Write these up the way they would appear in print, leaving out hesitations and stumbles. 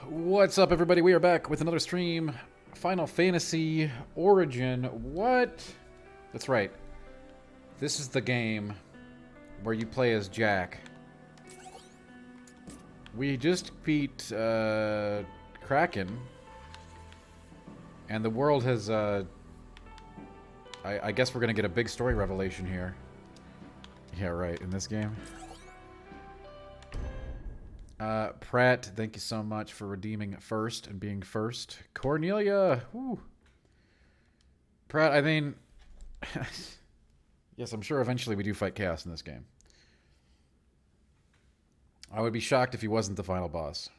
What's up, everybody? We are back with another stream. Final Fantasy Origin. What? That's right. This is the game where you play as Jack. We just beat Kraken, and the world has. I guess we're gonna get a big story revelation here. Yeah, right. In this game. Pratt, thank you so much for redeeming first and being first. Cornelia, whew. Pratt, I mean, yes, I'm sure eventually we do fight Chaos in this game. I would be shocked if he wasn't the final boss.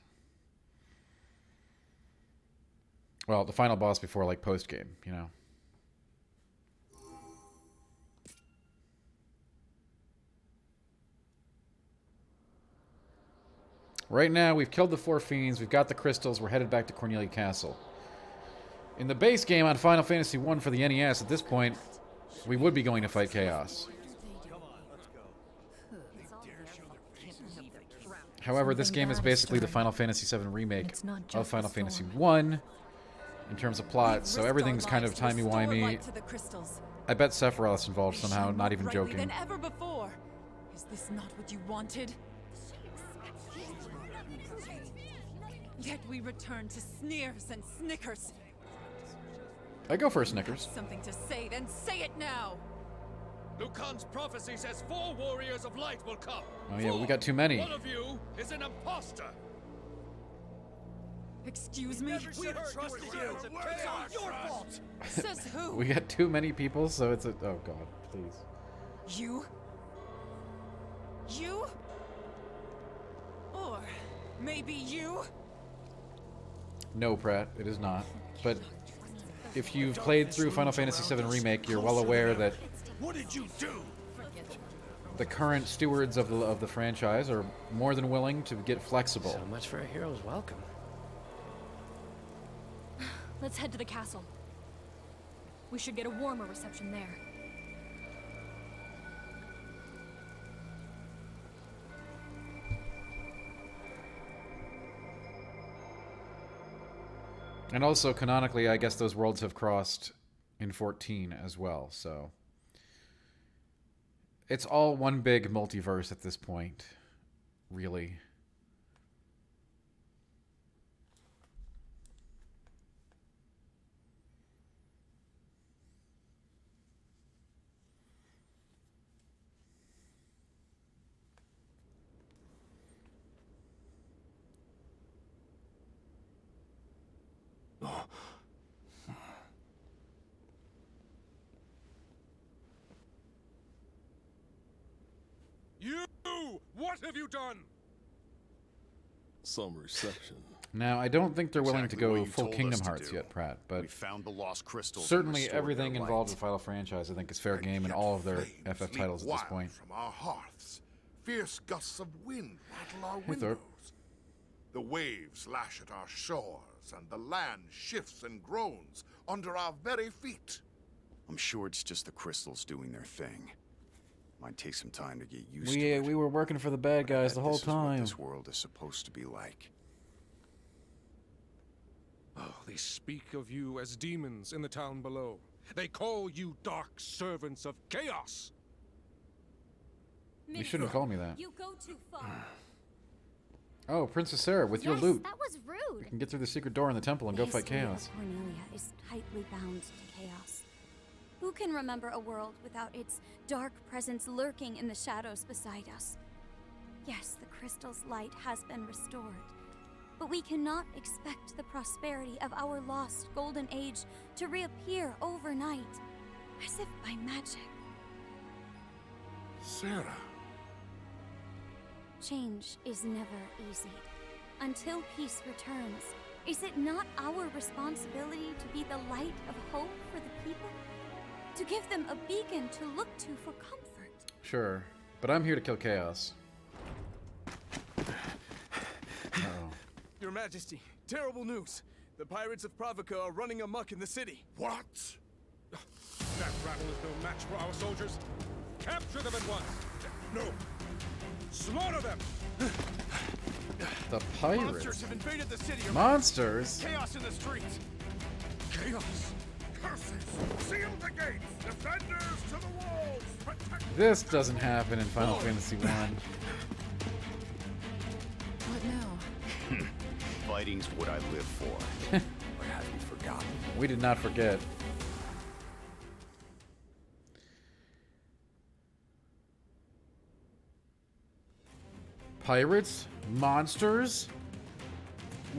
Well, the final boss before, like, post-game, you know? Right now, we've killed the 4 fiends, we've got the crystals, we're headed back to Cornelia Castle. In the base game on Final Fantasy I for the NES, at this point, we would be going to fight Chaos. However, this game is basically the Final Fantasy VII remake of Final Fantasy I in terms of plot, so everything's kind of timey-wimey. I bet Sephiroth's involved somehow, not even joking. Than ever before. Is this not what you wanted? Yet we return to sneers and snickers. I go for a Snickers. Something to say, then say it now. Lucan's prophecy says 4 warriors of light will come. Oh yeah, we got too many. One of you is an imposter. Excuse me? We trusted you. It's all your fault. Says who? We got too many people, so it's a... Oh god, please. You? You? Or maybe you? No, Pratt, it is not. But if you've played through Final Fantasy VII Remake, you're well aware that What did you do? the current stewards of the franchise are more than willing to get flexible. So much for a hero's welcome. Let's head to the castle. We should get a warmer reception there. And also, canonically, I guess those worlds have crossed in 14 as well, so... It's all one big multiverse at this point, really. You! What have you done? Some reception. Now, I don't think they're willing Exactly to what go you full told Kingdom us to Hearts do. yet, Pratt, but We found the lost crystals. and certainly restored everything their involved light. in Final Franchise, I think, is fair game in all of their Flames FF leap titles at this wild point. From our hearths, fierce gusts of wind rattle our Hey, windows. Thorpe. The waves lash at our shores, and the land shifts and groans under our very feet. I'm sure it's just the crystals doing their thing. Might take some time to get used to We, it. we were working for the bad but I guys bet the whole this is what time. this world is supposed to be like. Oh, they speak of you as demons in the town below. They call you dark servants of chaos. You shouldn't call me that. You go too far. Oh, Princess Sarah, with your Yes, loot. that was rude. You can get through the secret door in the temple and go fight history of Chaos. Cornelia is tightly bound to chaos. Who can remember a world without its dark presence lurking in the shadows beside us? Yes, the crystal's light has been restored, but we cannot expect the prosperity of our lost golden age to reappear overnight, as if by magic. Sarah. Change is never easy. Until peace returns, is it not our responsibility to be the light of hope for the people? To give them a beacon to look to for comfort? Sure, but I'm here to kill Chaos. Uh-oh. Your Majesty, terrible news. The pirates of Pravica are running amok in the city. What? That rabble is no match for our soldiers. Capture them at once. No. Slaughter them. The Monsters pirates. have invaded the city. Monsters? Chaos in the streets. Chaos! Curses! Seal the gates! Defenders to the walls! Protect This doesn't happen in Final Fantasy 1. What now? Fighting's what I live for. Or have you forgotten? We did not forget. Pirates? Monsters?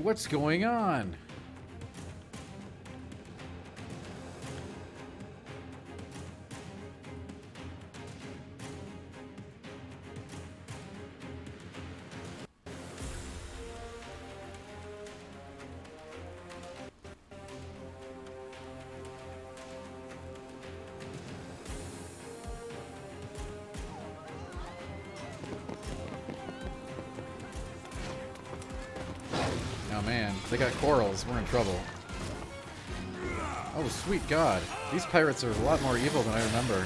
What's going on? Oh man, they got corals. We're in trouble. Oh, sweet God. These pirates are a lot more evil than I remember.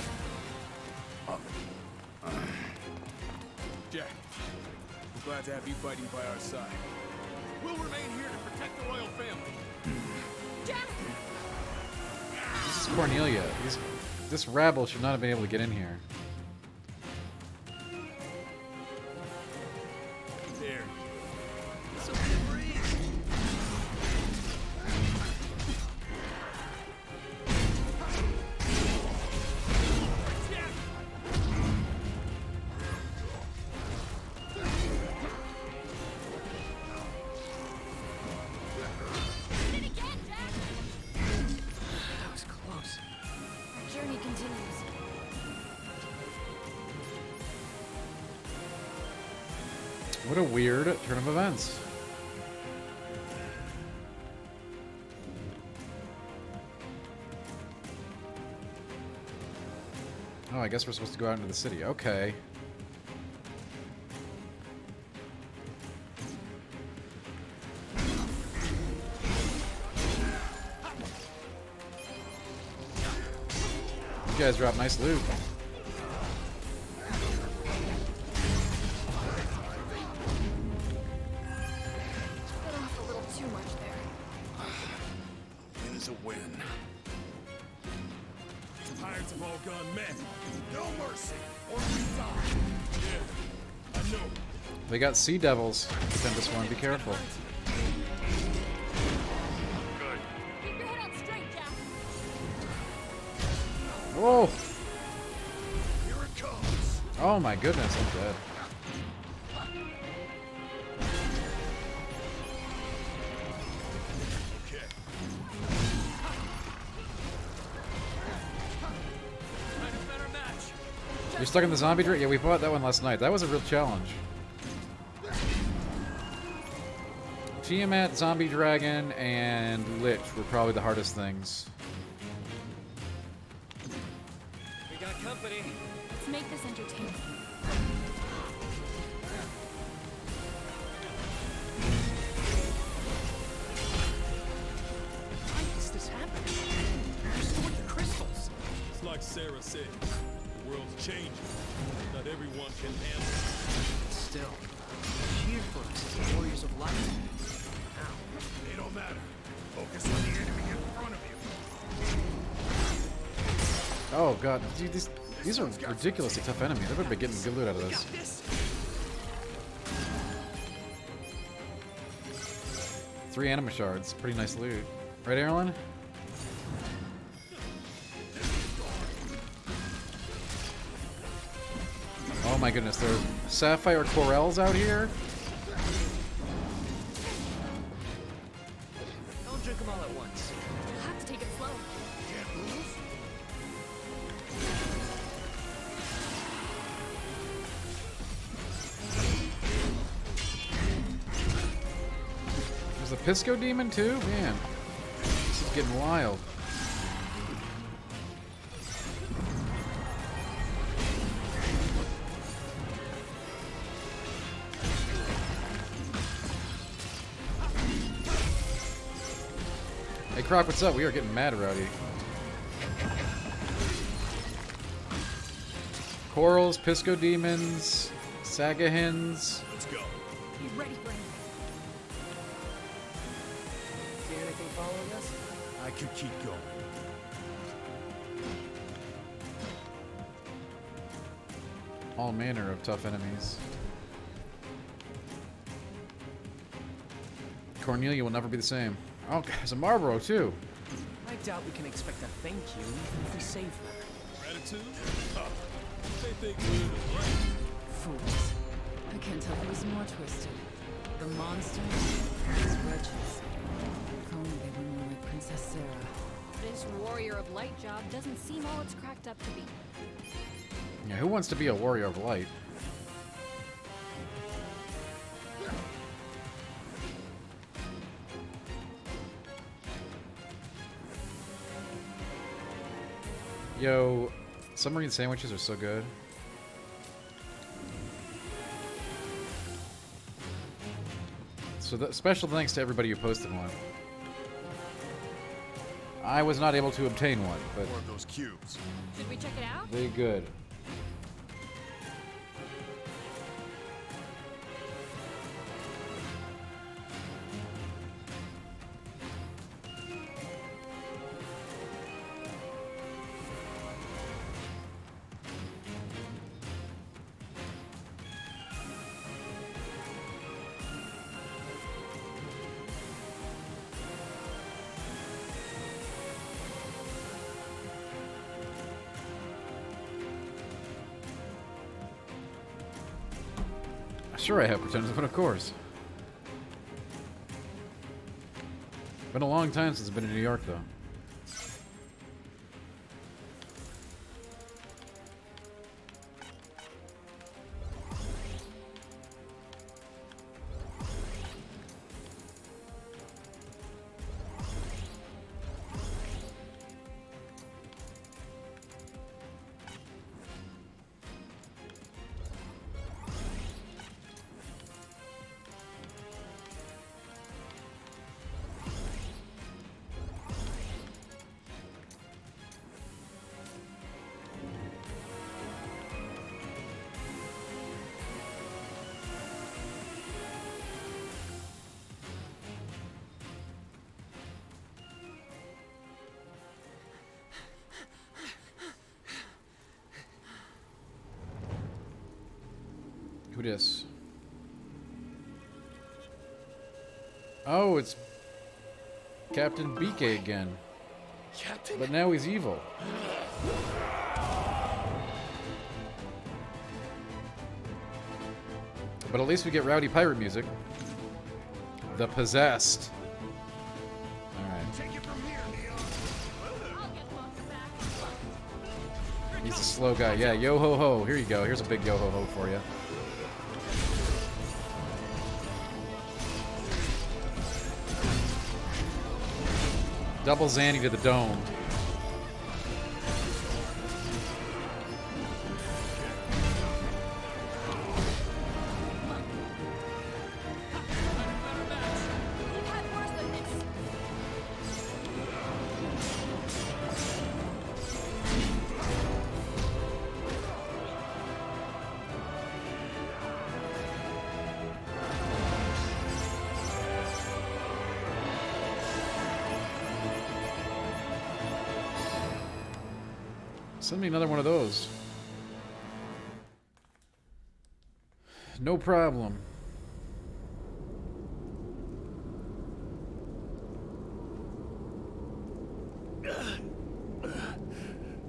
Jack, we're glad to have you fighting by our side. We'll remain here to protect the royal family. Jack! This is Cornelia. This rabble should not have been able to get in here. There. So breathe. Did it again, Jack! That was close. Our journey continues. What a weird turn of events. Oh, I guess we're supposed to go out into the city. Okay. You guys dropped nice loot. Bit off a little too much there. Win is a win. The pirates have all gone mad. no mercy, or we die! Yeah, I know. They got sea devils. Tempest one, be careful. Keep your head on straight, Jack! Whoa! Here it comes! Oh my goodness, I'm dead. Okay. Find a better match. You're stuck in the zombie dragon? Yeah, we bought that one last night. That was a real challenge. Tiamat, Zombie Dragon, and Lich were probably the hardest things. We got company. Let's make this entertaining. Why is this happening? Restore the crystals. It's like Sarah said, the world's changing. Not everyone can handle it. Still, cheer for us as the warriors of light. They don't matter. Focus on the enemy in front of you. Oh god, dude, these are ridiculously tough enemies. I better be getting good loot out of this. Got this. 3 anima shards. Pretty nice loot. Right, Erlen? Oh my goodness, there are sapphire corals out here? Don't drink them all at once. We'll have to take it slow. Can't move? There's a Pisco demon too? Man, this is getting wild. Hey Croc, what's up? We are getting mad rowdy. Corals, Pisco demons, Sagahins. Let's go. Be ready for anything. See anything following us? I could keep going. All manner of tough enemies. Cornelia will never be the same. Oh, there's a Marlboro too. I doubt we can expect a thank you even if we save her. Gratitude? Huh. They think we're the right. Fools. I can't tell who's more twisted. The monsters or these wretches. If only they were more like Princess Sarah. This warrior of light job doesn't seem all it's cracked up to be. Yeah, who wants to be a warrior of light? Yo, submarine sandwiches are so good. So special thanks to everybody who posted one. I was not able to obtain one, but More of those cubes. Should we check it out? they good. Sure I have pretenders, but of course. Been a long time since I've been in New York, though. Who dis? Oh, it's Captain BK again. Captain? But now he's evil. But at least we get rowdy pirate music. The Possessed. Alright. Take it from here, Neon. I'll get Walker back. He's a slow guy. Yeah, yo ho ho. Here you go. Here's a big yo ho ho for you. Double Zanny to the dome. We've had worse than this. Send me another one of those. No problem.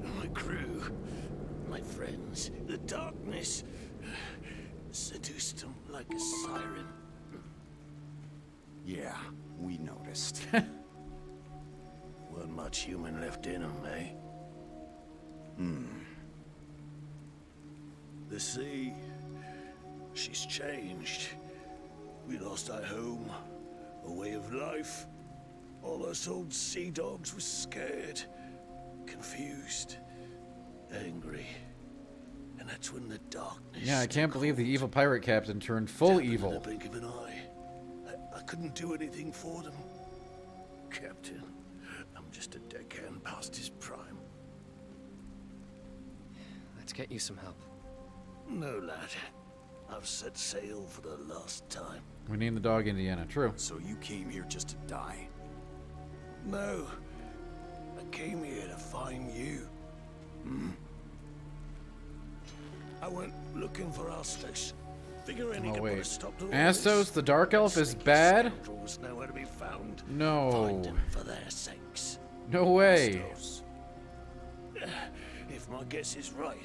My crew, my friends, the darkness seduced them like a siren. Yeah, we noticed. Weren't much human left in them, eh? The sea, she's changed. We lost our home, a way of life. All us old sea dogs were scared, confused, angry. And that's when the darkness... Yeah, I can't believe the evil pirate captain turned full In the evil. blink of an eye. I couldn't do anything for them. Captain, I'm just a deckhand past his prime. Let's get you some help. No, lad. I've set sail for the last time. We named the dog Indiana. True. So you came here just to die? No. I came here to find you. I went looking for Astos. Figuring he Oh could wait, put a stop to all Astos this. the Dark Elf is Sneaky bad? scoundrel was nowhere to be found. No. Find him for their sakes. No way. Astos. If my guess is right,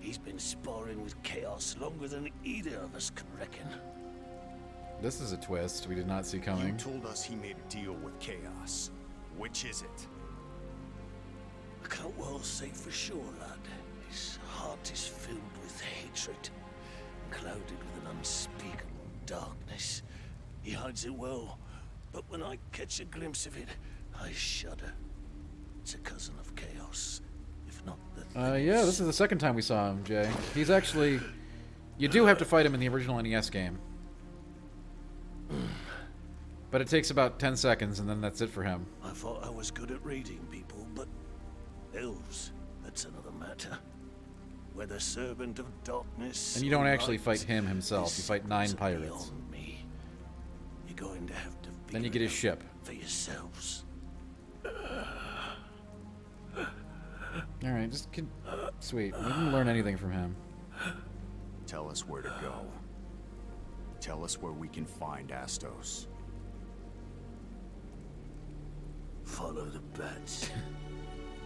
he's been sparring with Chaos longer than either of us can reckon. This is a twist we did not see You coming. told us he made a deal with Chaos. Which is it? I can't well say for sure, lad. His heart is filled with hatred, clouded with an unspeakable darkness. He hides it well, but when I catch a glimpse of it, I shudder. It's a cousin of Chaos, if not the Yeah, this is the second time we saw him, Jay. He's actually... You do have to fight him in the original NES game. But it takes about 10 seconds, and then that's it for him. I thought I was good at reading people, but elves, that's another matter. We're the servant of darkness. And you don't actually light. fight him himself. You This fight 9 is pirates. beyond me. You're going to have to Then you figure get his it out ship. for yourselves. Alright, just... Sweet. We didn't learn anything from him. Tell us where to go. Tell us where we can find Astos. Follow the bats.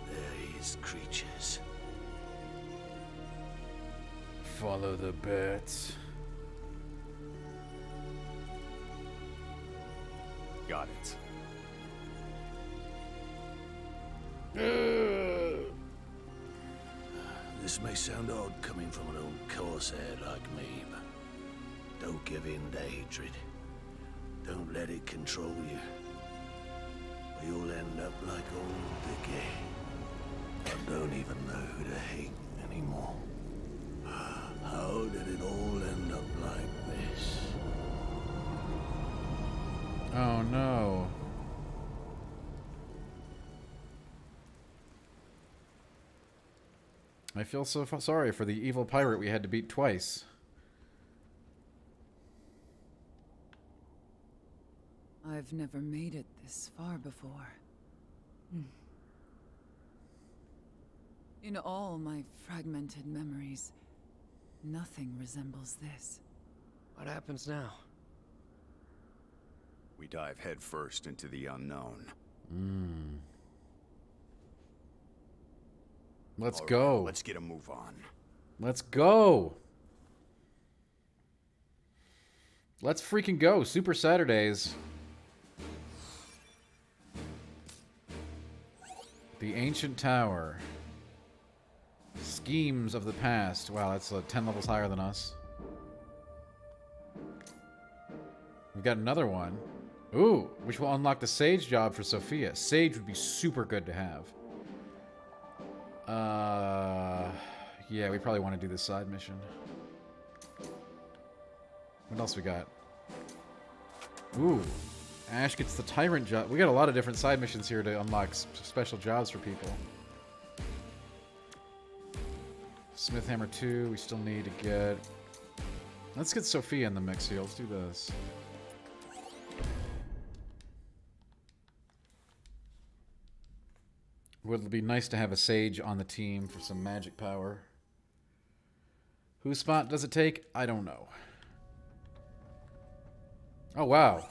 They're his creatures. Follow the bats. Got it. This may sound odd coming from an old corsair like me, but don't give in to hatred. Don't let it control you. Or you'll end up like old Dickie. I don't even know who to hate anymore. How did it all end up like this? Oh no. I feel so sorry for the evil pirate we had to beat twice. I've never made it this far before. In all my fragmented memories, nothing resembles this. What happens now? We dive headfirst into the unknown. Let's All right, go. let's get a move on. Let's go. Let's freaking go. Super Saturdays. The Ancient Tower. Schemes of the Past. Wow, that's 10 levels higher than us. We've got another one. Ooh, which will unlock the Sage job for Sophia. Sage would be super good to have. Yeah, we probably want to do this side mission. What else we got? Ooh, Ash gets the Tyrant job. We got a lot of different side missions here to unlock special jobs for people. Smith Hammer 2, we still need to get... Let's get Sophia in the mix here. Let's do this. Would be nice to have a Sage on the team for some magic power. Whose spot does it take? I don't know. Oh, wow.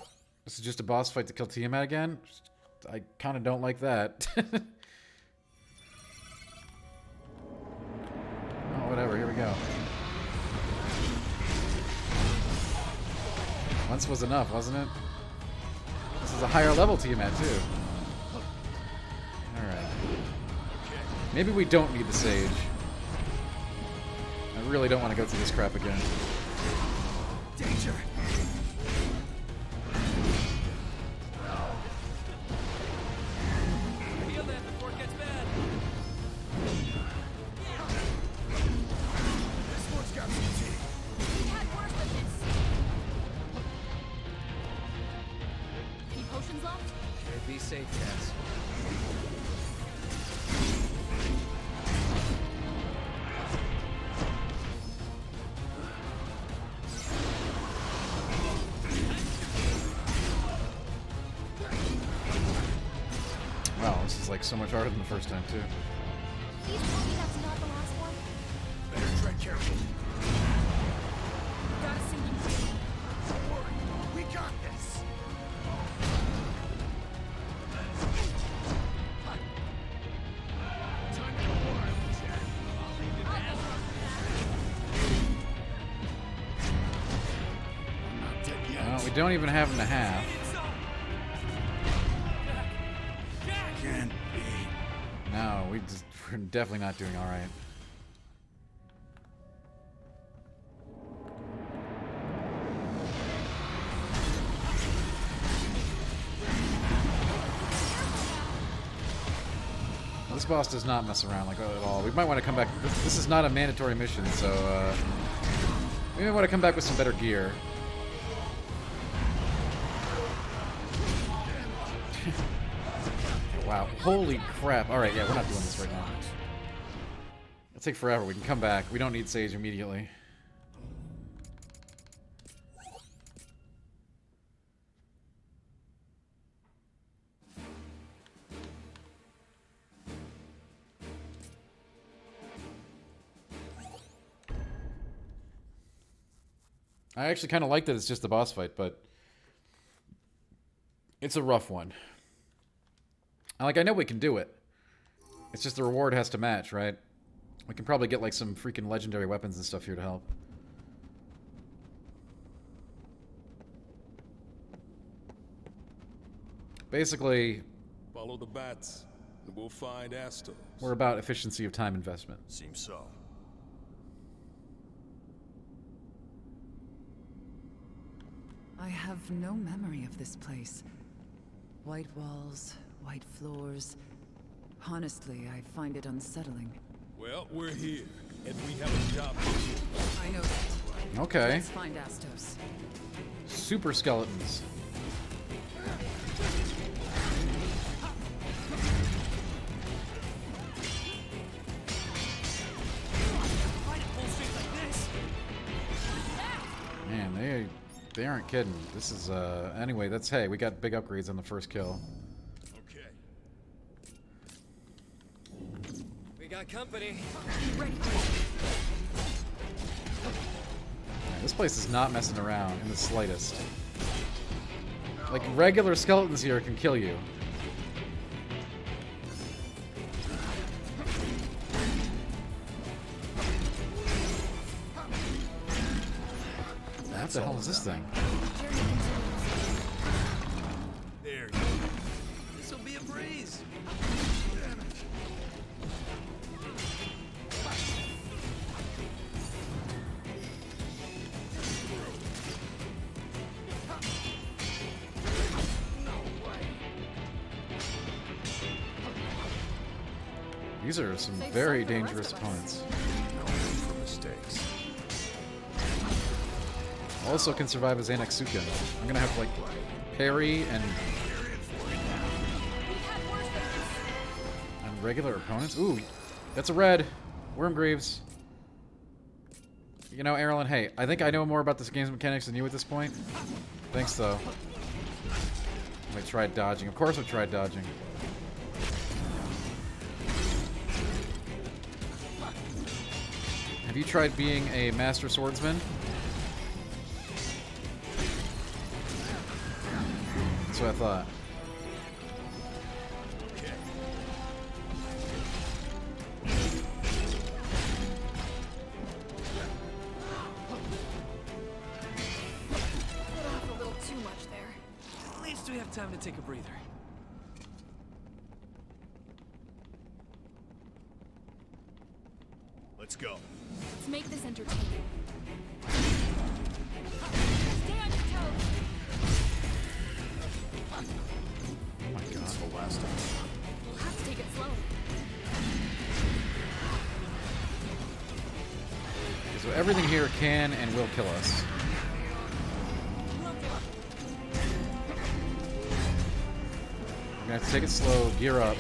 This is just a boss fight to kill Tiamat again? I kind of don't like that. Oh, whatever. Here we go. Once was enough, wasn't it? This is a higher level Tiamat, too. Alright. Maybe we don't need the Sage. I really don't want to go through this crap again. Danger! Heal that before it gets bad. This one's got CT. We had worse than this. Any potions left? Okay, be safe, Cass. like so much harder than the first time too. Please tell me that's not the last one. Better tread careful. Got a sinking feeling. Don't worry. We got this. Time to go wild, Jack. I'll leave it at I'm not dead yet. Well, we don't even have him to half. Can't be. No, we're definitely not doing all right. This boss does not mess around like at all. We might want to come back. This is not a mandatory mission, so we might want to come back with some better gear. Wow, holy crap. Alright, yeah, we're not doing this right now. It'll take forever. We can come back. We don't need Sage immediately. I actually kind of like that it's just a boss fight, but it's a rough one. I know we can do it. It's just the reward has to match, right? We can probably get like some freaking legendary weapons and stuff here to help. Basically, Follow the bats, and we'll find Astos. we're about efficiency of time investment. Seems so. I have no memory of this place. White walls, white floors. Honestly, I find it unsettling. Well, we're here, and we have a job to do. I know that. Okay. Let's find Astos. Super skeletons. Man, they aren't kidding. This is anyway, that's hey, we got big upgrades on the first kill. Okay. We got company. Yeah, this place is not messing around in the slightest. Like regular skeletons here can kill you. What the hell is this thing? There you go. This'll be a breeze. Damn it. These are some very dangerous opponents. No room for mistakes. Also can survive as Anaksuka. I'm gonna have like parry and regular opponents. Ooh, that's a red. Wormgreaves. You know, Erlen, hey, I think I know more about this game's mechanics than you at this point. Thanks, though. I tried dodging. Of course I tried dodging. Have you tried being a master swordsman? That's what I thought. We have time to take a breather. Let's go. Let's make this entertaining. Stay on your toes. Oh my god. The last time. We'll have to take it slow. So everything here can and will kill us. We're gonna have to take it slow, gear up.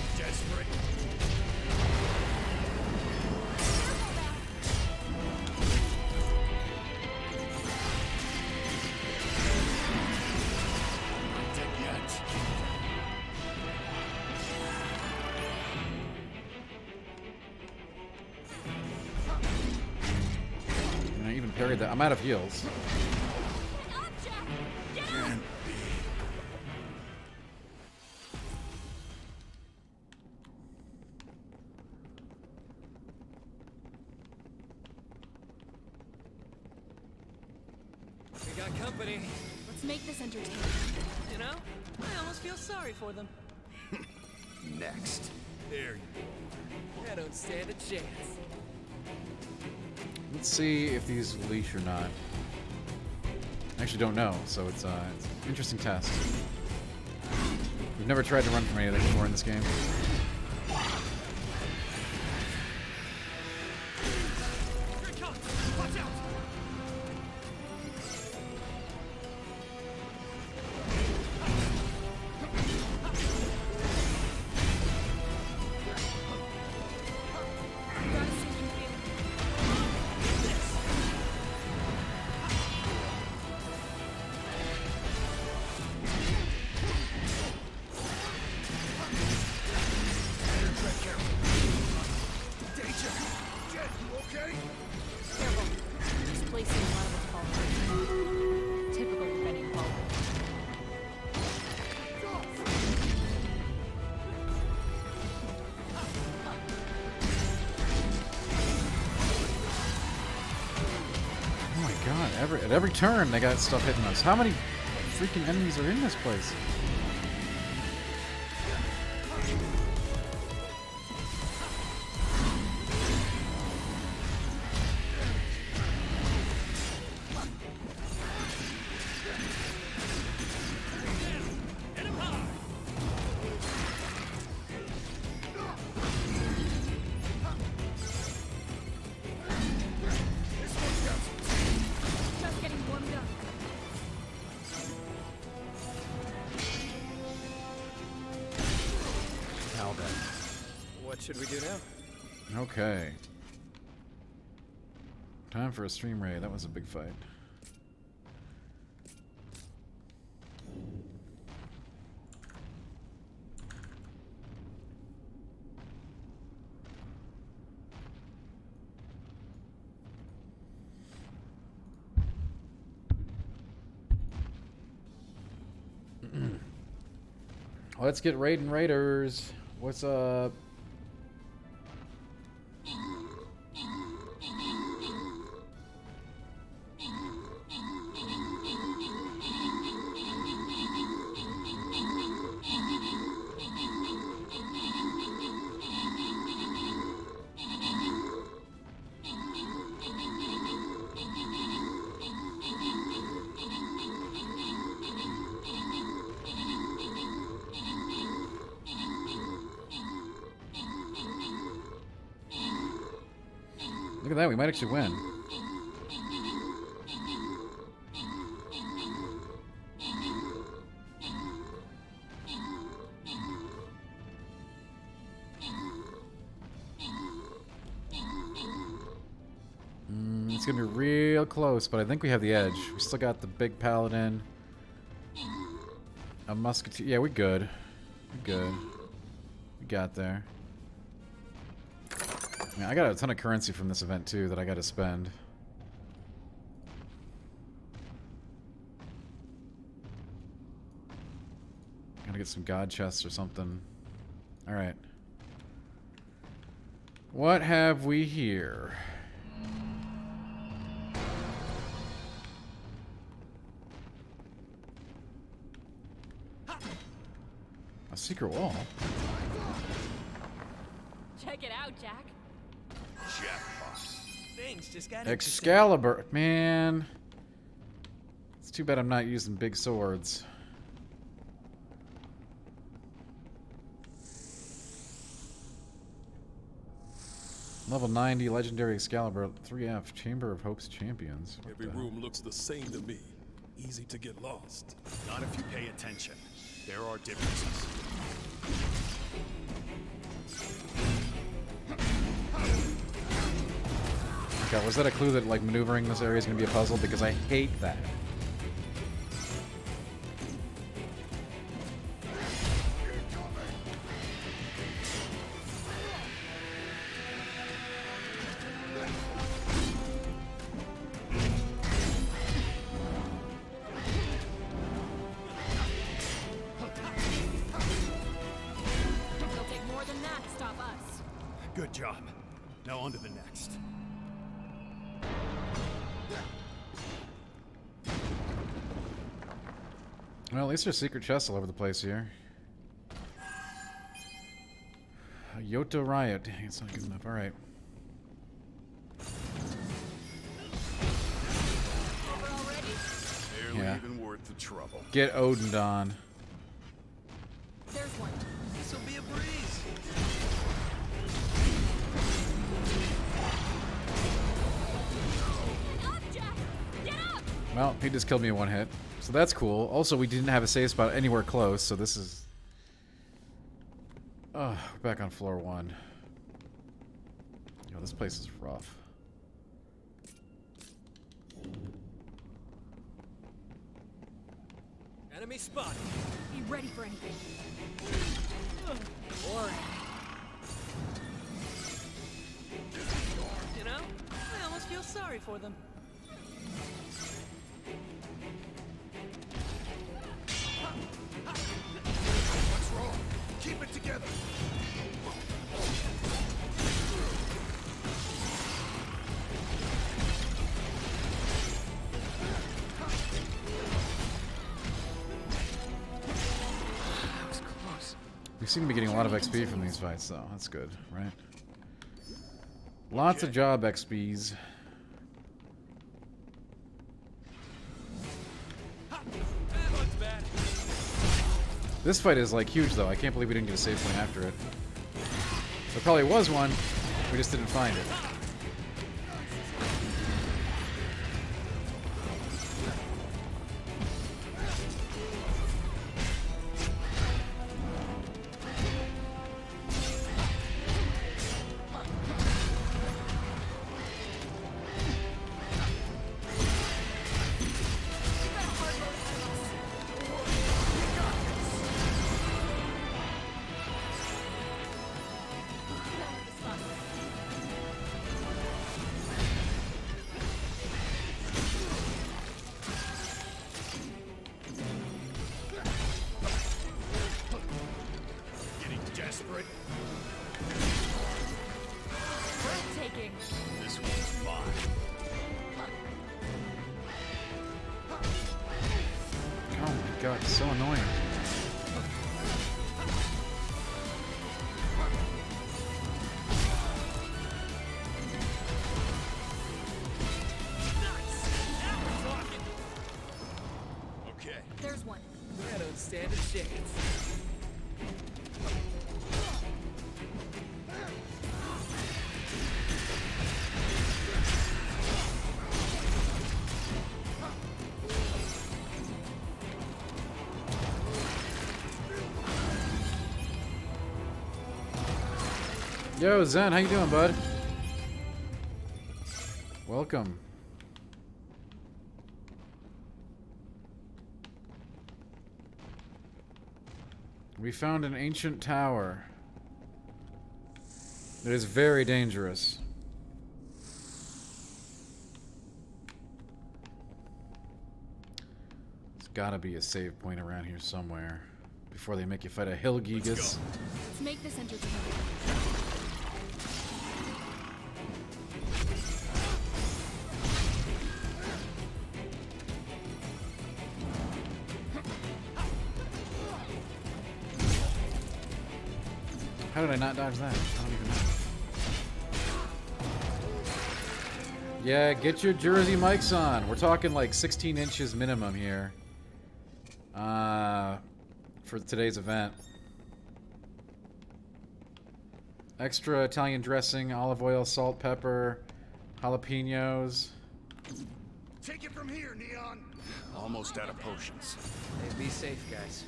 upgrade that. I'm out of heals. Get up, Jack! Get up! We got company. Let's make this entertaining. You know, I almost feel sorry for them. Next. There you I don't stand a chance. Let's see if these leash or not. I actually don't know, so it's an interesting test. We've never tried to run from anything before in this game. Here it comes! Watch out! Got a sinking feeling. Danger! Jet, you okay? Careful. This place seems out of its fault. Typical of any fault. Oh my god, at every turn they got stuff hitting us. How many freaking enemies are in this place? Just getting warmed up. Now then, what should we do now? Okay. Time for a stream raid. That was a big fight. Let's get raiding raiders. What's up? Look at that, we might actually win. It's gonna be real close, but I think we have the edge. We still got the big paladin. A musketeer. Yeah, we good. We good. We got there. I got a ton of currency from this event too that I gotta spend. Gotta get some god chests or something. Alright. What have we here? A secret wall. Check it out, Jack. Things just got Excalibur, man. It's too bad I'm not using big swords. Level 90, Legendary Excalibur, 3F, Chamber of Hope's Champions. What Every the- room looks the same to me. Easy to get lost. Not if you pay attention. There are differences. God, was that a clue that like maneuvering this area is going to be a puzzle? Because I hate that. Now on to the next. Well, at least there's secret chests all over the place here. Yoto Riot. Dang, it's not good enough. Alright. Barely Yeah. even worth the trouble. Get Odin on. There's one. This'll be a breeze. Get up, Jack! Get up! Well, he just killed me in one hit. So that's cool. Also, we didn't have a save spot anywhere close, so this is... Oh, we're back on floor 1. Yo, this place is rough. Enemy spotted. Be ready for anything. Boring. You know, I almost feel sorry for them. What's wrong? Keep it together. That was close. We seem to be getting a lot of XP from these fights, though. That's good, right? Lots of job XPs. That looks bad. This fight is, like, huge, though. I can't believe we didn't get a save point after it. There probably was one. We just didn't find it. Getting desperate. Breathtaking. This one's mine. Oh my god, it's so annoying. Okay. There's one. I don't stand a chance. Yo, Zen, how you doing, bud? Welcome. We found an ancient tower. It is very dangerous. There's gotta be a save point around here somewhere before they make you fight a Hillgigas. Let's make this entertaining. How did I not dodge that? I don't even know. Yeah, get your Jersey mics on. We're talking like 16 inches minimum here. For today's event. Extra Italian dressing, olive oil, salt, pepper, jalapenos. Take it from here, Neon. Almost out of potions. Hey, be safe, guys.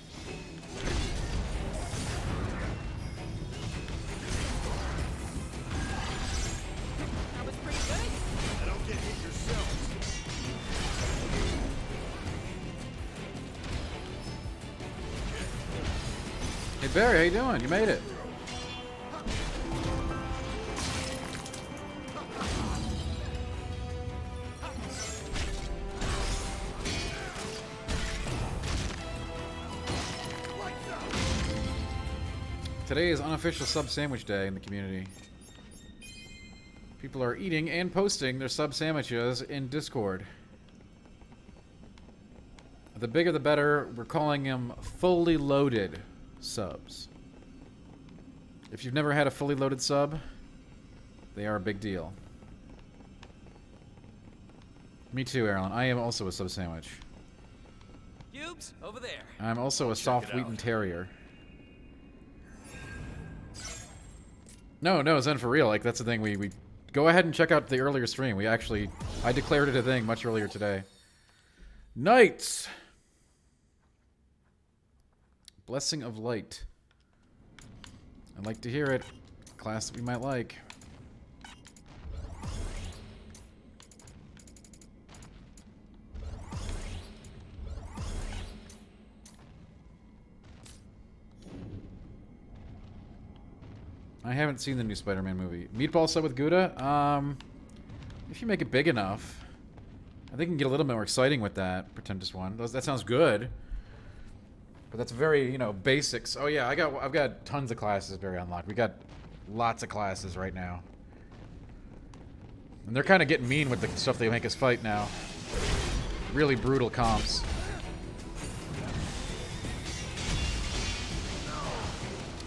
That was pretty good. I don't get hit yourself. Hey Barry, how you doing? You made it. Today is unofficial sub sandwich day in the community. People are eating and posting their sub sandwiches in Discord. The bigger the better. We're calling them fully loaded subs. If you've never had a fully loaded sub, they are a big deal. Me too, Erlen. I am also a sub sandwich. Cubes, over there. I'm also a soft wheaten terrier. No, Zen, for real. Like, that's the thing. We go ahead and check out the earlier stream. I declared it a thing much earlier today. Knights! Blessing of Light. I'd like to hear it. Class that we might like. I haven't seen the new Spider-Man movie. Meatball sub with Gouda? If you make it big enough, I think it can get a little more exciting with that. Pretentious one. That sounds good. But that's very, basics. Oh yeah, I've got tons of classes very unlocked. We got lots of classes right now. And they're kind of getting mean with the stuff they make us fight now. Really brutal comps.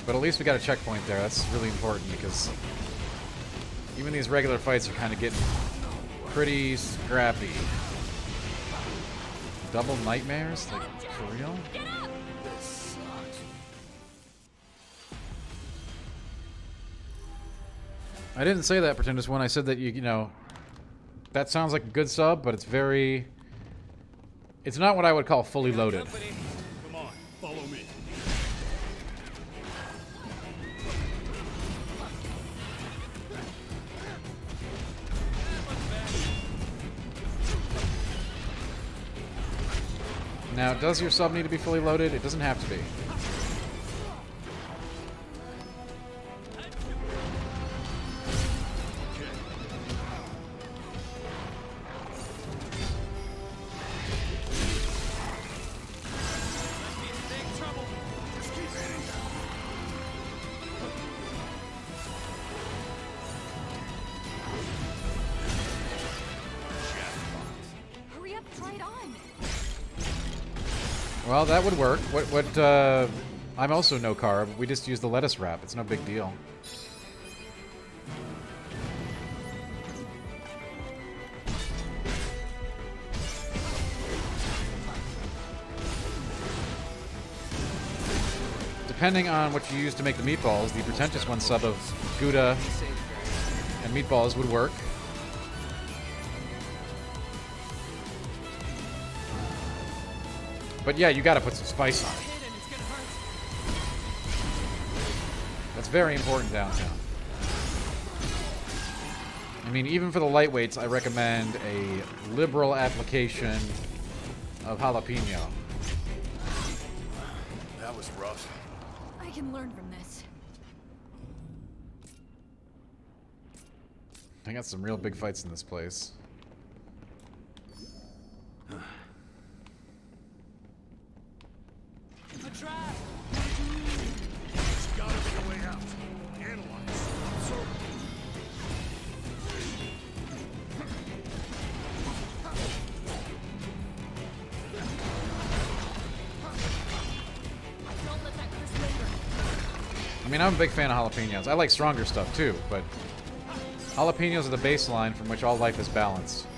But at least we got a checkpoint there. That's really important because even these regular fights are kind of getting pretty scrappy. Double nightmares? Like, for real? I didn't say that, Pretentious One. I said that, that sounds like a good sub, but it's very... It's not what I would call fully loaded. Come on, follow me. Now, does your sub need to be fully loaded? It doesn't have to be. Well, that would work. I'm also no carb. We just use the lettuce wrap. It's no big deal. Depending on what you use to make the meatballs, the Pretentious One sub of Gouda and meatballs would work. But yeah, you gotta put some spice on it. That's very important downtown. I mean, even for the lightweights, I recommend a liberal application of jalapeno. That was rough. I can learn from this. I got some real big fights in this place. A trap! There's gotta be a way out. Analyze. Absorb. Don't let that curse linger. I mean, I'm a big fan of jalapenos. I like stronger stuff too, but jalapenos are the baseline from which all life is balanced.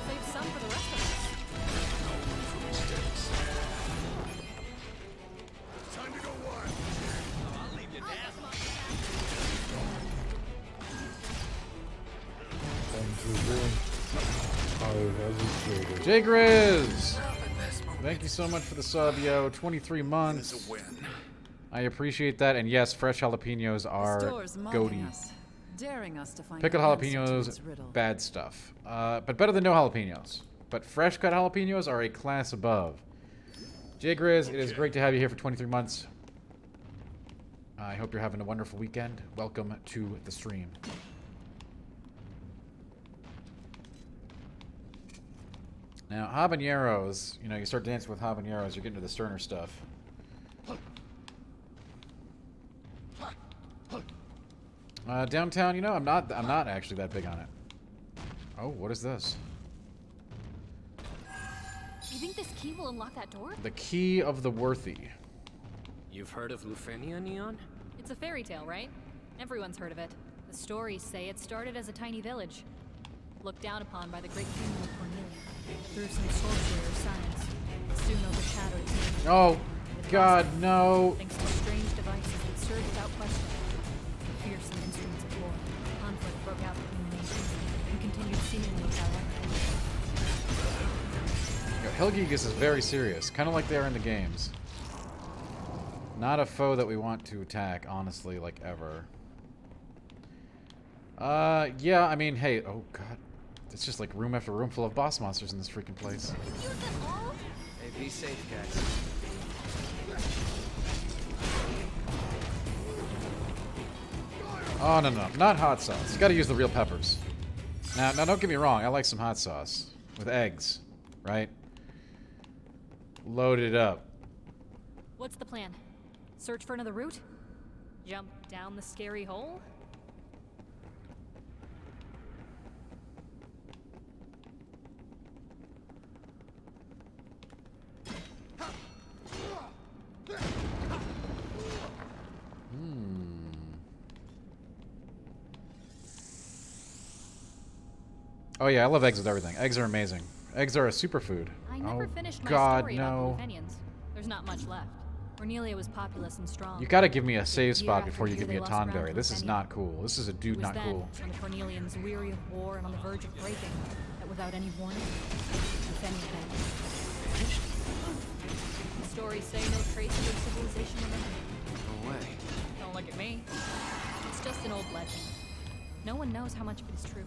Save some for the rest of us. Time to go wild. I'll leave you down. J Grizz! Thank you so much for the sub, yo. 23 months. It's a win. I appreciate that, and yes, fresh jalapenos The are store's mocking goaty. us, daring us to find Pickled an answer to jalapenos, its riddle. bad stuff. But better than no jalapenos. But fresh cut jalapenos are a class above. J Grizz, it is great to have you here for 23 months. I hope you're having a wonderful weekend. Welcome to the stream. Now, habaneros, you know, you start dancing with habaneros, you're getting to the sterner stuff. Downtown, you know, I'm not actually that big on it. Oh, what is this? You think this key will unlock that door? The Key of the Worthy. You've heard of Lufenia, Neon? It's a fairy tale, right? Everyone's heard of it. The stories say it started as a tiny village, looked down upon by the great kingdom of Cornelia. Through some sorcery or science, soon overshadowed its Oh, God, no. thanks to strange devices that served without question. Fearsome instruments of war, conflict broke out between the nations, and continued seemingly without end. Helgigus is very serious, kind of like they are in the games. Not a foe that we want to attack, honestly, like ever. Yeah, I mean, hey, oh god. It's just like room after room full of boss monsters in this freaking place. Hey, be safe, guys. Oh, no, no, not hot sauce. You gotta use the real peppers. Now, don't get me wrong, I like some hot sauce. With eggs, right? Load it up. What's the plan? Search for another route? Jump down the scary hole? Oh yeah, I love eggs with everything. Eggs are amazing. Eggs are a superfood. I never Oh finished my god, story no. about the Lufenians. There's not much left. Cornelia was populous and strong. You gotta give me a save Year spot after before you year give me they a lost ground Tonberry. to This is Lufenia. not cool. This is a dude It was not then, cool. when the Cornelians, weary of war and on the verge of breaking, that without any warning, Lufenia vanished. The stories say no trace of their civilization remained. No way. Don't look at me. It's just an old legend. No one knows how much of it is true.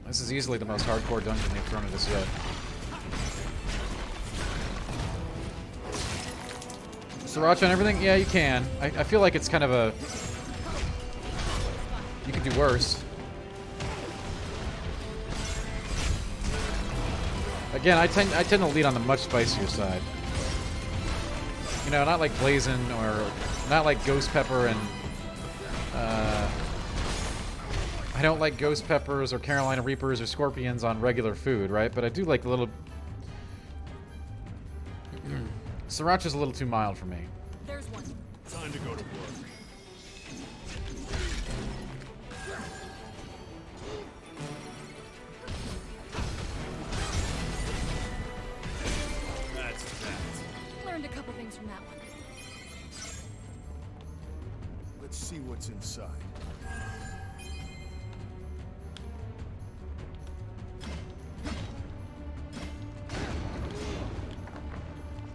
This is easily the most hardcore dungeon they've thrown at us yet. Sriracha and everything? Yeah, you can. I feel like it's kind of a... You could do worse. Again, I tend to lead on the much spicier side. You know, not like Blazin' or... Not like Ghost Pepper and... I don't like Ghost Peppers or Carolina Reapers or Scorpions on regular food, right? But I do like the little... Sriracha's a little too mild for me. There's one. Time to go to work. That's that. Learned a couple things from that one. Let's see what's inside.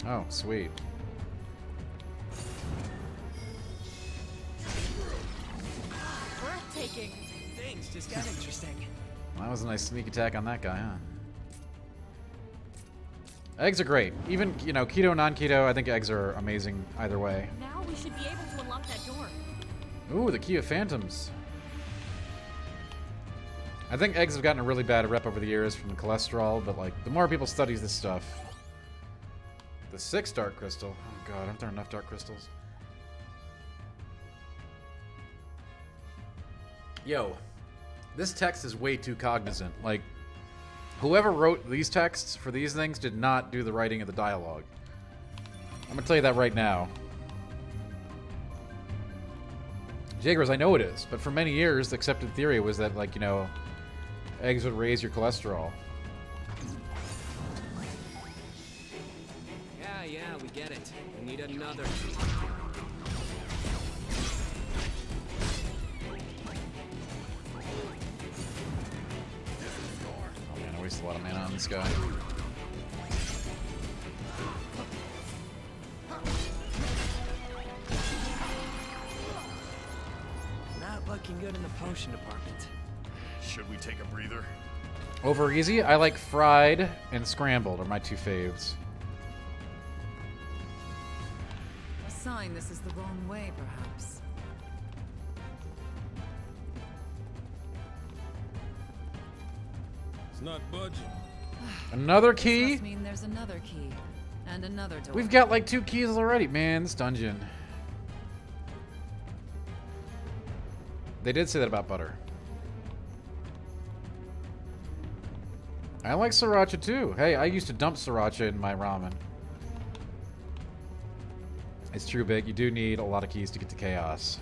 Oh, sweet. Breathtaking. Things just got interesting. Well, that was a nice sneak attack on that guy, huh? Eggs are great. Even, you know, keto, non-keto, I think eggs are amazing either way. Now we should be able to unlock that door. Ooh, the Key of Phantoms. I think eggs have gotten a really bad rep over the years from the cholesterol, but, like, the more people study this stuff... The 6th Dark Crystal. Oh god, aren't there enough Dark Crystals? Yo, this text is way too cognizant. Like, whoever wrote these texts for these things did not do the writing of the dialogue. I'm gonna tell you that right now. Jaegers, I know it is, but for many years, the accepted theory was that, like, you know, eggs would raise your cholesterol. Yeah, we get it. We need another. Oh man, I wasted a lot of mana on this guy. Not looking good in the potion department. Should we take a breather? Over easy, I like fried and scrambled are my two faves. A sign this is the wrong way, perhaps. It's not budging. Another This key? must mean there's another key. And another door. We've got like 2 keys already. Man, this dungeon. They did say that about butter. I like sriracha too. Hey, I used to dump sriracha in my ramen. It's true, Big. You do need a lot of keys to get to Chaos.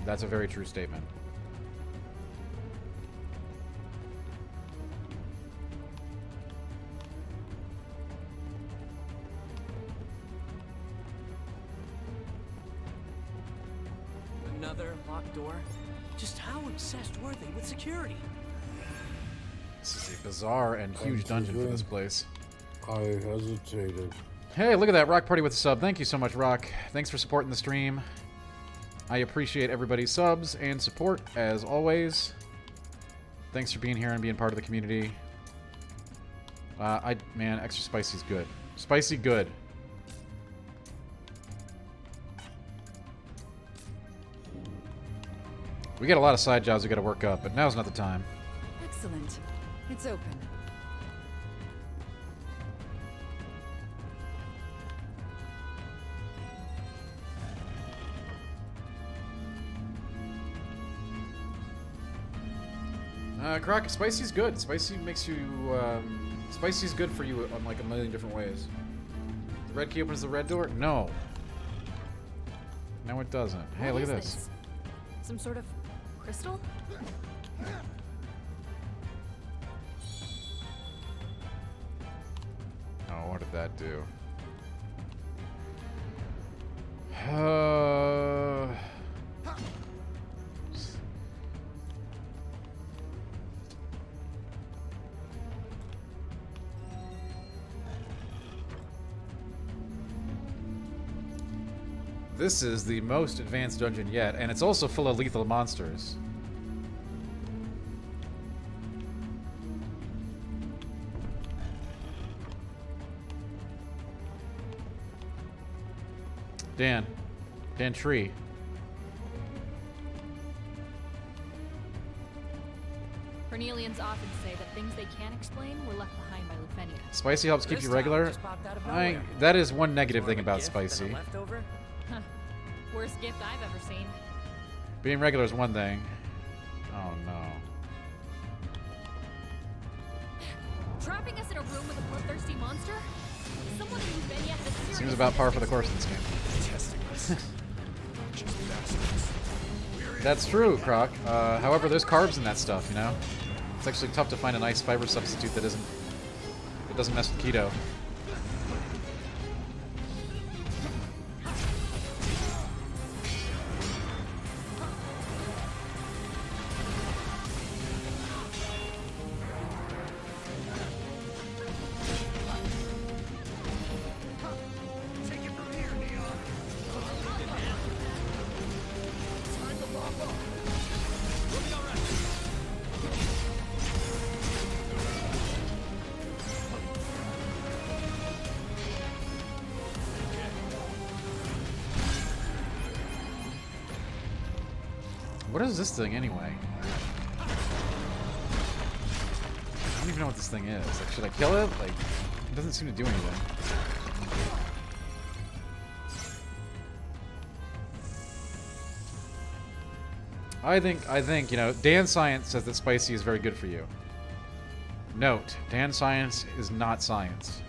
That's a very true statement. Another locked door? Just how obsessed were they with security? This is a bizarre and huge dungeon for this place. I hesitated. Hey, look at that. Rock Party with a sub. Thank you so much, Rock. Thanks for supporting the stream. I appreciate everybody's subs and support, as always. Thanks for being here and being part of the community. Man, extra spicy's good. Spicy good. We got a lot of side jobs we got to work up, but now's not the time. Excellent. It's open. Croc, spicy's good. Spicy makes you, spicy's good for you on like a million different ways. The red key opens the red door? No. No, it doesn't. Hey, look at this. Some sort of crystal? Oh, what did that do? This is the most advanced dungeon yet, and it's also full of lethal monsters. Dan Tree. Cornelians often say that things they can't explain were left behind by Lufenia. Spicy helps keep you regular. That is one negative thing about Spicy. Huh. Worst gift I've ever seen. Being regular is one thing. Oh no. Trapping us in a room with a bloodthirsty monster? Someone in Lufenia has a serious... Seems about par for the course in this game. That's true, Croc. However, there's carbs in that stuff, you know? It's actually tough to find a nice fiber substitute that doesn't mess with keto. What is this thing anyway? I don't even know what this thing is. Like, should I kill it? Like, it doesn't seem to do anything. I think, you know, Dan Science says that spicy is very good for you. Note, Dan Science is not science.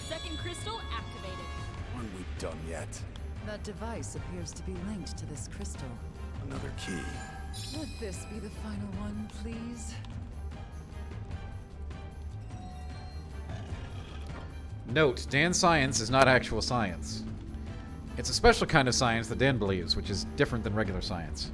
Second crystal activated. Aren't we done yet? That device appears to be linked to this crystal. Another key. Let this be the final one, please. Note, Dan Science is not actual science. It's a special kind of science that Dan believes, which is different than regular science.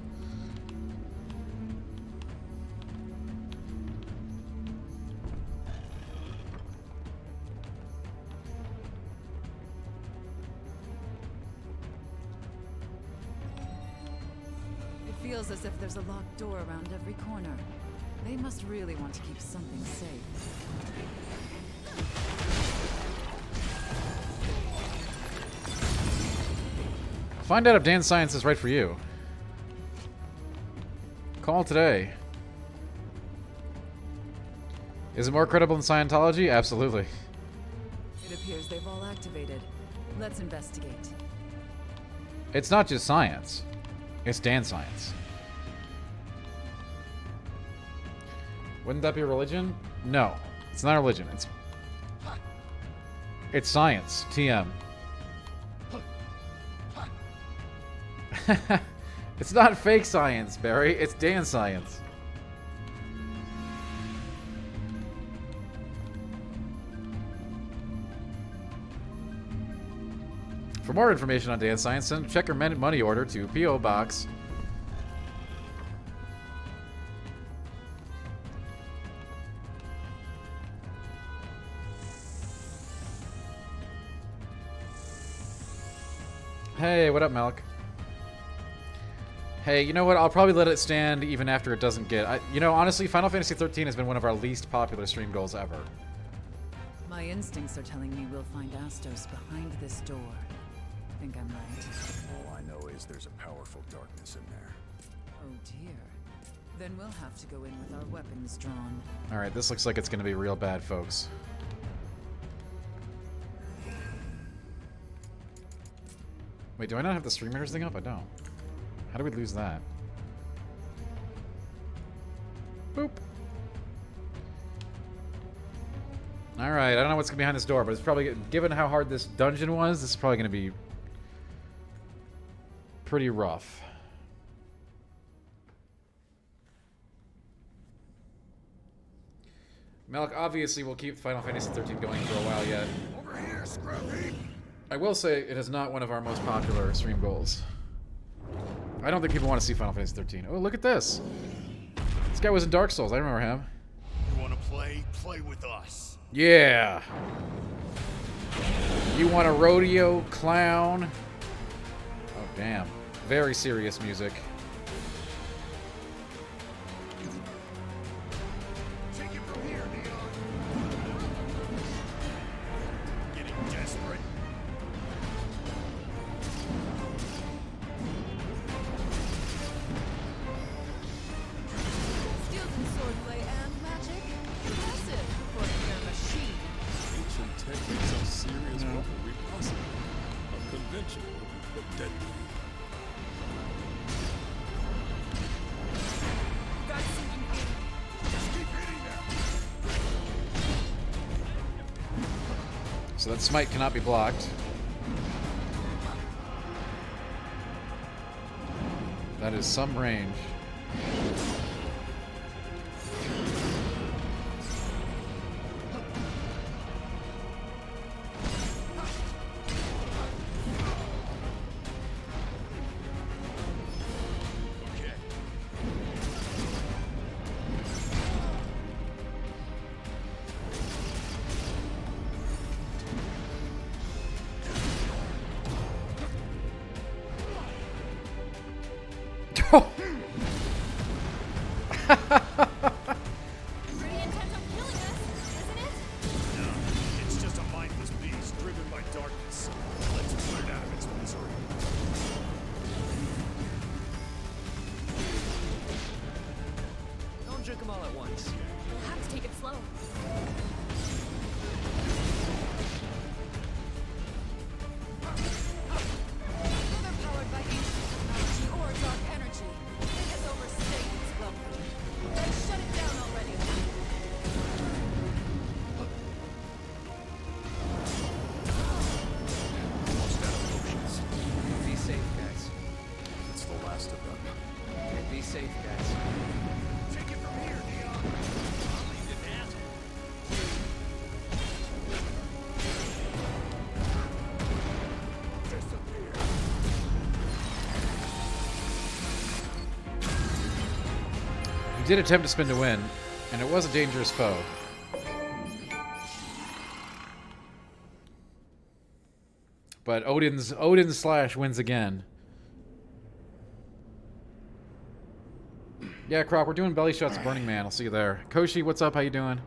It feels as if there's a locked door around every corner. They must really want to keep something safe. Find out if Dan Science is right for you. Call today. Is it more credible than Scientology? Absolutely. It appears they've all activated. Let's investigate. It's not just science. It's Dan Science. Wouldn't that be a religion? No. It's not a religion. It's science. TM. It's not fake science, Barry. It's Dan Science. For more information on Dan Science, check your money order to P.O. Box. Hey, what up, Malik? Hey, you know what? I'll probably let it stand even after it doesn't get... you know, honestly, Final Fantasy XIII has been one of our least popular stream goals ever. My instincts are telling me we'll find Astos behind this door. Think I'm right? All I know is there's a powerful darkness in there. Oh dear. Then we'll have to go in with our weapons drawn. Alright, this looks like it's going to be real bad, folks. Wait, do I not have the stream meters thing up? I don't. How do we lose that? Boop. Alright, I don't know what's behind this door, but it's probably, given how hard this dungeon was, this is probably going to be pretty rough. Malik, obviously we'll keep Final Fantasy XIII going for a while yet. Over here, Scruffy! I will say it is not one of our most popular stream goals. I don't think people want to see Final Fantasy XIII. Oh, look at this. This guy was in Dark Souls. I remember him. You want to play? Play with us. Yeah. You want a rodeo clown? Oh, damn. Very serious music. Take it from here, Neon. Getting desperate. Skilled in swordplay and magic? Impressive for a machine. Ancient techniques of serious weaponry possible. Unconventional, but deadly. So that smite cannot be blocked. That is some range. Pretty intent on killing us, isn't it? No, it's just a mindless beast driven by darkness. Let's put it out of its misery. Don't drink them all at once. We'll have to take it slow. Whether powered by ancient technology or dark energy, it has overstayed its welcome. Let's shut it down already. Almost out of potions. Be safe, guys. It's the last of them. And be safe, guys. Take it from here, Neon. I'll leave it at. Disappear. He did attempt to spin to win, and it was a dangerous foe. But Odin's slash wins again. Yeah, Croc, we're doing belly shots of Burning Man. I'll see you there. Koshi, what's up? How you doing?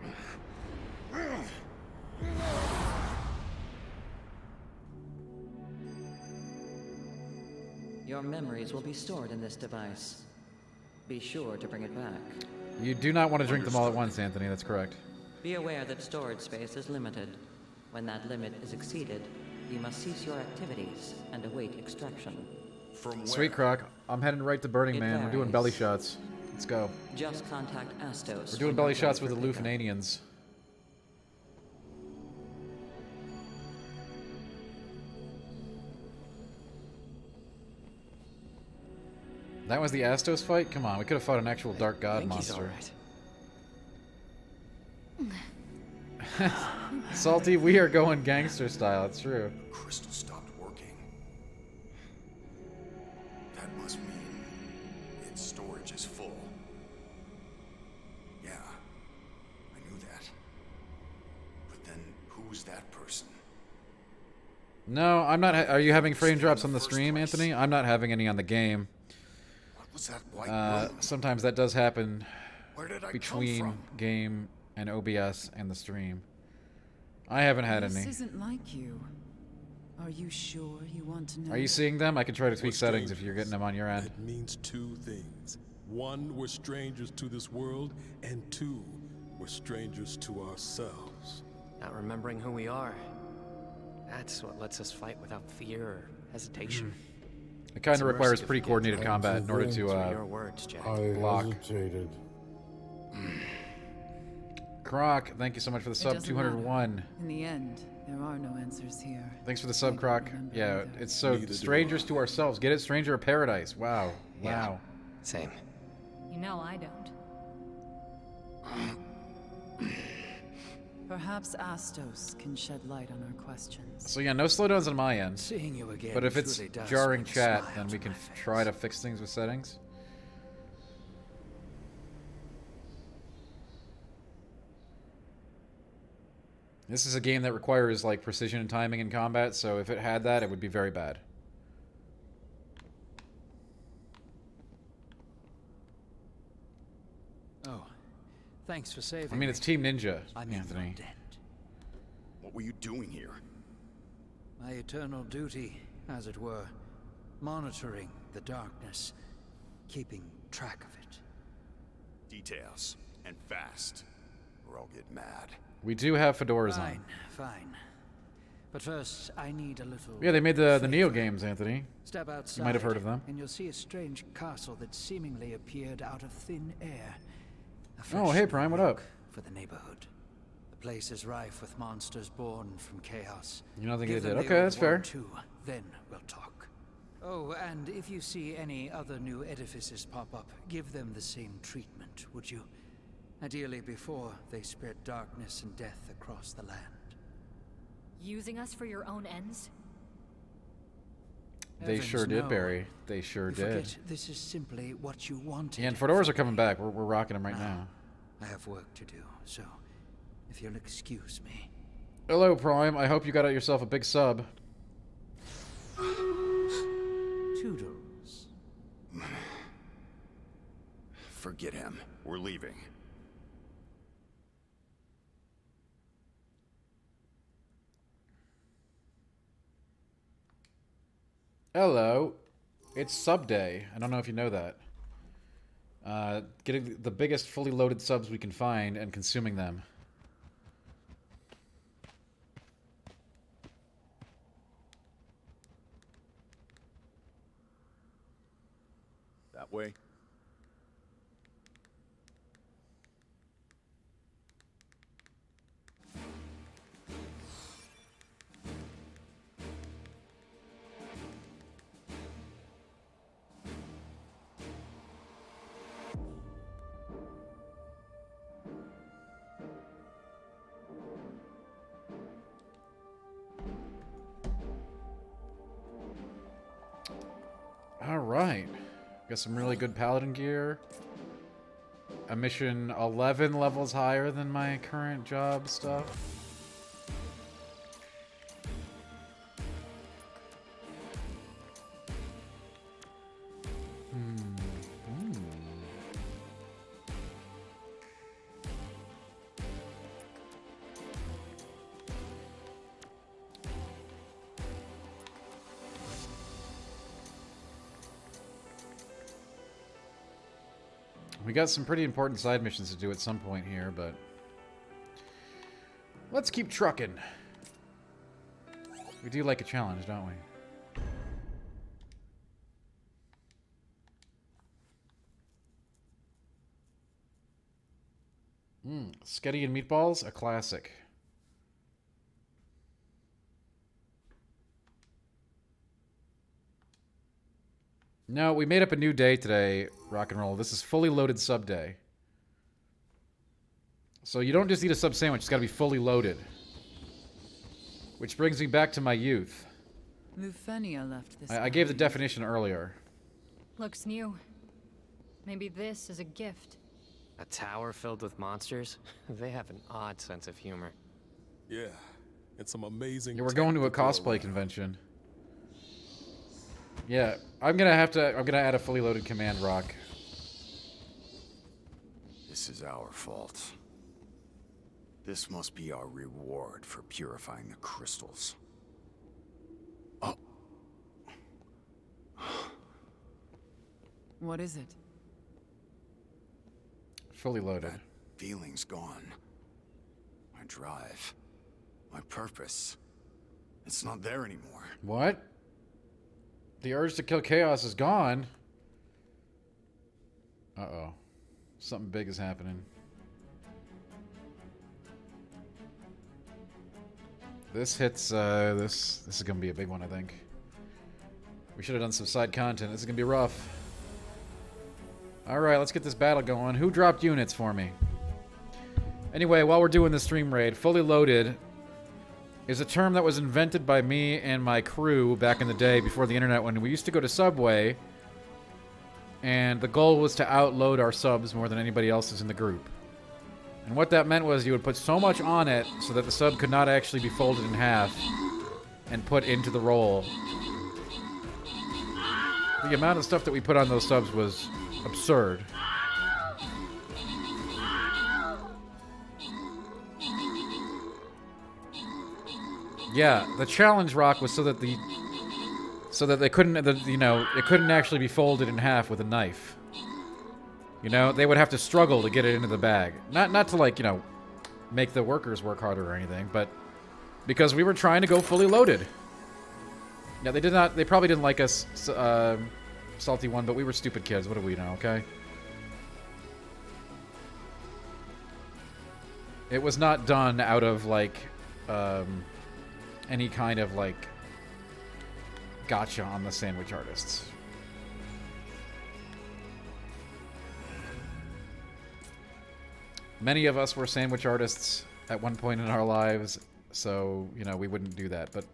Your memories will be stored in this device. Be sure to bring it back. You do not want to drink them all at once, Anthony. That's correct. Be aware that storage space is limited. When that limit is exceeded, you must cease your activities and await extraction. From where? Sweet Croc, I'm heading right to Burning Man. We're doing belly shots. Let's go. Just contact Astos. We're doing belly shots with the Lufananians. That was the Astos fight? Come on, we could have fought an actual Dark God monster. Salty, we are going gangster style, it's true. Crystal stopped working. That must mean its storage is full. Yeah, I knew that. But then, who's that person? No, I'm not. Are you having frame drops on the stream, Anthony? I'm not having any on the game. What's that white room? Sometimes that does happen Where did I come between from? game and OBS and the stream. I haven't had This any. isn't like you. Are you sure you want to know? Are you seeing them? I can try to tweak We're settings if you're strangers. getting them on your end. It means two things. One, we're strangers to this world, and two, we're strangers to ourselves. Not remembering who we are. That's what lets us fight without fear or hesitation. It kind It's of a requires mercy pretty if we coordinated get combat in order Those to were your words, Jack. block. hesitated. Croc, thank you so much for the It sub. doesn't 201. matter. In the end, there are no answers here. Thanks for the sub, I don't Croc. remember Yeah, either. it's so Neither do strangers I. to ourselves. Get it? Stranger of Paradise. Wow. Yeah. Wow. Same. You know I don't. Perhaps Astos can shed light on our questions. So yeah, no slowdowns on my end. Seeing you again But if it's truly does jarring bring a chat, smile then to we can my face. try to fix things with settings. This is a game that requires like precision and timing in combat, so if it had that, it would be very bad. Oh, thanks for saving I mean, it's Team Ninja, I'm in Anthony. your debt. What were you doing here? My eternal duty, as it were, monitoring the darkness, keeping track of it. Details, and fast, or I'll get mad. We do have fedoras Fine, on. fine. But first, I need a little. Yeah, they made the favor. Neo games, Anthony. Step outside. You might have heard of them. And you'll see a strange castle that seemingly appeared out of thin air. A Oh, fresh hey, new Prime, what look up? For the neighborhood. The place is rife with monsters born from chaos. You don't think Give they them did? the Okay, old that's fair. one too, then we'll talk. Oh, and if you see any other new edifices pop up, give them the same treatment, would you? Ideally before they spread darkness and death across the land. Using us for your own ends? They Heavens, sure did, no. Barry. They sure You did. forget this is simply what you wanted. Yeah, and fedoras are coming back. We're rocking them right now. I have work to do, so if you'll excuse me. Hello, Prime. I hope you got yourself a big sub. Toodles. Forget him. We're leaving. Hello. It's sub day. I don't know if you know that. Getting the biggest fully loaded subs we can find and consuming them. That way. Alright. Got some really good paladin gear. A mission 11 levels higher than my current job stuff. We got some pretty important side missions to do at some point here, but let's keep trucking. We do like a challenge, don't we? Sketty and meatballs, a classic. No, we made up a new day today, rock and roll. This is fully loaded sub day. So you don't just eat a sub sandwich, it's got to be fully loaded. Which brings me back to my youth. Lufenia left this. I gave the definition earlier. Looks new. Maybe this is a gift. A tower filled with monsters? They have an odd sense of humor. Yeah, and some amazing... Yeah, we're going to a cosplay convention. Yeah, I'm gonna add a fully loaded command rock. This is our fault. This must be our reward for purifying the crystals. Oh. What is it? Fully loaded. That feeling's gone. My drive. My purpose. It's not there anymore. What? The urge to kill chaos is gone. Uh-oh. Something big is happening. This hits, this is gonna be a big one, I think. We should have done some side content. This is gonna be rough. Alright, let's get this battle going. Who dropped units for me? Anyway, while we're doing the stream raid, fully loaded is a term that was invented by me and my crew back in the day before the internet when we used to go to Subway, and the goal was to outload our subs more than anybody else's in the group. And what that meant was you would put so much on it so that the sub could not actually be folded in half and put into the roll. The amount of stuff that we put on those subs was absurd. Yeah, the challenge rock was so that they couldn't, it couldn't actually be folded in half with a knife. You know, they would have to struggle to get it into the bag. Not to, like, make the workers work harder or anything, but because we were trying to go fully loaded. Yeah, they probably didn't like us, Salty One, but we were stupid kids. What do we know, okay? It was not done out of, like, any kind of, like, gotcha on the sandwich artists. Many of us were sandwich artists at one point in our lives, so, we wouldn't do that. But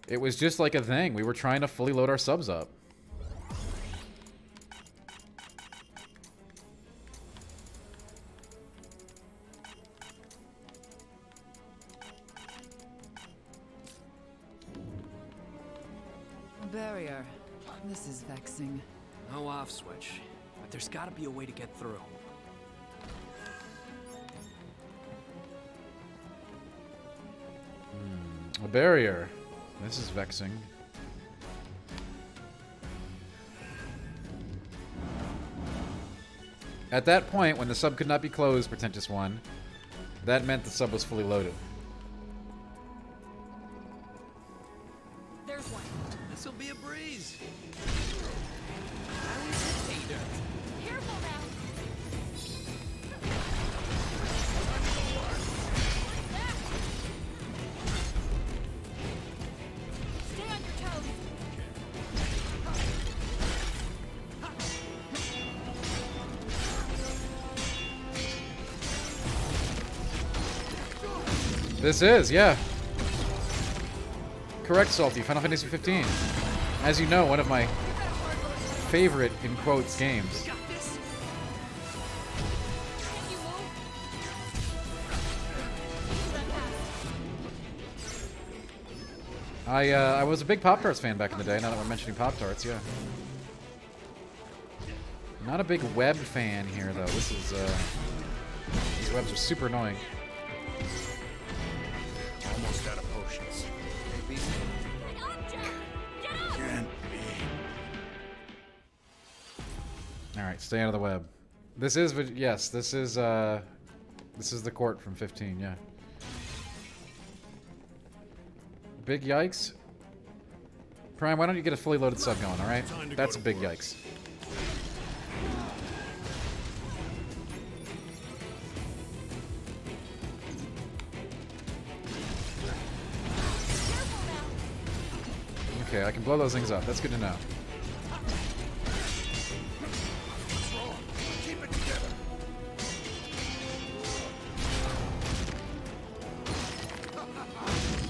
it was just like a thing. We were trying to fully load our subs up. A barrier. This is vexing. No off switch, but there's gotta be a way to get through. A barrier. This is vexing. At that point, when the sub could not be closed, Pretentious One, that meant the sub was fully loaded. There's one. This'll be a breeze. Careful now. Stay on your toes. This is, yeah. Correct, Salty. Final Fantasy 15. As you know, one of my favorite, in quotes, games. I was a big Pop-Tarts fan back in the day, now that we're mentioning Pop-Tarts, yeah. Not a big web fan here, though. This is, these webs are super annoying. Almost out of potions. Maybe. Can't be. Alright, stay out of the web. This is, yes, this is the court from 15, yeah. Big yikes. Prime, why don't you get a fully loaded sub going, alright? That's a big yikes. Okay, I can blow those things up. That's good to know.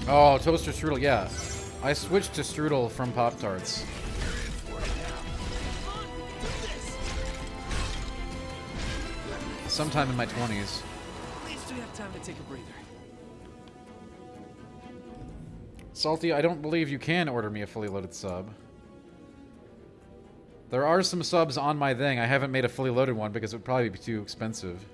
Oh, toaster strudel, yeah. I switched to strudel from Pop-Tarts. Sometime in my 20s. At least we have time to take a breather. Salty, I don't believe you can order me a fully loaded sub. There are some subs on my thing. I haven't made a fully loaded one because it would probably be too expensive.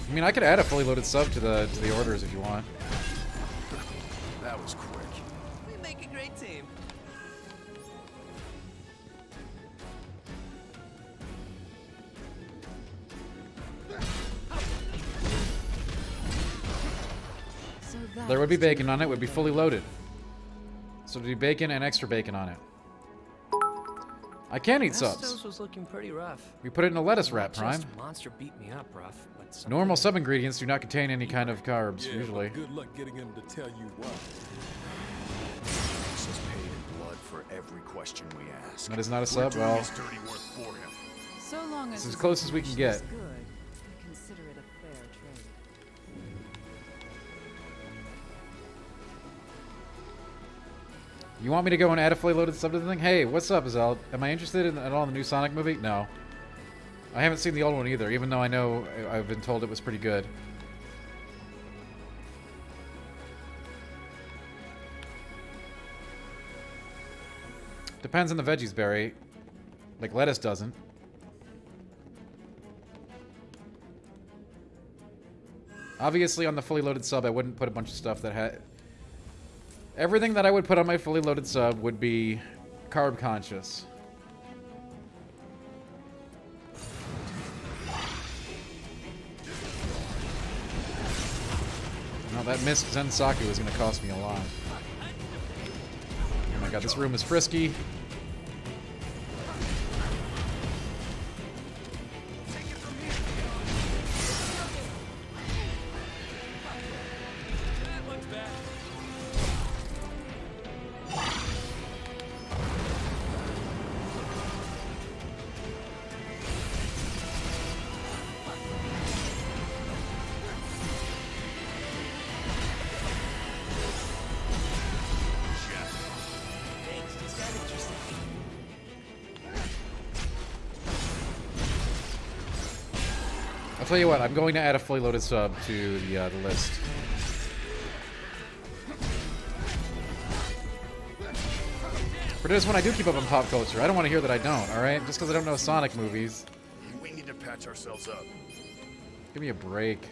I mean, I could add a fully loaded sub to the orders if you want. That was quick. We make a great team. So There would be bacon on it. Would be fully loaded. So there'd be bacon and extra bacon on it. I can eat subs. Estos was looking pretty rough. We put it in a lettuce wrap, Not Prime. just Monster beat me up rough, but something Normal sub ingredients do not contain any kind of carbs, Yeah, usually. but good luck getting him to tell you why. This is paid in blood for every question we ask. That is not a We're sub? doing Well, his dirty work for him. So long as It's as his close as we can information is get. good, I consider it a fair trade. You want me to go and add a fully loaded sub to the thing? Hey, what's up, Azal? Am I interested in at all in the new Sonic movie? No. I haven't seen the old one either, even though I know I've been told it was pretty good. Depends on the veggies, Barry. Like lettuce doesn't. Obviously, on the fully loaded sub, I wouldn't put a bunch of stuff that had... Everything that I would put on my fully loaded sub would be carb conscious. No, that missed Zensaku is going to cost me a lot. Oh my god, this room is frisky. I'll tell you what, I'm going to add a fully loaded sub to the list. For this one, I do keep up on pop culture. I don't want to hear that I don't, alright? Just because I don't know Sonic movies. We need to patch ourselves up. Give me a break.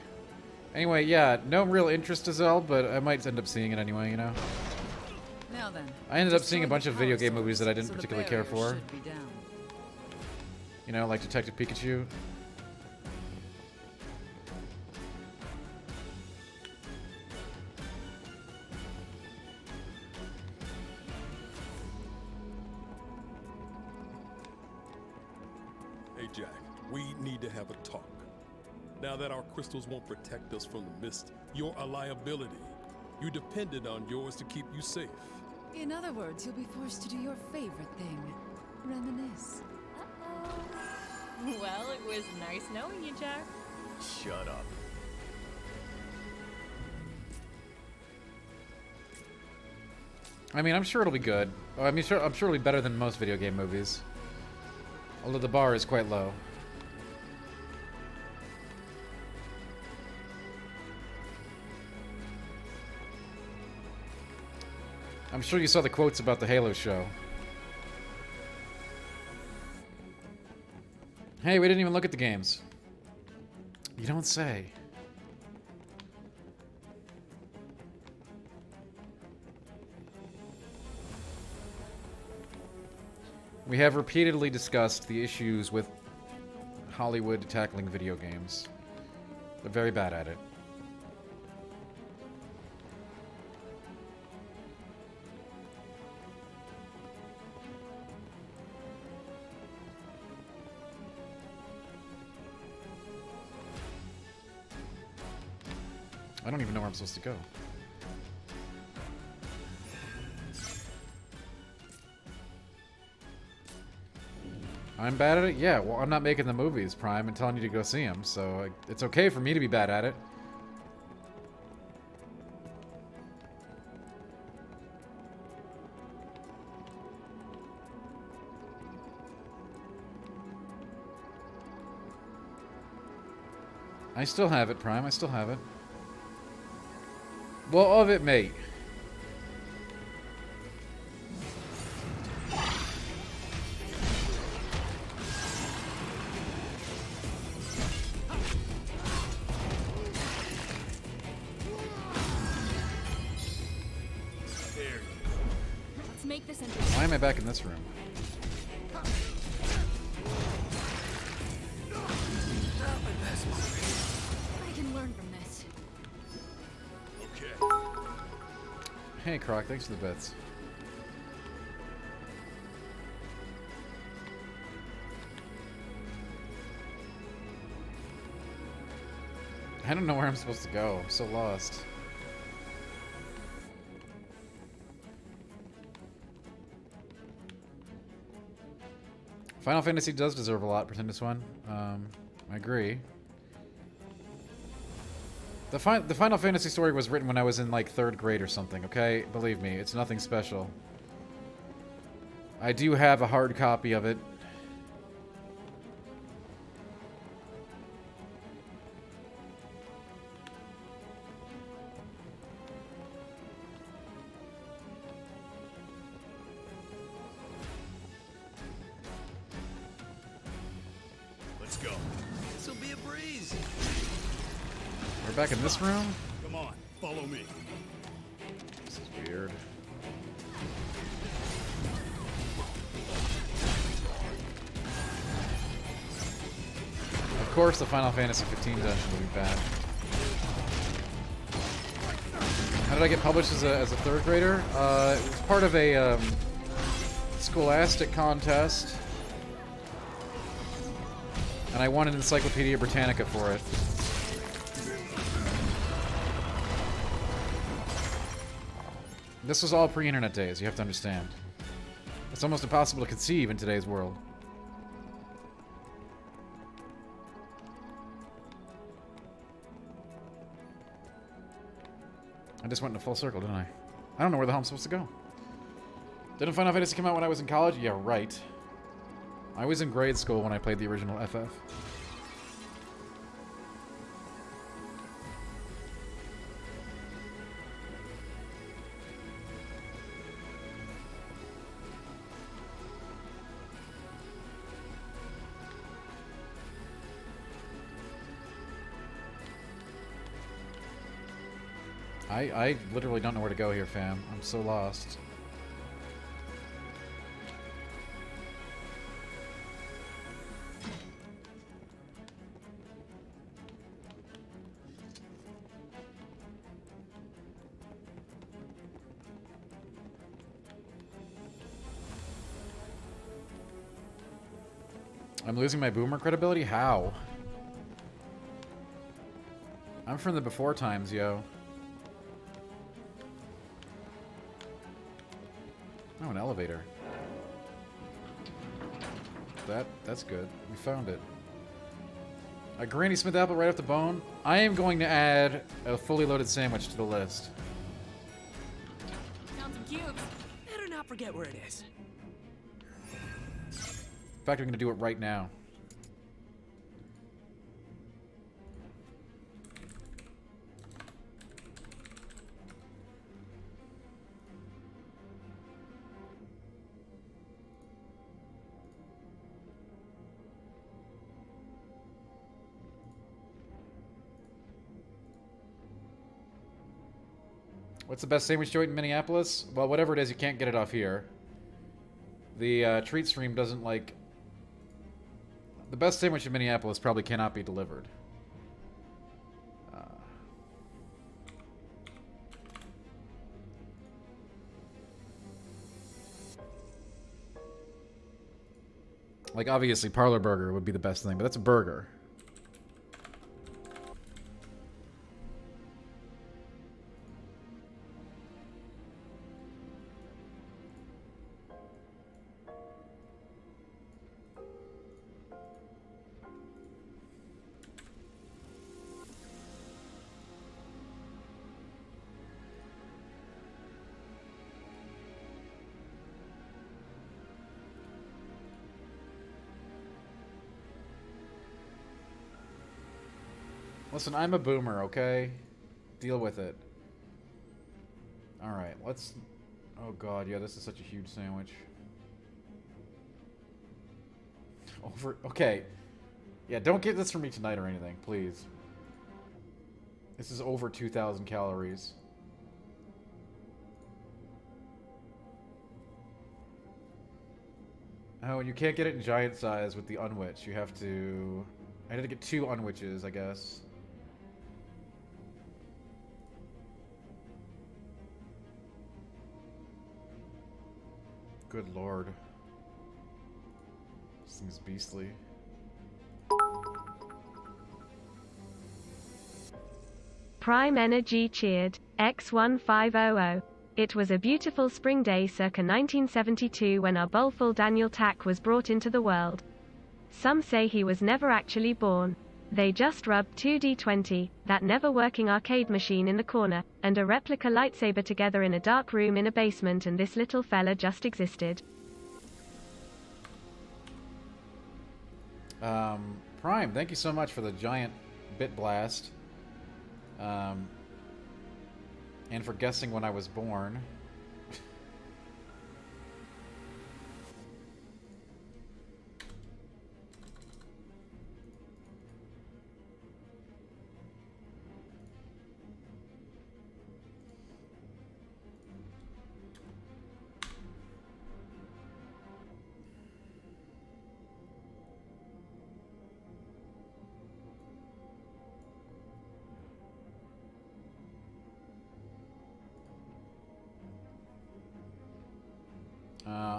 Anyway, yeah, no real interest to Zell, but I might end up seeing it anyway, you know? Now then, I ended up destroy seeing a the bunch of video game power movies that I didn't source, so the particularly care barrier for. should be down. You know, like Detective Pikachu. Hey, Jack, we need to have a talk. Now that our crystals won't protect us from the mist, you're a liability. You depended on yours to keep you safe. In other words, you'll be forced to do your favorite thing. Reminisce. Well, it was nice knowing you, Jack. Shut up. I mean, I'm sure it'll be good. I mean, I'm sure it'll be better than most video game movies. Although the bar is quite low. I'm sure you saw the quotes about the Halo show. Hey, we didn't even look at the games. You don't say. We have repeatedly discussed the issues with Hollywood tackling video games. They're very bad at it. I don't even know where I'm supposed to go. I'm bad at it? Yeah, well, I'm not making the movies, Prime, and telling you to go see them, so it's okay for me to be bad at it. I still have it, Prime. I still have it. Well, of it, mate. Let's make this interesting. Why am I back in this room? I can learn from this. Hey, Croc, thanks for the bits. I don't know where I'm supposed to go. I'm so lost. Final Fantasy does deserve a lot, Pretendus One. I agree. The Final Fantasy story was written when I was in like 3rd grade or something, okay? Believe me, it's nothing special. I do have a hard copy of it. Let's go. This'll be a breeze. We're back in this room? Come on, follow me. This is weird. Of course, the Final Fantasy 15 dungeon will be bad. How did I get published as a 3rd grader? It was part of a Scholastic contest, and I won an Encyclopedia Britannica for it. This was all pre-internet days, you have to understand. It's almost impossible to conceive in today's world. I just went in a full circle, didn't I? I don't know where the hell I'm supposed to go. Didn't Final Fantasy come out when I was in college? Yeah, right. I was in grade school when I played the original FF. I literally don't know where to go here, fam. I'm so lost. I'm losing my boomer credibility? How? I'm from the before times, yo. Oh, an elevator. That's good. We found it. A Granny Smith apple right off the bone. I am going to add a fully loaded sandwich to the list. Found some cubes. Better not forget where it is. In fact, we're going to do it right now. What's the best sandwich joint in Minneapolis? Well, whatever it is, you can't get it off here. The treat stream doesn't like... The best sandwich in Minneapolis probably cannot be delivered. Like, obviously, Parlor Burger would be the best thing, but that's a burger. Listen, I'm a boomer, okay? Deal with it. Alright, let's... Oh god, yeah, this is such a huge sandwich. Over... Okay. Yeah, don't get this for me tonight or anything, please. This is over 2,000 calories. Oh, and you can't get it in giant size with the unwich. You have to... I had to get 2 unwiches, I guess. Good lord. This thing's beastly. Prime Energy cheered. X1500. It was a beautiful spring day circa 1972 when our bowlful Daniel Tack was brought into the world. Some say he was never actually born. They just rubbed 2D20, that never-working arcade machine in the corner, and a replica lightsaber together in a dark room in a basement, and this little fella just existed. Prime, thank you so much for the giant bit blast. And for guessing when I was born.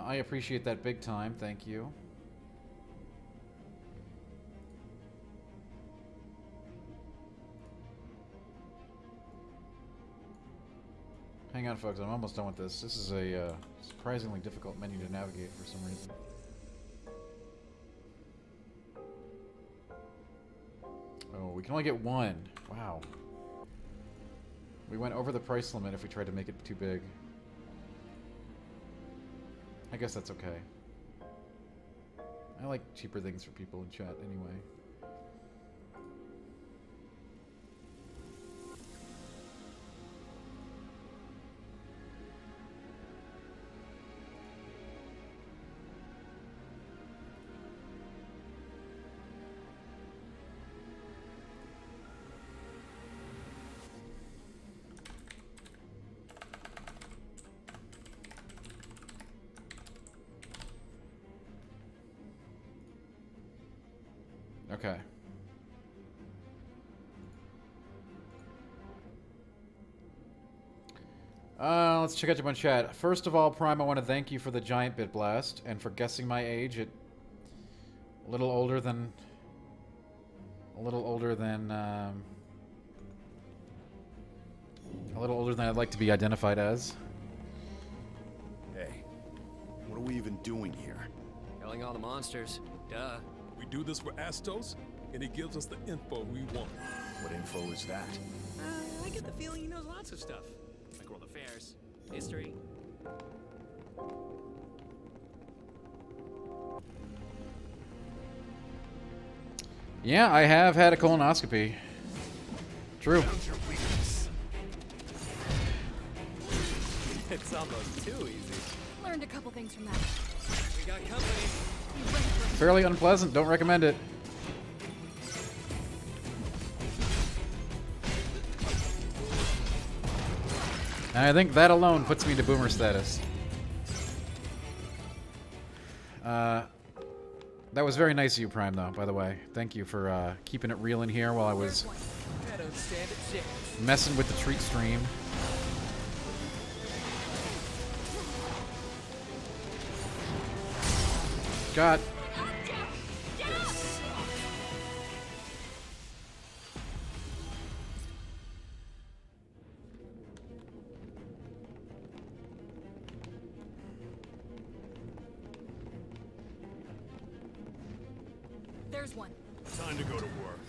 I appreciate that big time, thank you. Hang on, folks, I'm almost done with this. This is a surprisingly difficult menu to navigate for some reason. Oh, we can only get 1. Wow. We went over the price limit if we tried to make it too big. I guess that's okay. I like cheaper things for people in chat anyway. Okay. Let's check out your chat. First of all, Prime, I want to thank you for the giant bit blast and for guessing my age at a little older than I'd like to be identified as. Hey, what are we even doing here? Killing all the monsters. Duh. We do this for Astos, and he gives us the info we want. What info is that? I get the feeling he knows lots of stuff. Like world affairs, history. Yeah, I have had a colonoscopy. True. It's almost too easy. Learned a couple things from that. We got company. Fairly unpleasant. Don't recommend it. And I think that alone puts me to boomer status. That was very nice of you, Prime, though, by the way. Thank you for keeping it real in here while I was messing with the treat stream. God. There's one. Time to go to work.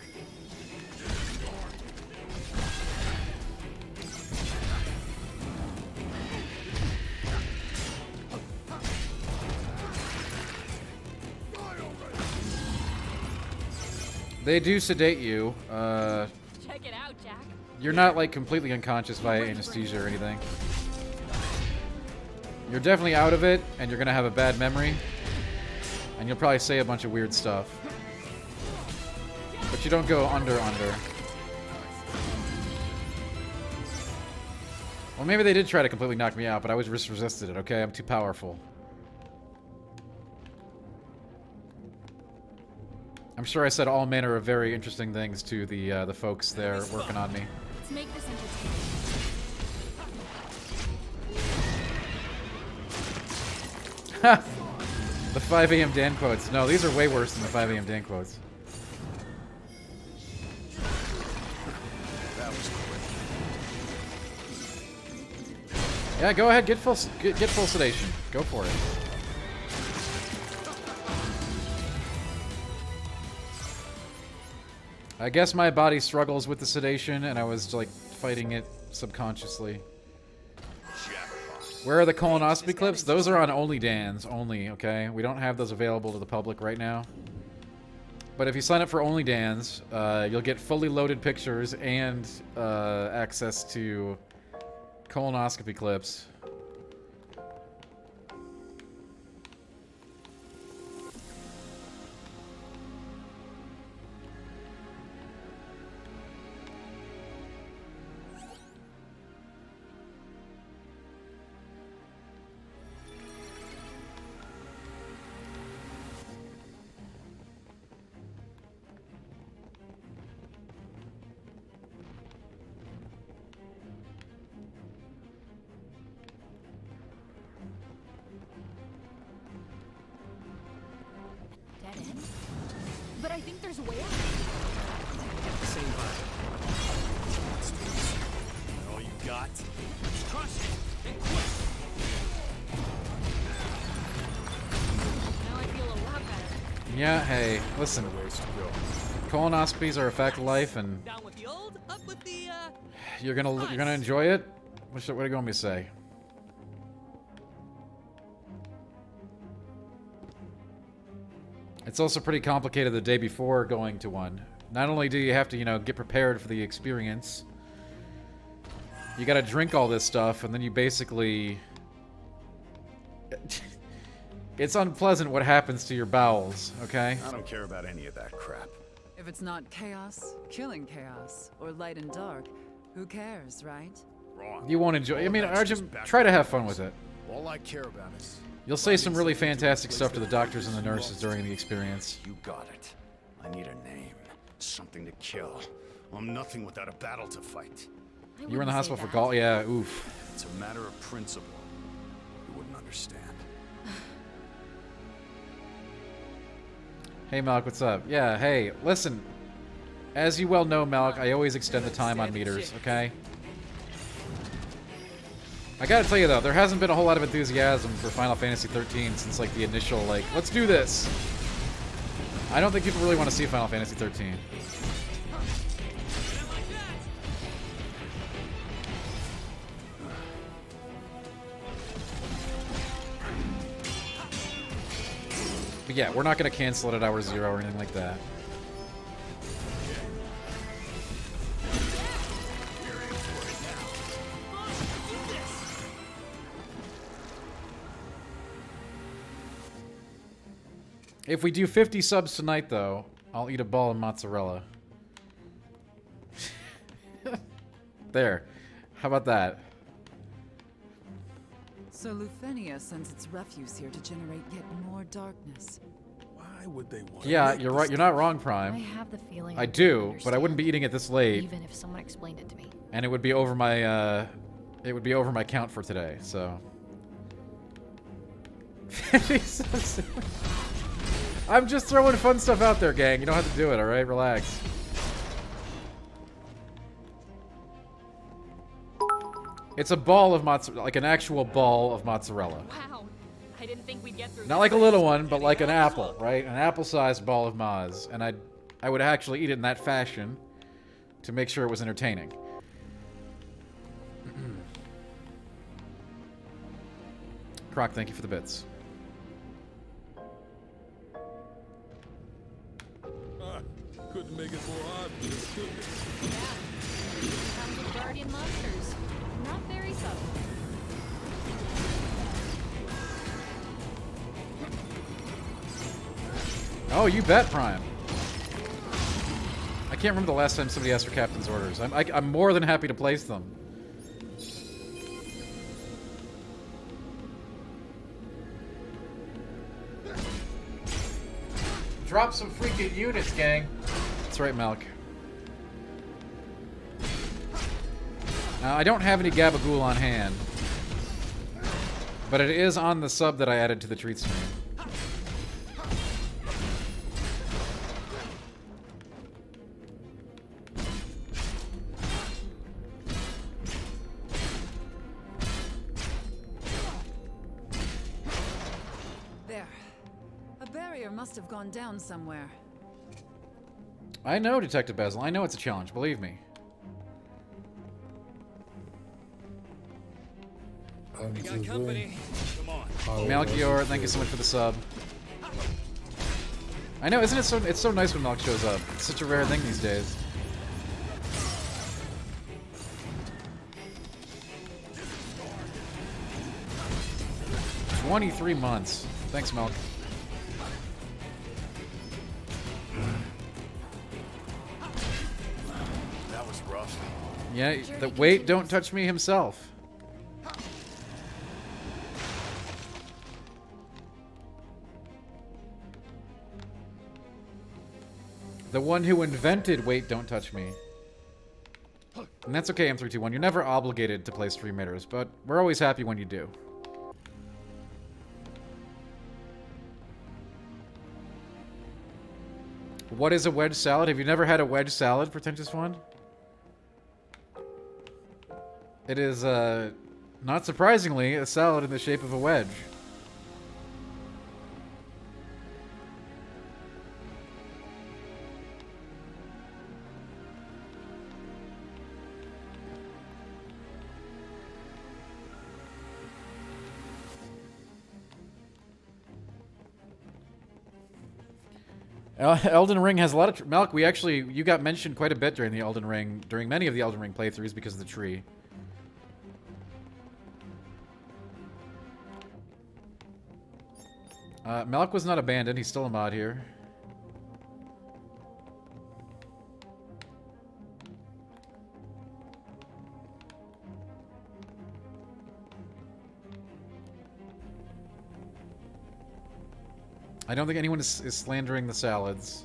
They do sedate you. Check it out, Jack. You're not like completely unconscious via anesthesia or anything. You're definitely out of it, and you're gonna have a bad memory. And you'll probably say a bunch of weird stuff. But you don't go under. Well, maybe they did try to completely knock me out, but I was just resisted it, okay? I'm too powerful. I'm sure I said all manner of very interesting things to the folks there working on me. Let's make this entertaining. The 5 a.m. Dan quotes. No, these are way worse than the 5 a.m. Dan quotes. That was quick. Yeah, go ahead. Get full sedation. Go for it. I guess my body struggles with the sedation, and I was like fighting it subconsciously. Where are the colonoscopy clips? Those are on Only Dan's only, okay? We don't have those available to the public right now. But if you sign up for Only Dan's, you'll get fully loaded pictures and access to colonoscopy clips. Dead end? But I think there's a way out. Same vibe. All you got? Crush it and quit. Now I feel a lot better. Yeah, hey, listen. Colonoscopies are a fact of life, and Down with the old, up with the you're gonna enjoy it. What do you want me to say? It's also pretty complicated the day before going to one. Not only do you have to, get prepared for the experience, you gotta drink all this stuff, and then you basically... It's unpleasant what happens to your bowels, okay? I don't care about any of that crap. If it's not chaos, killing chaos, or light and dark, who cares, right? Wrong. You won't enjoy... I mean, Arjun, try to have fun with it. All I care about is... You'll say some really fantastic stuff to the doctors and the nurses during the experience. You got it. I need a name. Something to kill. I'm nothing without a battle to fight. You were in the hospital for gall... Yeah, oof. It's a matter of principle. You wouldn't understand. Hey, Malik, what's up? Yeah, hey, listen. As you well know, Malik, I always extend the time on meters, okay? I gotta tell you, though, there hasn't been a whole lot of enthusiasm for Final Fantasy 13 since, like, the initial, like, let's do this! I don't think people really want to see Final Fantasy 13. But yeah, we're not gonna cancel it at hour 0 or anything like that. If we do 50 subs tonight, though, I'll eat a ball of mozzarella. There. How about that? So Lufenia sends its refuse here to generate yet more darkness. Why would they want? Yeah, you're right. You're not wrong, Prime. I have the feeling I do, but I wouldn't be eating it this late. even if someone explained it to me. And it would be over my count for today. So. I'm just throwing fun stuff out there, gang. You don't have to do it, all right? Relax. It's a ball of mozzarella, like an actual ball of mozzarella. Wow, I didn't think we'd get through. Not like a little one, but like an apple, right? An apple-sized ball of Moz. And I would actually eat it in that fashion to make sure it was entertaining. Croc, thank you for the bits. Couldn't make it more obvious, could it? Yeah. Comes with guardian monsters. Not very subtle. Oh, you bet, Prime. I can't remember the last time somebody asked for captain's orders. I'm more than happy to place them. Drop some freaking units, gang. That's right, Malk. I don't have any Gabagool on hand, but it is on the sub that I added to the treat stream. There. A barrier must have gone down somewhere. I know, Detective Basil. I know it's a challenge, believe me. We got company. Come on. Malchior, thank you so much for the sub. I know, isn't it so? It's so nice when Malk shows up. It's such a rare thing these days. "23 months. Thanks, Malk. That was rough. Yeah, the wait, don't touch me himself. The one who invented Wait, Don't Touch Me. And that's okay, M321. You're never obligated to play stream raiders, but we're always happy when you do. What is a wedge salad? Have you never had a wedge salad, Pretentious One? It is, not surprisingly, a salad in the shape of a wedge. Elden Ring has a lot of... Malk, you got mentioned quite a bit during the Elden Ring, during many of the Elden Ring playthroughs because of the tree. Malk was not abandoned, he's still a mod here. I don't think anyone is slandering the salads.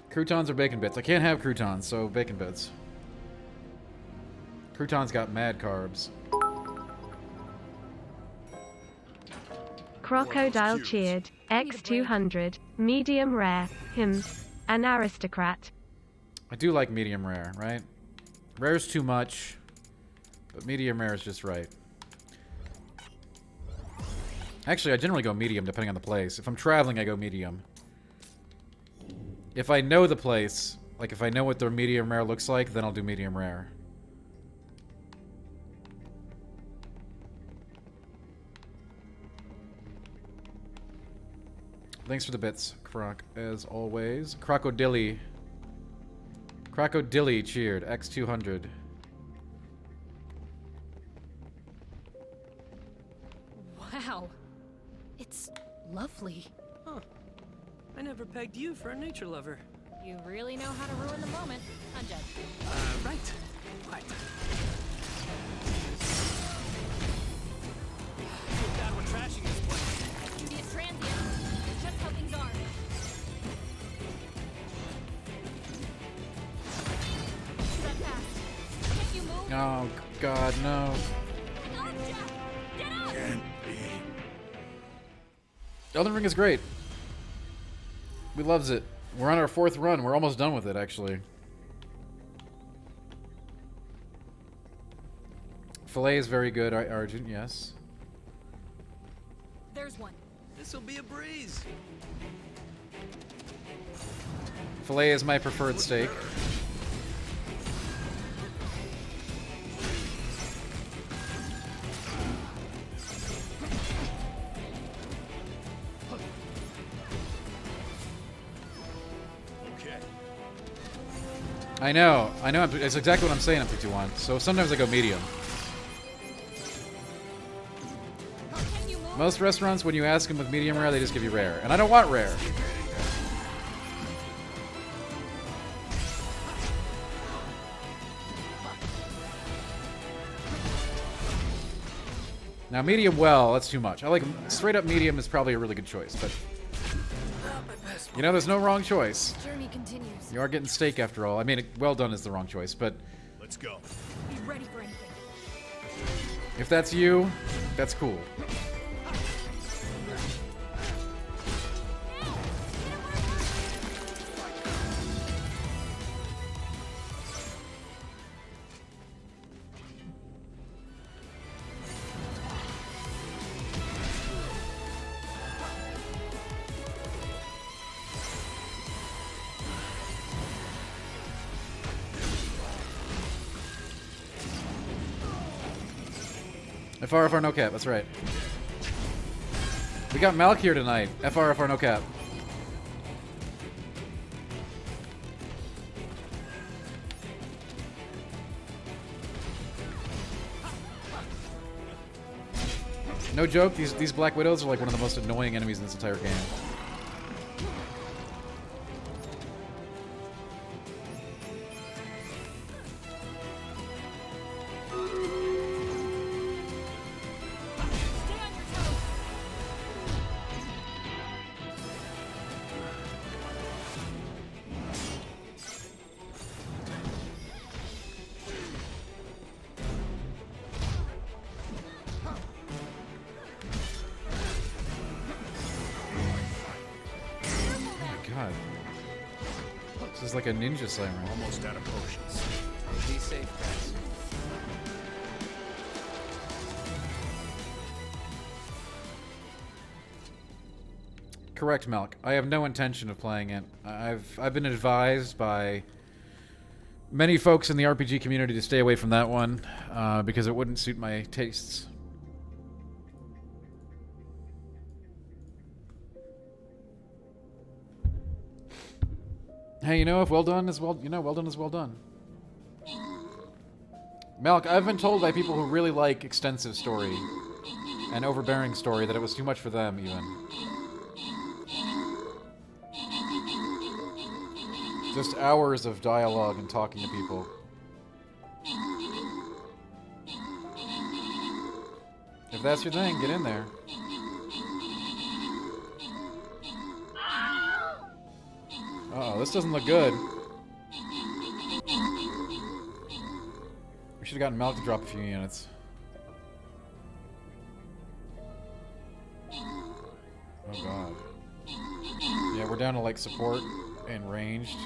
Croutons or bacon bits? I can't have croutons, so bacon bits. Croutons got mad carbs. Crocodile cheered. X200. Medium rare. Hymns. An aristocrat. I do like medium rare, right? Rare's too much, but medium rare is just right. Actually, I generally go medium depending on the place. If I'm traveling, I go medium. If I know the place, like if I know what their medium rare looks like, then I'll do medium rare. Thanks for the bits, Croc, as always. Crocodilly. Crocodilly cheered. X200. flee. Huh. I never pegged you for a nature lover. You really know how to ruin the moment, huh, Jed? Right. Right. Feel bad we're trashing this place. Can be a transient. It's just how things are. That fast. Can't you move? Oh, God, no. Elden Ring is great. We loves it. We're on our 4th run. We're almost done with it, actually. Filet is very good, Arjun, yes. There's one. This'll be a breeze. Filet is my preferred steak. I know. It's exactly what I'm saying, M321. So sometimes I go medium. Most restaurants, when you ask them with medium rare, they just give you rare. And I don't want rare. Now, medium well, that's too much. I like straight up medium is probably a really good choice, but you know, there's no wrong choice. Journey continues. You are getting steak after all. I mean, well done is the wrong choice, but let's go. Be ready for anything. If that's you, that's cool. FRFR no cap, that's right. We got Malk here tonight. FRFR no cap. No joke, these Black Widows are like one of the most annoying enemies in this entire game. This is like a ninja slammer. Almost out of potions. Be safe, guys. Correct, Malk. I have no intention of playing it. I've been advised by many folks in the RPG community to stay away from that one because it wouldn't suit my tastes. Hey, you know, if well done is well, well done is well done. Malk, I've been told by people who really like extensive story and overbearing story that it was too much for them, even. Just hours of dialogue and talking to people. If that's your thing, get in there. Uh-oh, this doesn't look good. We should have gotten Malk to drop a few units. Oh god. Yeah, we're down to like support and ranged.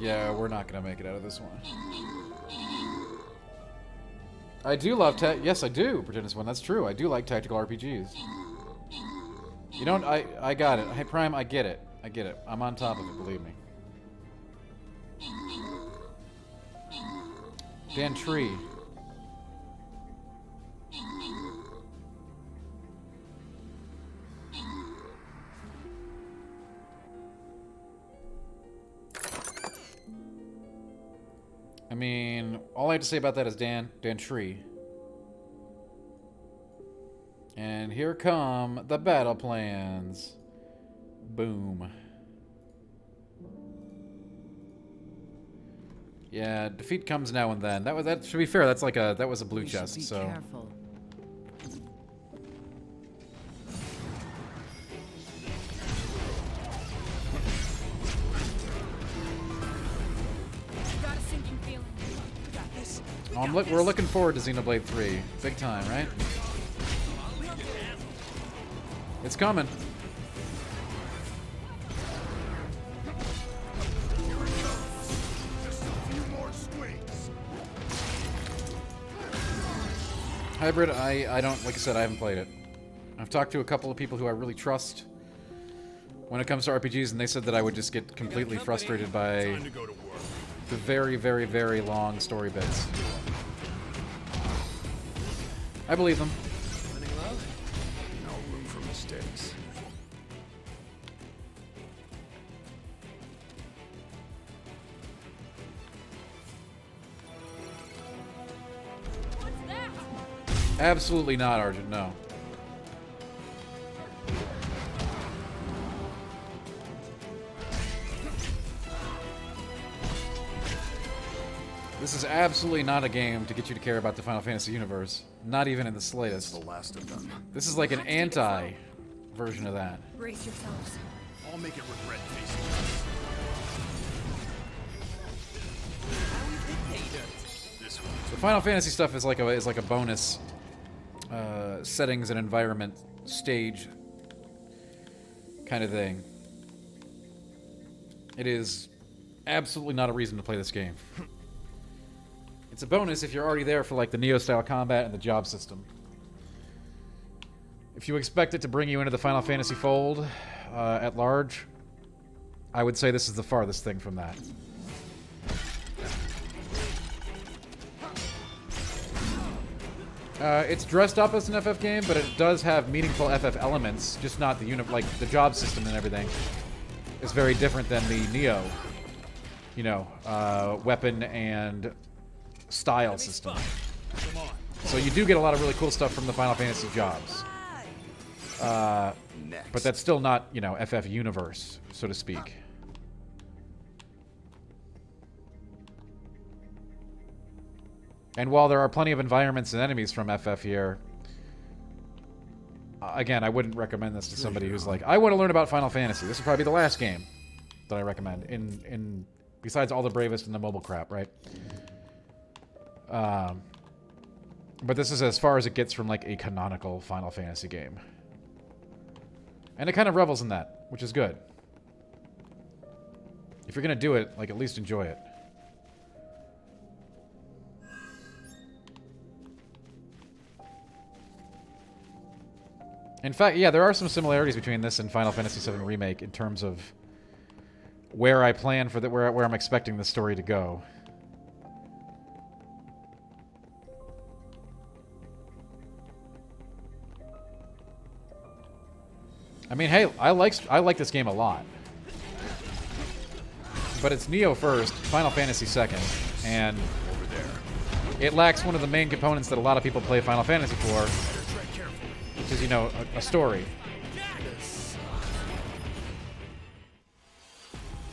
Yeah, we're not gonna make it out of this one. I do love yes, I do, Pretendus One. That's true. I do like tactical RPGs. You don't. I got it. Hey, Prime, I get it. I get it. I'm on top of it, believe me. Dan Tree. I mean, all I have to say about that is Dan Tree. And here come the battle plans. Boom. Yeah, defeat comes now and then. That to be fair, that was a blue chest, so. Careful. Got a sinking feeling. Got this. We're looking forward to Xenoblade 3. Big time, right? It's coming. Hybrid, I don't, like I said, I haven't played it. I've talked to a couple of people who I really trust when it comes to RPGs, and they said that I would just get completely frustrated by the very, very, very long story bits. I believe them. No room for mistakes. Absolutely not, Argent, no. This is absolutely not a game to get you to care about the Final Fantasy universe. Not even in the slightest. The last of them. This is like an anti-version of that. Brace yourselves. I'll make it regret facing this one. The Final Fantasy stuff is like a bonus settings and environment stage kind of thing. It is absolutely not a reason to play this game. It's a bonus if you're already there for like the Neo-style combat and the job system. If you expect it to bring you into the Final Fantasy fold at large, I would say this is the farthest thing from that. It's dressed up as an FF game, but it does have meaningful FF elements, just not the like the job system and everything is very different than the Neo, weapon and style system. So you do get a lot of really cool stuff from the Final Fantasy jobs. But that's still not, FF universe, so to speak. And while there are plenty of environments and enemies from FF here, again, I wouldn't recommend this to somebody who's like, I want to learn about Final Fantasy. This would probably be the last game that I recommend, besides all the Bravest and the mobile crap, right? But this is as far as it gets from like a canonical Final Fantasy game. And it kind of revels in that, which is good. If you're going to do it, like, at least enjoy it. In fact, yeah, there are some similarities between this and Final Fantasy VII Remake in terms of where I plan for where I'm expecting the story to go. I mean, hey, I like this game a lot. But it's Neo first, Final Fantasy second, and it lacks one of the main components that a lot of people play Final Fantasy for, which is, a story.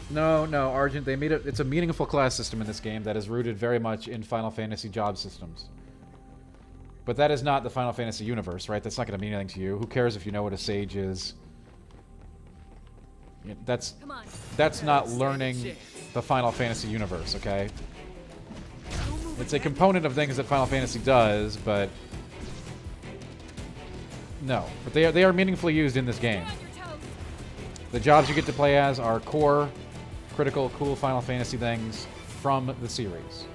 No, Argent, they made it. It's a meaningful class system in this game that is rooted very much in Final Fantasy job systems. But that is not the Final Fantasy universe, right? That's not going to mean anything to you. Who cares if you know what a sage is? That's not learning the Final Fantasy universe, okay? It's a component of things that Final Fantasy does, but no. But they are meaningfully used in this game. The jobs you get to play as are core, critical, cool Final Fantasy things from the series.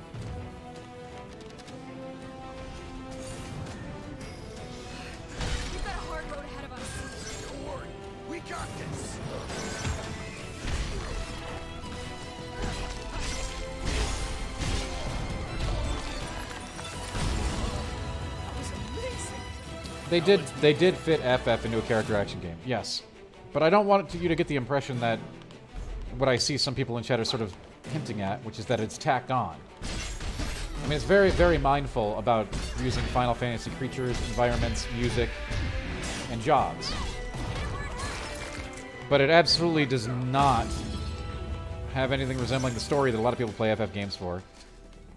They did fit FF into a character action game, yes. But I don't want you to get the impression that what I see some people in chat are sort of hinting at, which is that it's tacked on. I mean, it's very, very mindful about using Final Fantasy creatures, environments, music, jobs. But it absolutely does not have anything resembling the story that a lot of people play FF games for.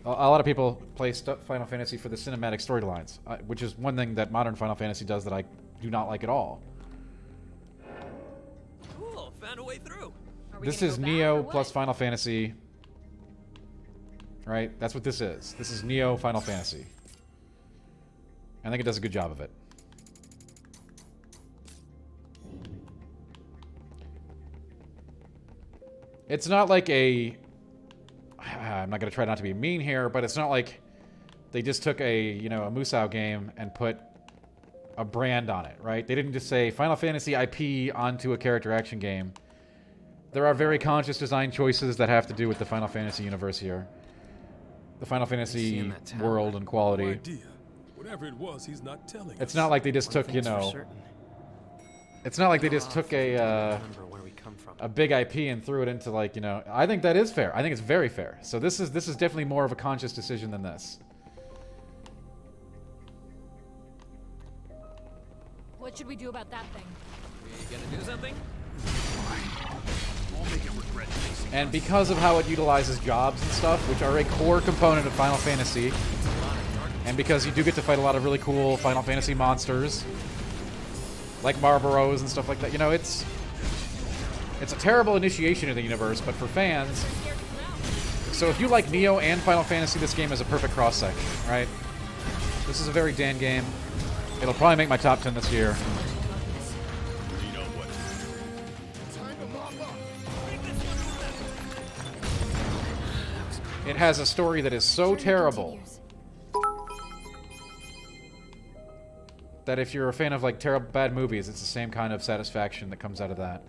A lot of people play Final Fantasy for the cinematic storylines, which is one thing that modern Final Fantasy does that I do not like at all. Cool, found a way through. This is Neo plus Final Fantasy. Right? That's what this is. This is Neo Final Fantasy. I think it does a good job of it. It's not like a... I'm not going to try not to be mean here, but it's not like they just took a, you know, a Musou game and put a brand on it, right? They didn't just say Final Fantasy IP onto a character action game. There are very conscious design choices that have to do with the Final Fantasy universe here. The Final Fantasy world and quality. No idea. Whatever it was, he's not telling It's us. not like they just took, you know... It's not like they just took a big IP and threw it into, like, you know... I think that is fair. I think it's very fair. So this is definitely more of a conscious decision than this. What should we do about that thing? We gonna do something? I'll make it regret facing And because of how it utilizes jobs and stuff, which are a core component of Final Fantasy, and because you do get to fight a lot of really cool Final Fantasy monsters, like Marlboros and stuff like that, you know, it's a terrible initiation of the universe, but for fans... So if you like Neo and Final Fantasy, this game is a perfect cross-section, right? This is a very Dan game. It'll probably make my top 10 this year. It has a story that is so terrible that if you're a fan of, like, terrible bad movies, it's the same kind of satisfaction that comes out of that.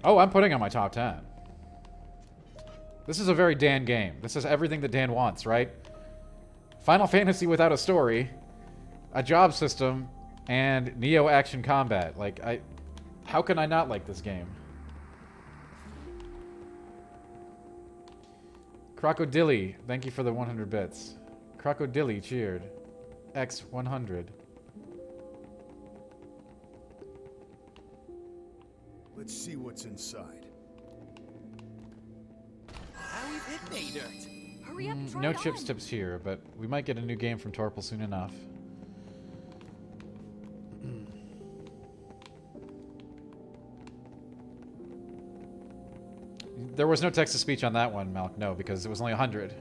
Oh, I'm putting on my top 10. This is a very Dan game. This is everything that Dan wants, right? Final Fantasy without a story, a job system, and Neo action combat. Like, how can I not like this game? Crocodilly, thank you for the 100 bits. Crocodilly cheered. X 100. Let's see what's inside. How we've hit pay dirt. Hurry up, try No it chips on. tips here, but we might get a new game from Torpal soon enough. There was no text-to-speech on that one, Malk. No, because it was only 100.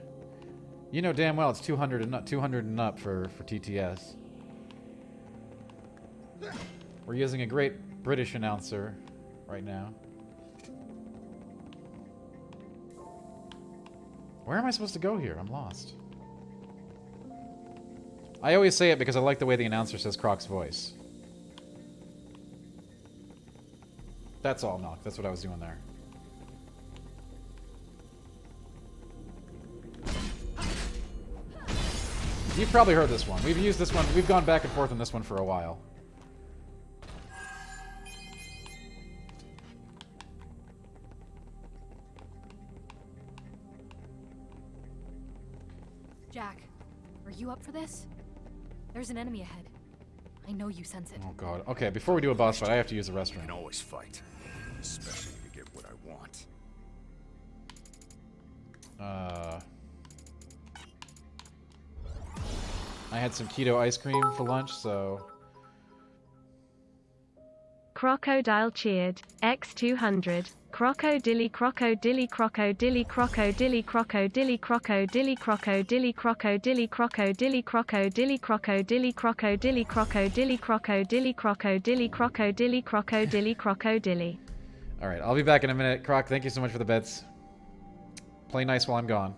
You know damn well it's 200 and up for TTS. We're using a great British announcer right now. Where am I supposed to go here? I'm lost. I always say it because I like the way the announcer says Croc's voice. That's all, Malk. That's what I was doing there. You've probably heard this one. We've used this one. We've gone back and forth on this one for a while. Jack, are you up for this? There's an enemy ahead. I know you sense it. Oh god. Okay, before we do a boss fight, I have to use the restroom. I can always fight, especially to get what I want. I had some keto ice cream for lunch, so... Crocodile cheered. X200. Crocodilly crocodilly crocodilly crocodilly crocodilly crocodilly crocodilly crocodilly crocodilly crocodilly crocodilly crocodilly crocodilly crocodilly crocodilly crocodilly crocodilly crocodilly. Alright, I'll be back in a minute. Croc, thank you so much for the bits. Play nice while I'm gone.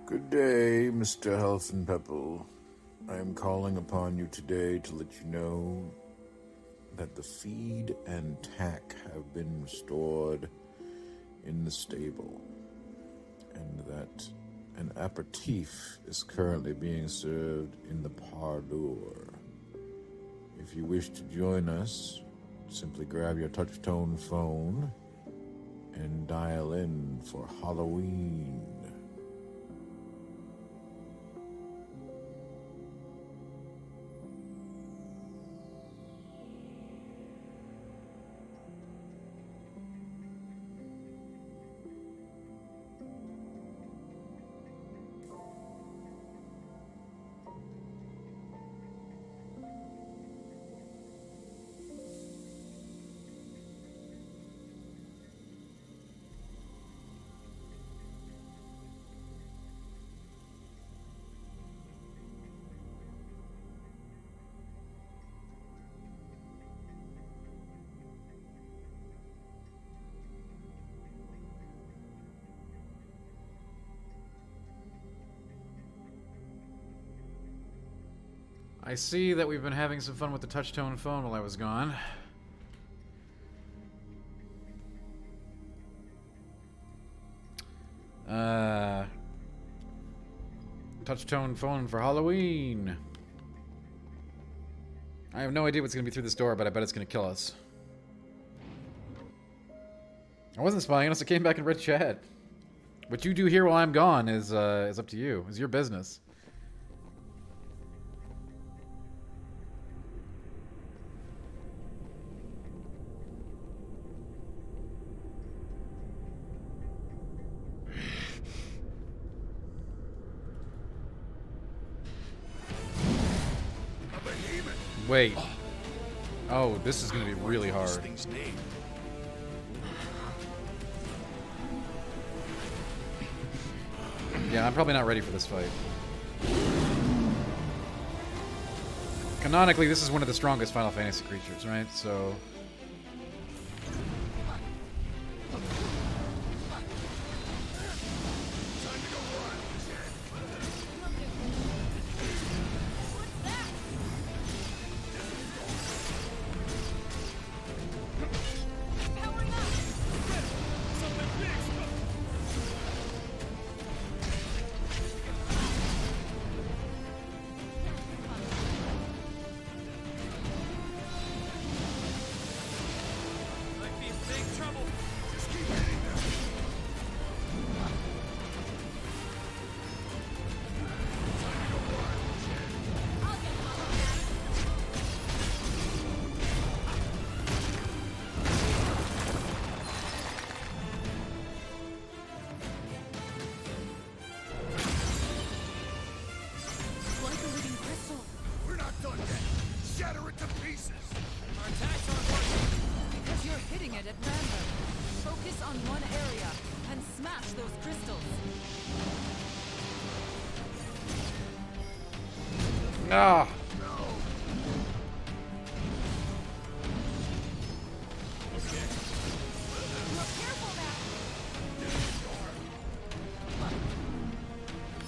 Good day, Mr. Helfenpepple. I am calling upon you today to let you know that the feed and tack have been restored in the stable, and that an aperitif is currently being served in the parlour. If you wish to join us, simply grab your touch-tone phone and dial in for Halloween. I see that we've been having some fun with the touch-tone phone while I was gone. Touch-tone phone for Halloween. I have no idea what's going to be through this door, but I bet it's going to kill us. I wasn't spying on us. I came back and read chat. What you do here while I'm gone is up to you. It's your business. Wait. Oh, this is going to be really hard. Yeah, I'm probably not ready for this fight. Canonically, this is one of the strongest Final Fantasy creatures, right? So... Ah.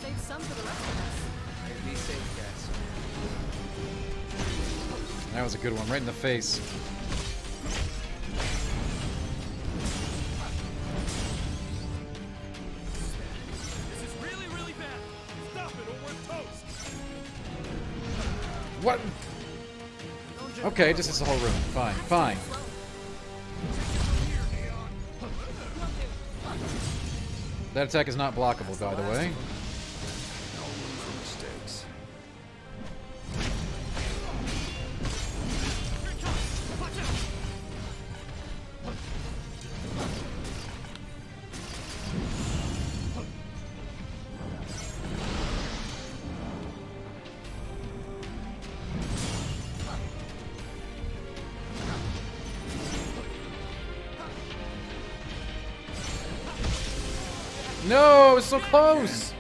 Save some for the rest of us. Be safe, guys. That was a good one, right in the face. This is really, really bad. Stop it or we're toast. What? Okay, just hits the whole room. Fine, fine. That attack is not blockable, by the way. No, it's so close.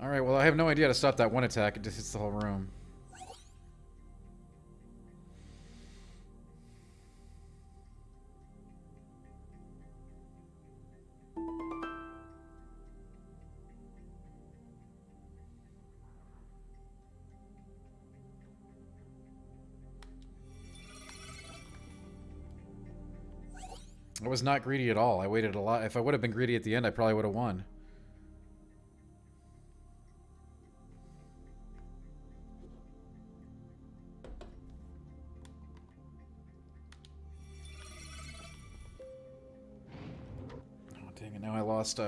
All right, well, I have no idea how to stop that one attack. It just hits the whole room. I was not greedy at all. I waited a lot. If I would have been greedy at the end, I probably would have won. Oh, dang it. Now I lost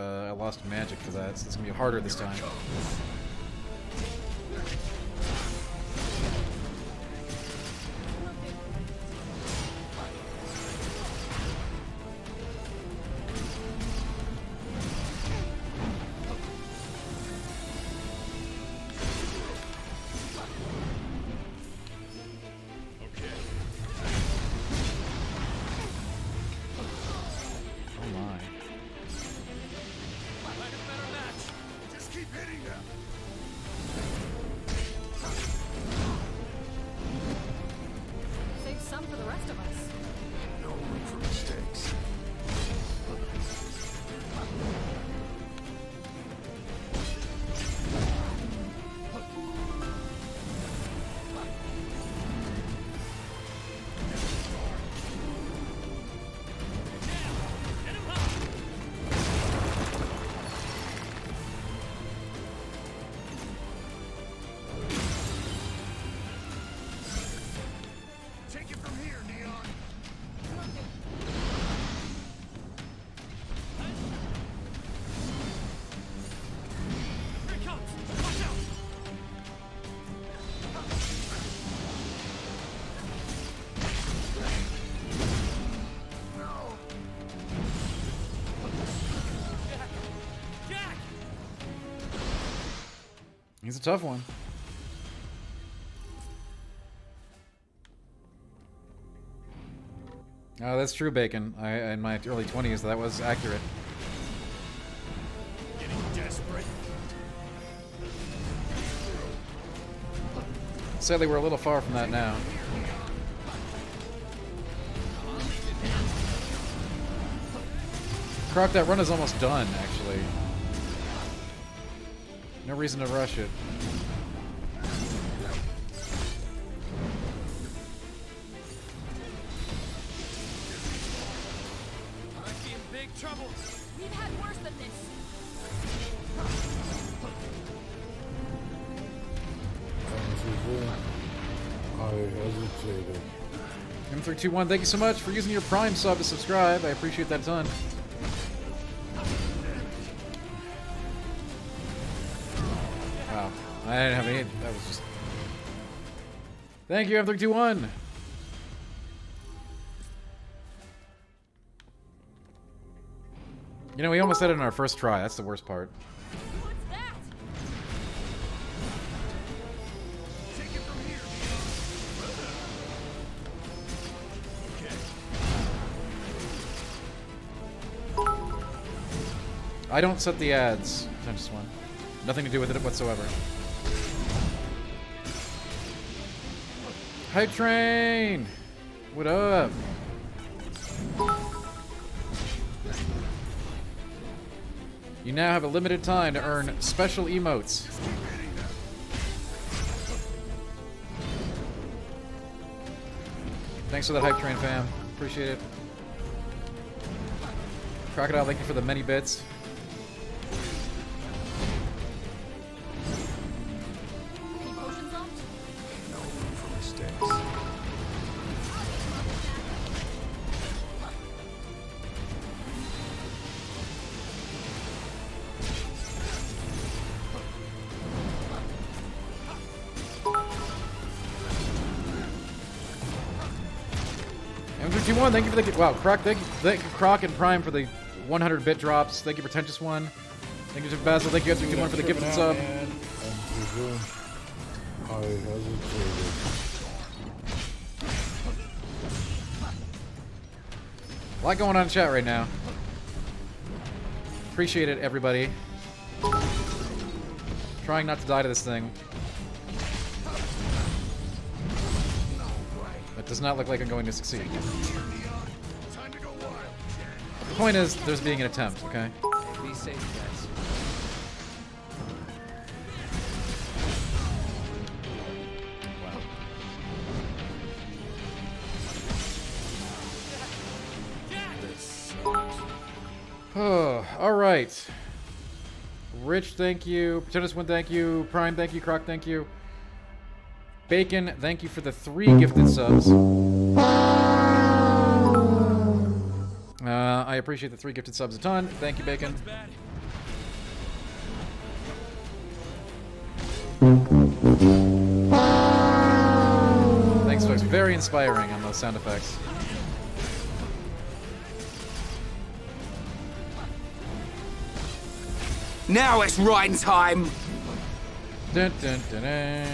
magic for that, so it's going to be harder this time. Save some for the rest of us. No room for mistakes. Take it from here, Neon. Here it comes! Watch out! Jack! He's a tough one. Oh, that's true, Bacon. In my early 20s, that was accurate. Getting desperate. Sadly, we're a little far from that now. Croc, that run is almost done, actually. No reason to rush it. Might be in big trouble. We've had worse than this. I hesitated. M321, thank you so much for using your Prime sub to subscribe. I appreciate that a ton. Wow. I didn't have any. That was just. Thank you, M321. You know, we almost had it in our first try. That's the worst part. What's that? Take it from here, I don't set the ads. Times one. Nothing to do with it whatsoever. Hype Train! What up? You now have a limited time to earn special emotes. Thanks for that Hype Train, fam. Appreciate it. Crocodile, thank you for the many bits. Any potions left? No room for mistakes. M51, thank you for the wow, Croc, thank you Croc and Prime for the 100 bit drops. Thank you, Pretentious One. Thank you, Jeff Basil. Thank you, M51 for the gifted sub. I hesitated. A lot going on in chat right now. Appreciate it, everybody. Trying not to die to this thing. That does not look like I'm going to succeed. The point is, there's being an attempt, okay? Be safe, guys. This All right. Rich, thank you. Pretendus One, thank you. Prime, thank you. Croc, thank you. Bacon, thank you for the 3 gifted subs. I appreciate the 3 gifted subs a ton. Thank you, Bacon. Thanks, folks. Very inspiring on those sound effects. Now it's riding time! Dun, dun, dun, dun.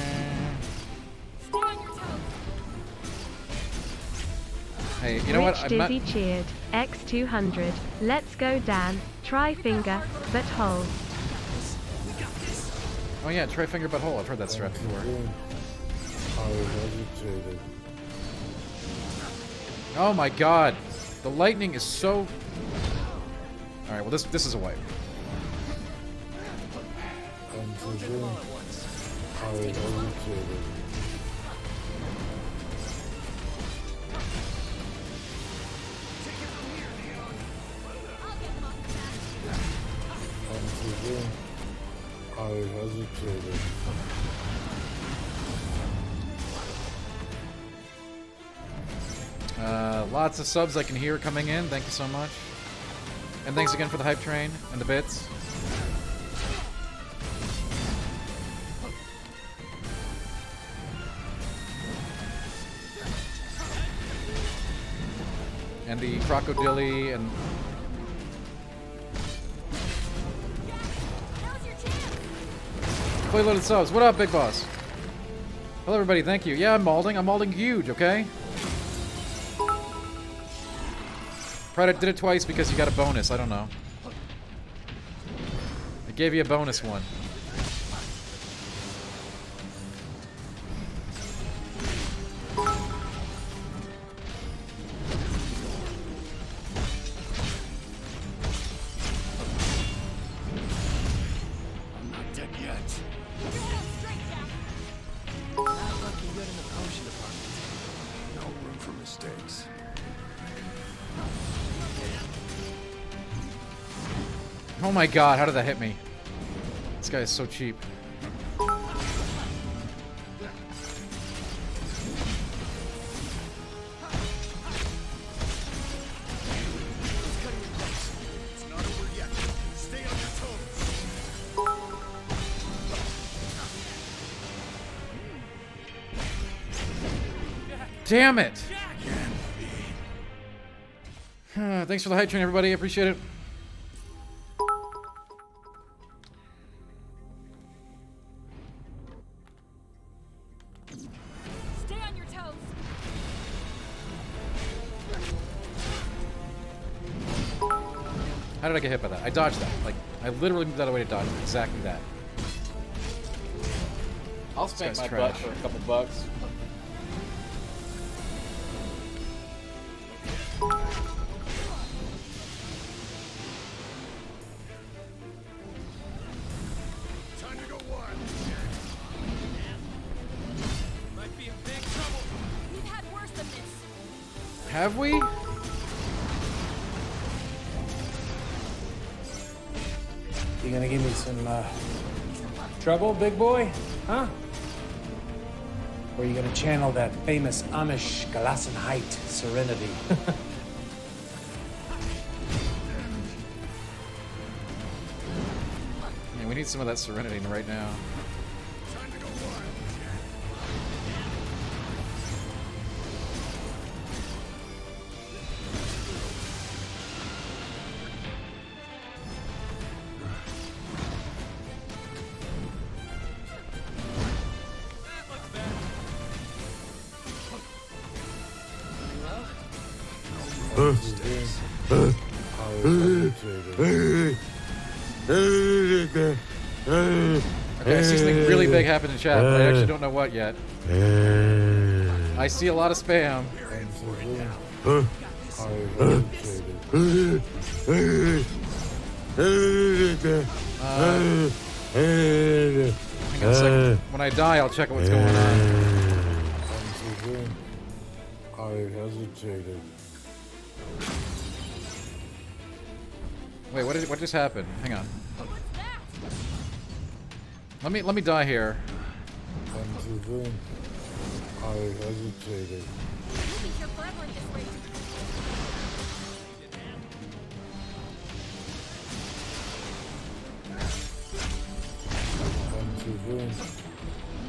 Hey, you know what? Rich Dizzy cheered. X200. Let's go, Dan. Try finger, but hold. Oh yeah, try finger but hole. I've heard that strat before. Oh my god. The lightning is so... Alright, well this is a wipe. I hesitated. Lots of subs I can hear coming in. Thank you so much. And thanks again for the hype train and the bits. And the crocodile and... Fully loaded subs. What up, Big Boss? Hello, everybody. Thank you. Yeah, I'm malding. I'm malding huge, okay? Probably did it twice because you got a bonus. I don't know. I gave you a bonus one. Oh my god, how did that hit me? This guy is so cheap. Damn it! Thanks for the hype train, everybody. Appreciate it. How did I get hit by that? I dodged that. Like, I literally moved out of the way to dodge it. Exactly that. I'll spank my butt for a couple bucks. Time to go wild. Might be in big trouble. We've had worse than this. Have we? You gonna give me some trouble, big boy? Huh? Or are you gonna channel that famous Amish Gelassenheit serenity? Yeah, we need some of that serenity right now. Okay, I see something really big happen in chat, but I actually don't know what yet. I see a lot of spam. Hang on a second. When I die, I'll check what's going on. I hesitated. Wait, what just happened? Hang on. Let me die here. And then I hesitated. And then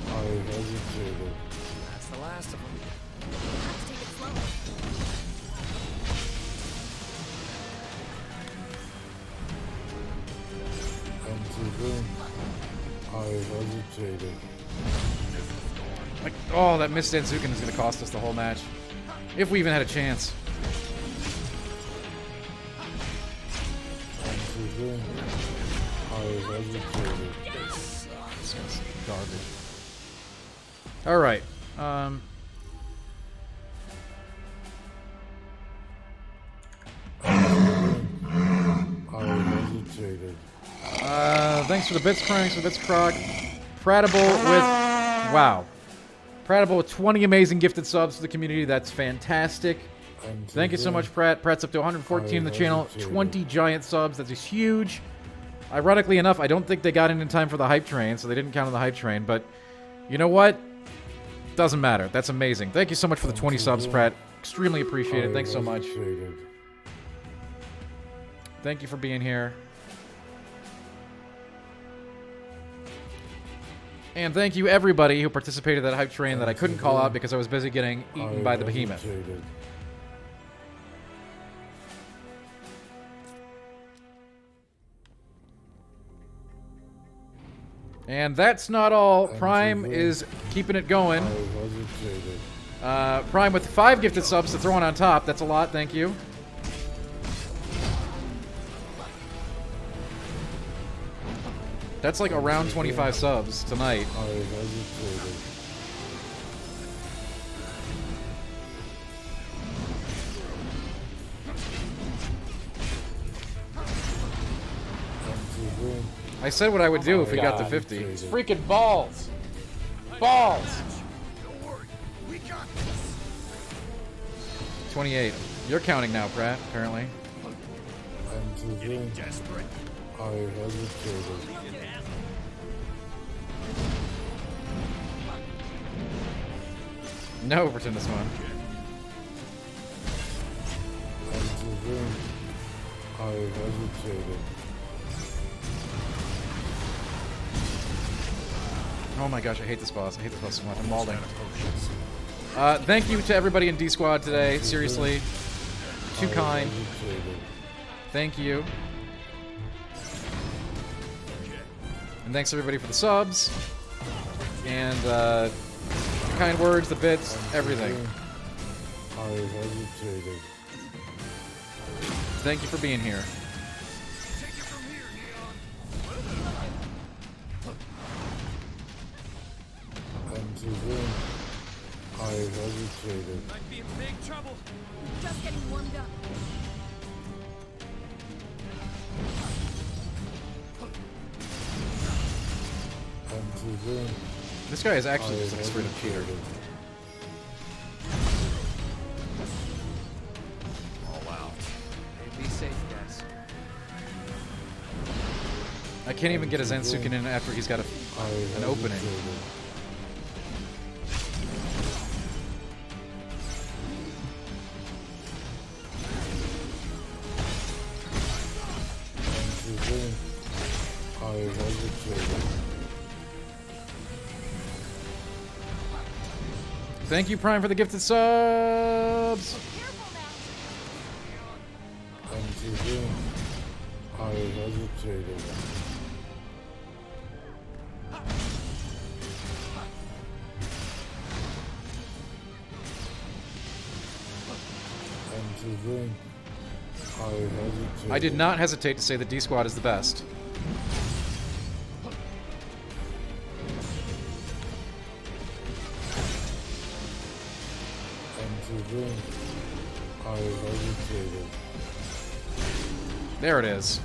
I hesitated. That's the last of them. Let's take it slow. And then I hesitated. Like, oh, that missed Zanzukin is going to cost us the whole match. If we even had a chance. And then I hesitated. This guy's garbage. Alright. I hesitated. Thanks for the bits, Cranks, for the bits, Croc. Pratable with... Wow. Pratable with 20 amazing gifted subs to the community. That's fantastic. Thank you so much, Pratt. Pratt's up to 114 in the channel. 20 giant subs. That's just huge. Ironically enough, I don't think they got in time for the hype train, so they didn't count on the hype train. But you know what? Doesn't matter. That's amazing. Thank you so much for the 20 subs, Pratt. Extremely appreciated. Thanks so much. Thank you for being here. And thank you, everybody who participated in that hype train that I couldn't call out because I was busy getting eaten by the behemoth. And that's not all. Prime is keeping it going. Prime with 5 gifted subs to throw on top. That's a lot. Thank you. That's like around 25 subs tonight. I said what I would do if we got to 50. It's freaking balls. Balls. 28. You're counting now, Pratt, apparently. Getting desperate. I hesitated. No, pretend this one. And then I hesitated. Oh my gosh, I hate this boss. I hate this boss so much. I'm mauling. Thank you to everybody in D Squad today. Seriously. Too kind. Thank you. And thanks everybody for the subs. And the kind words, the bits, everything. I hesitated. Thank you for being here. And then I hesitated. Might be in big trouble. Just getting warmed up. And then This guy is actually just like a straight up cheater. All out. Hey, be safe, guys. I can't even get a Zanzukin in after he's got an opening. And then I hesitated. Thank you, Prime, for the gifted subs. And then I hesitated. And then I hesitated. I did not hesitate to say that D Squad is the best. And then I hesitated. There it is.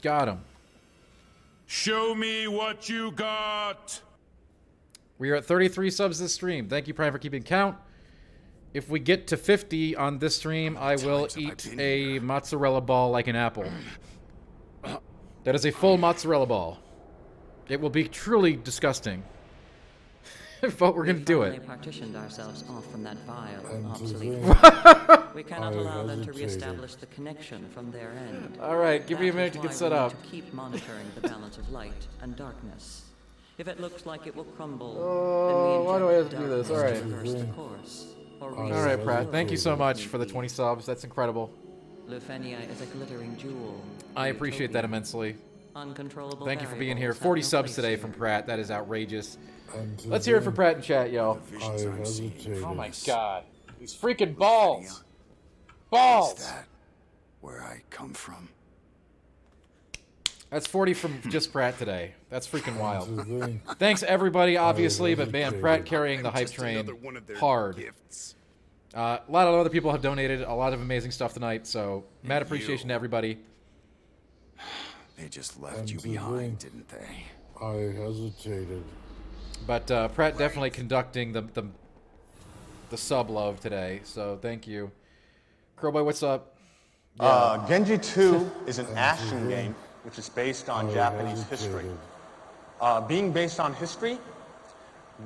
Got him. Show me what you got. We are at 33 subs this stream. Thank you, Prime, for keeping count. If we get to 50 on this stream, I will eat a mozzarella ball like an apple. That is a full mozzarella ball. It will be truly disgusting. But we're going to do it. We partitioned ourselves off from that vile, obsolete. We cannot allow them to reestablish the connection from their end. All right, give me a That minute is to get why set we need up. to keep monitoring the balance of light and darkness. If it looks like it will crumble, Oh, why do I have to do this? All right. then we inject darkness to reverse the course. Or All right, Pratt. Thank you so much for the 20 subs. That's incredible. Lufenia is a glittering jewel. I appreciate that immensely. Uncontrollable Thank you for being variables here. have 40 no subs place today here. from Pratt. That is outrageous. Let's hear it for Pratt in chat, y'all. Oh my god. These freaking balls. Balls. Is that where I come from? That's 40 from just Pratt today. That's freaking wild. Thanks everybody, obviously, but man, Pratt carrying the hype train hard. A lot of other people have donated a lot of amazing stuff tonight, so mad appreciation to everybody. They just left you behind, didn't they? I hesitated. But Pratt definitely conducting the sub love today, so thank you. Crowboy, what's up? Genji 2 is an action game which is based on Japanese history. Being based on history,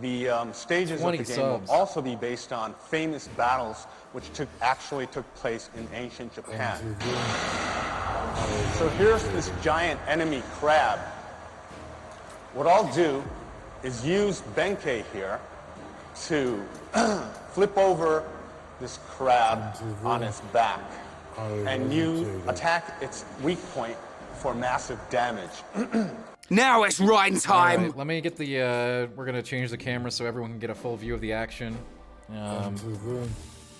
the stages of the game will also be based on famous battles which actually took place in ancient Japan. So here's this giant enemy crab. What I'll do is use Benkei here to flip over this crab on its back and attack its weak point for massive damage. Now it's right time. Right, let me get the, we're gonna change the camera so everyone can get a full view of the action. And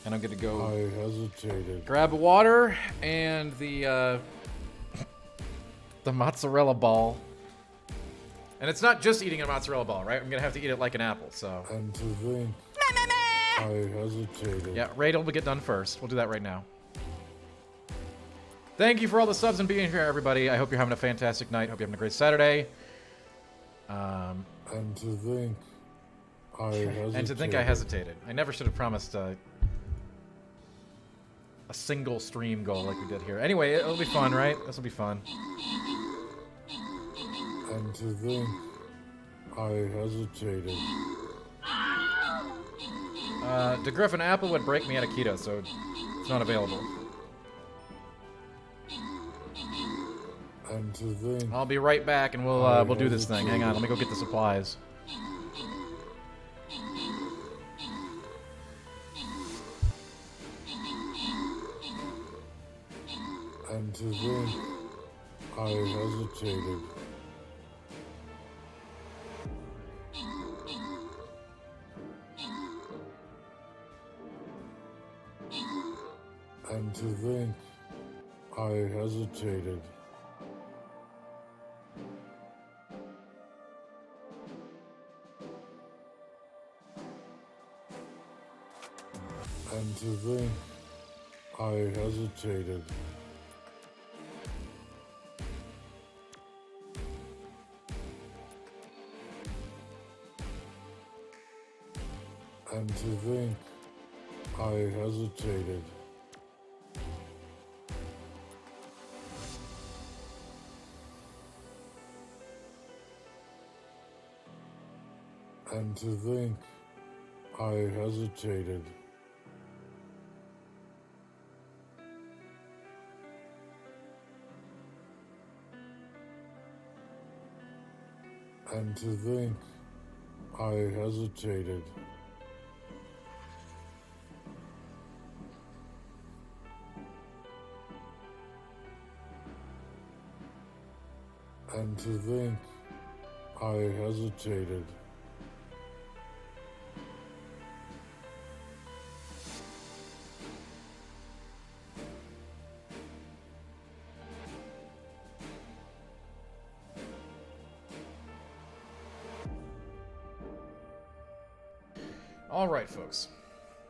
I'm gonna go I hesitated. grab water and the mozzarella ball. And it's not just eating a mozzarella ball, right? I'm gonna have to eat it like an apple, so. And to think, I hesitated. Yeah, Raid will get done first. We'll do that right now. Thank you for all the subs and being here, everybody. I hope you're having a fantastic night. Hope you're having a great Saturday. And to think, I hesitated. And to think I hesitated. I never should have promised a single stream goal like we did here. Anyway, it'll be fun, right? This will be fun. And to think, I hesitated. The Griffin Apple would break me out of keto, so it's not available. And to think, I'll be right back, and we'll do this thing. Hang on, let me go get the supplies. and to think, I hesitated. And to think, I hesitated. And to think, I hesitated. And to think, I hesitated. And to think, I hesitated. And to think, I hesitated. And to think, I hesitated. All right, folks.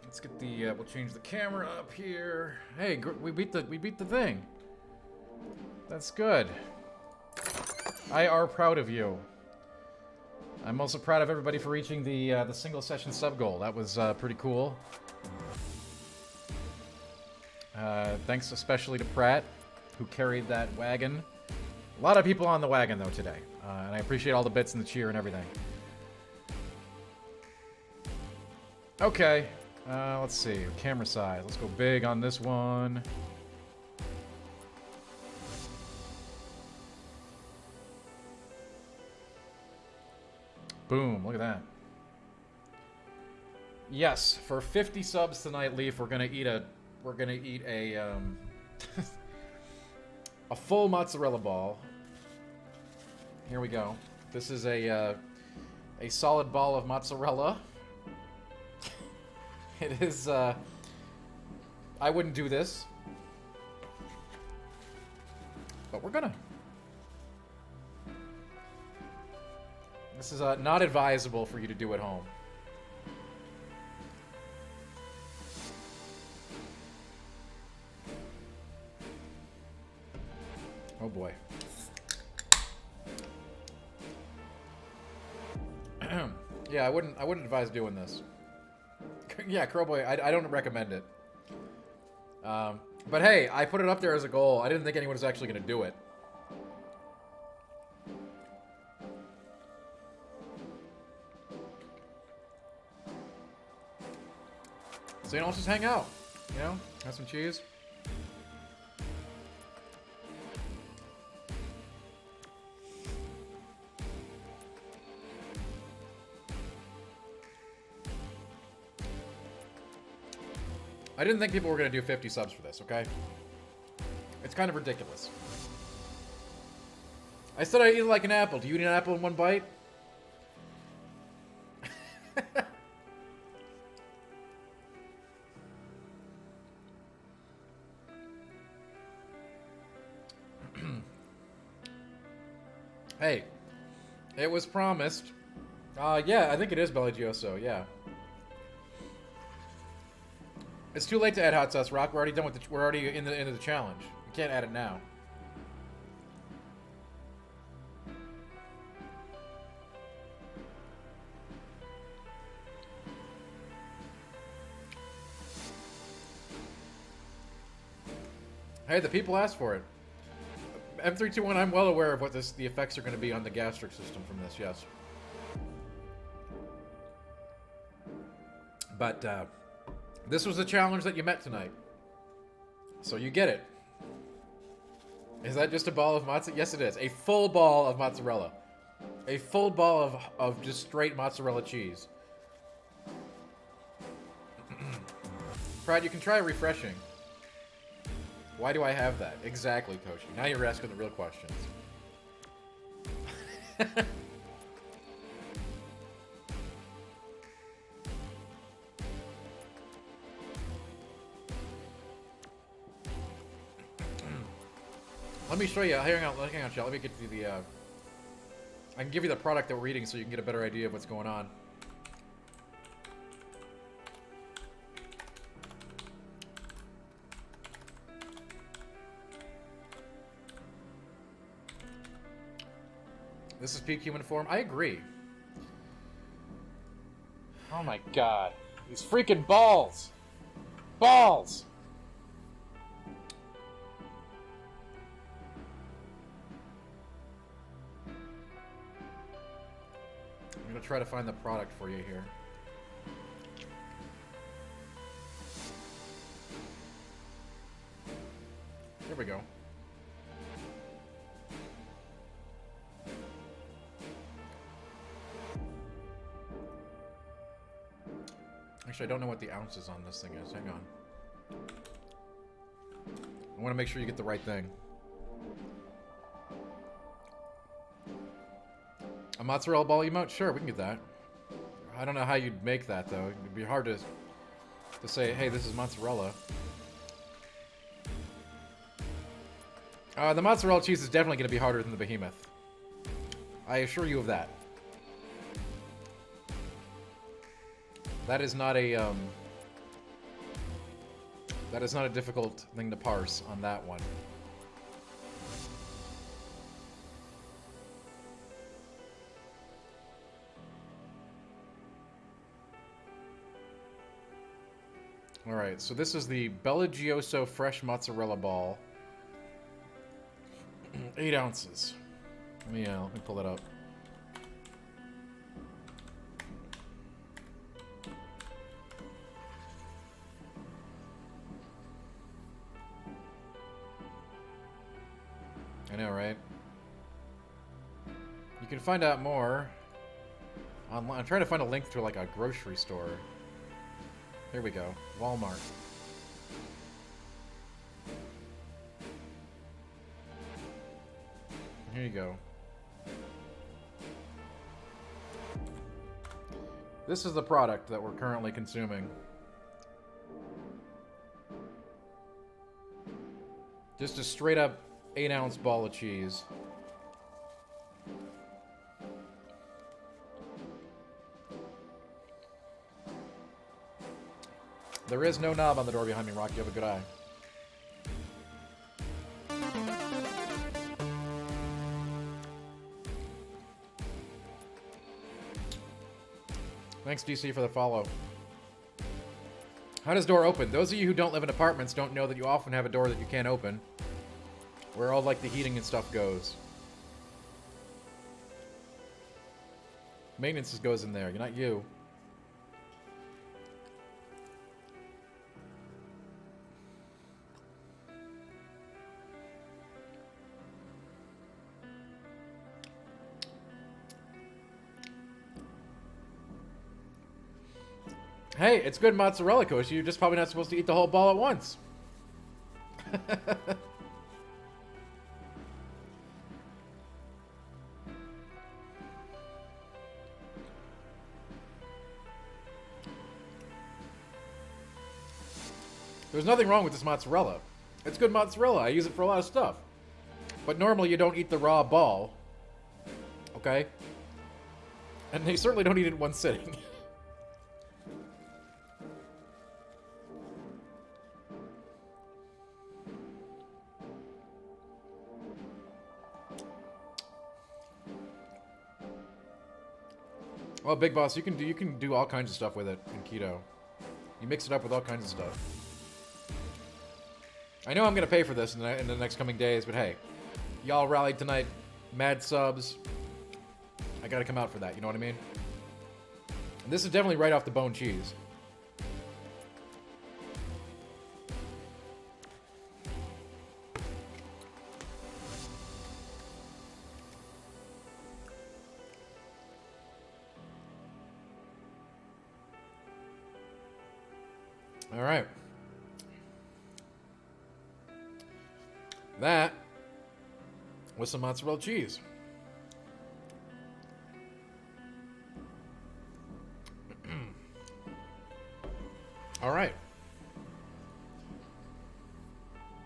Let's get the. We'll change the camera up here. Hey, we beat the thing. That's good. I are proud of you. I'm also proud of everybody for reaching the single session sub goal. That was pretty cool. Thanks especially to Pratt, who carried that wagon. A lot of people on the wagon, though, today. And I appreciate all the bits and the cheer and everything. Okay. Let's see. Camera size. Let's go big on this one. Boom. Look at that. Yes, for 50 subs tonight, Leaf, we're gonna eat a a full mozzarella ball. Here we go. This is a solid ball of mozzarella. It is, I wouldn't do this. But we're gonna. This is not advisable for you to do at home. Oh boy. Yeah, I wouldn't advise doing this. Yeah, Crowboy, I don't recommend it. But hey, I put it up there as a goal. I didn't think anyone was actually going to do it. So you know, let's just hang out. You know, have some cheese. I didn't think people were going to do 50 subs for this, okay? It's kind of ridiculous. I said I eat it like an apple. Do you eat an apple in one bite? Hey, it was promised. Yeah, I think it is Belligioso, yeah. It's too late to add hot sauce, Rock. We're already done with the. We're already in the end of the challenge. You can't add it now. Hey, the people asked for it. M321, I'm well aware of what the effects are going to be on the gastric system from this. Yes. But this was the challenge that you met tonight. So you get it. Is that just a ball of mozzarella? Yes, it is. A full ball of mozzarella. A full ball of just straight mozzarella cheese. Pride, you can try refreshing. Why do I have that? Exactly, Koshi. Now you're asking the real questions. Let me show you. Hang on, Shell. Let me get to the. I can give you the product that we're eating so you can get a better idea of what's going on. This is peak human form. I agree. Oh my god. These freaking balls! Balls! I'm gonna try to find the product for you here. There we go. Actually, I don't know what the ounces on this thing is. Hang on. I want to make sure you get the right thing. A mozzarella ball emote? Sure, we can get that. I don't know how you'd make that, though. It'd be hard to say, hey, this is mozzarella. The mozzarella cheese is definitely going to be harder than the behemoth. I assure you of that. That is not a difficult thing to parse on that one. Alright, so this is the Bella Gioso fresh mozzarella ball. 8 ounces. Let me pull that up. I know, right? You can find out more online. I'm trying to find a link to like a grocery store. Here we go. Walmart. Here you go. This is the product that we're currently consuming. Just a straight up 8-ounce ball of cheese. There is no knob on the door behind me, Rock. You have a good eye. Thanks, DC, for the follow. How does door open? Those of you who don't live in apartments don't know that you often have a door that you can't open, where all like the heating and stuff goes. Maintenance just goes in there. You're not you. Hey, it's good mozzarella, Koshi. You're just probably not supposed to eat the whole ball at once. There's nothing wrong with this mozzarella. It's good mozzarella. I use it for a lot of stuff. But normally you don't eat the raw ball. Okay? And they certainly don't eat it in one sitting. Well, Big Boss, you can do all kinds of stuff with it in keto. You mix it up with all kinds of stuff. I know I'm gonna pay for this in the next coming days, but hey, y'all rallied tonight, mad subs. I gotta come out for that. You know what I mean? And this is definitely right off the bone cheese. All right. That with some mozzarella cheese. All right.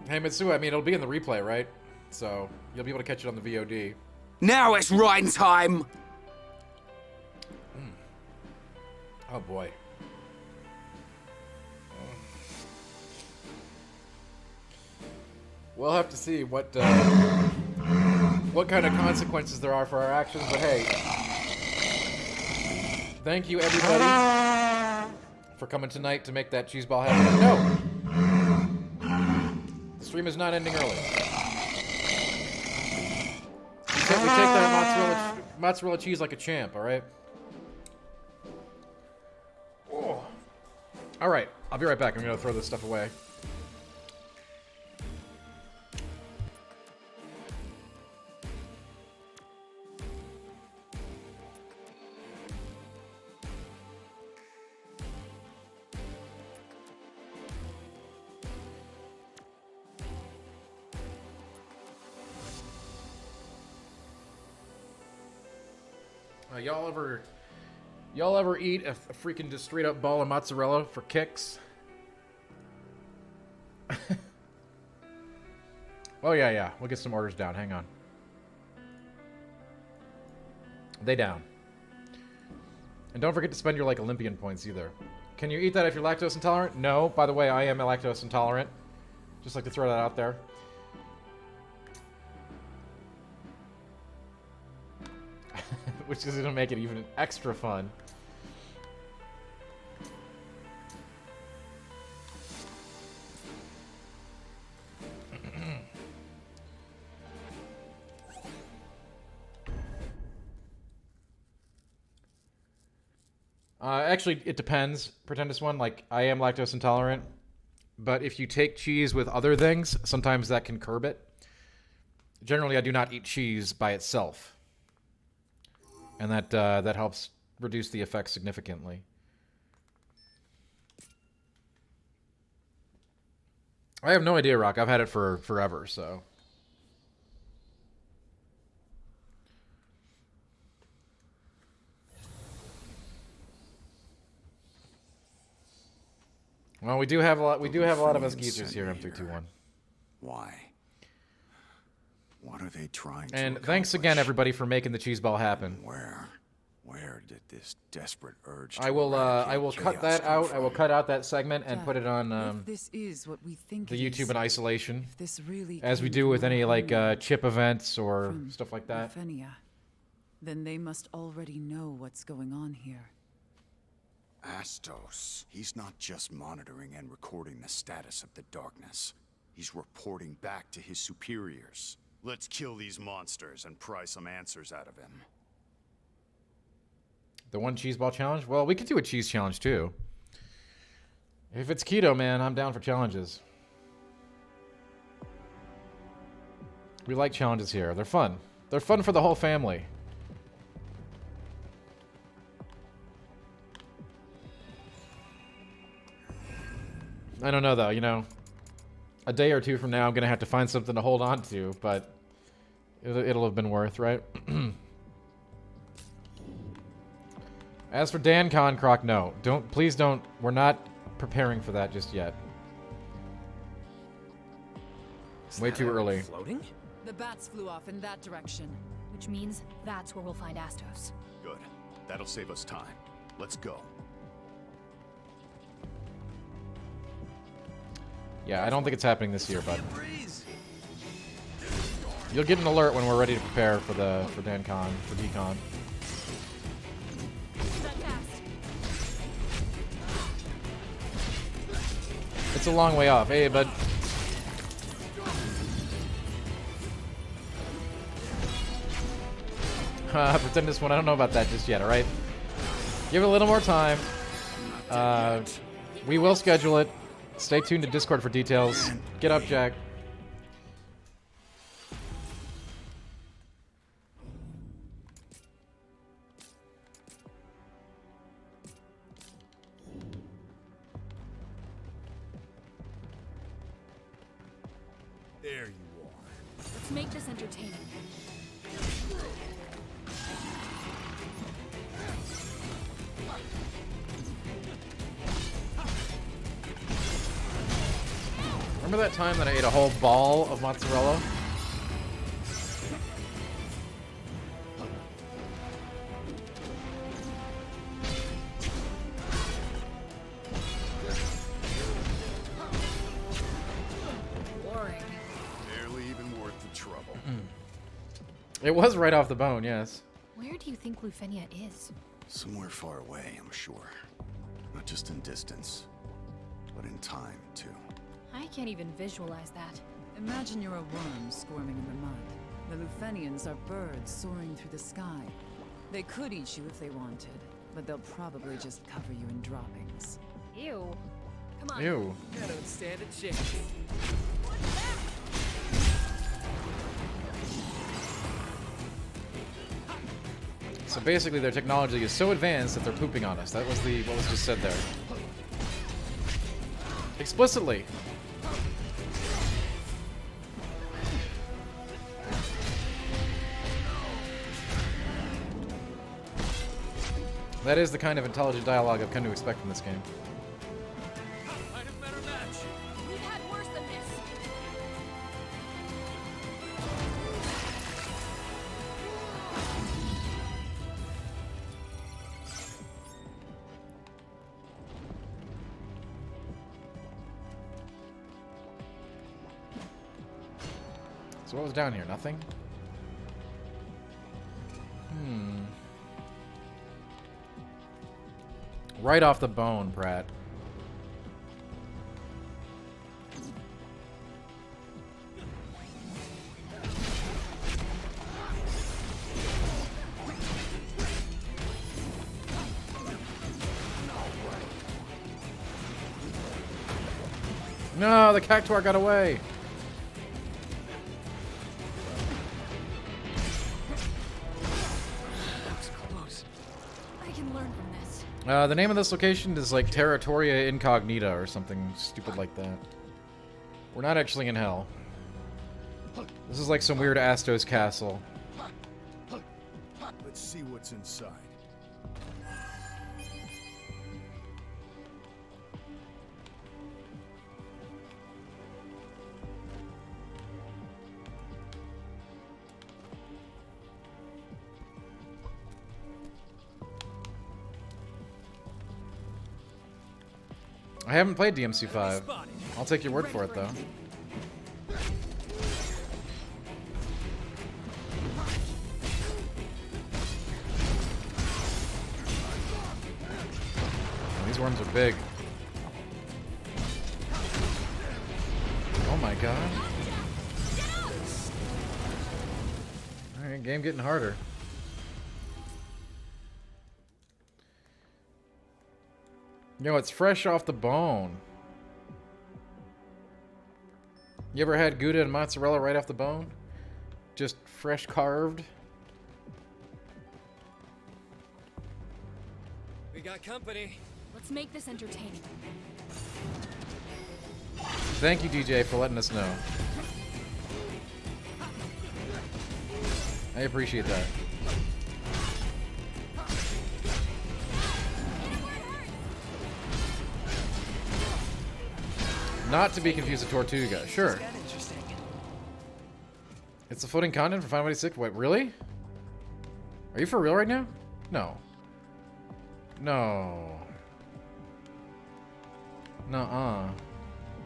Hey, Mitsu, I mean, it'll be in the replay, right? So you'll be able to catch it on the VOD. Now it's writing time! Oh, boy. We'll have to see what kind of consequences there are for our actions, but hey. Thank you, everybody, for coming tonight to make that cheese ball happen. No! The stream is not ending early. We take that mozzarella cheese like a champ, alright? Oh. Alright, I'll be right back. I'm gonna throw this stuff away. Y'all ever eat a freaking just straight up ball of mozzarella for kicks? Oh yeah. We'll get some orders down. Hang on. They down. And don't forget to spend your like Olympian points either. Can you eat that if you're lactose intolerant? No. By the way, I am lactose intolerant. Just like to throw that out there. Which is gonna make it even extra fun. Actually, it depends. Pretendus one, like, I am lactose intolerant. But if you take cheese with other things, sometimes that can curb it. Generally, I do not eat cheese by itself. And that helps reduce the effects significantly. I have no idea, Rock. I've had it for forever, so... Well, we do have a lot. We do have a lot of us geezers here, M321. Why? What are they trying to And thanks again, everybody, for making the cheese ball happen. Where did this desperate urge? I will cut that out. I will cut out that segment and put it on if this is what we think the it YouTube is, in isolation, if this really as we came do with from any like Armenia, chip events or from stuff like that. Lufenia, then they must already know what's going on here. Astos. He's not just monitoring and recording the status of the darkness. He's reporting back to his superiors. Let's kill these monsters and pry some answers out of him. The one cheese ball challenge? Well, we could do a cheese challenge too. If it's keto, man, I'm down for challenges. We like challenges here. They're fun. They're fun for the whole family. I don't know, though, you know. A day or two from now, I'm going to have to find something to hold on to, but it'll have been worth, right? As for Dan Concroc, no. Please don't. We're not preparing for that just yet. Way too early. Floating? The bats flew off in that direction. Which means that's where we'll find Astos. Good. That'll save us time. Let's go. Yeah, I don't think it's happening this year, but you'll get an alert when we're ready to prepare for DanCon, for DCon. It's a long way off. Hey, bud. Pretend this one. I don't know about that just yet. All right. Give it a little more time. We will schedule it. Stay tuned to Discord for details. Get up, Jack. There you are. Let's make this entertaining. Remember that time that I ate a whole ball of mozzarella? Boring. Barely even worth the trouble. It was right off the bone, yes. Where do you think Lufenia is? Somewhere far away, I'm sure. Not just in distance, but in time, too. I can't even visualize that. Imagine you're a worm squirming in the mud. The Lufenians are birds soaring through the sky. They could eat you if they wanted, but they'll probably just cover you in droppings. Ew. Come on. Ew. I don't stand a chance. So basically, their technology is so advanced that they're pooping on us. That was what was just said there. Explicitly. That is the kind of intelligent dialogue I've come to expect from this game. Find a better match. We've had worse than this. So what was down here? Nothing? Right off the bone, Pratt. No, the Cactuar got away. That was close. I can learn from this. The name of this location is like Territoria Incognita or something stupid like that. We're not actually in hell. This is like some weird Astos castle. Let's see what's inside. I haven't played DMC5. I'll take your word for it, though. Oh, these worms are big. Oh my god. Alright, game getting harder. Yo, it's fresh off the bone. You ever had Gouda and mozzarella right off the bone? Just fresh carved? We got company. Let's make this entertaining. Thank you, DJ, for letting us know. I appreciate that. Not to be confused with Tortuga. Sure. It's the floating continent for Final Fantasy VI. Wait, really? Are you for real right now? No. No. Nuh-uh.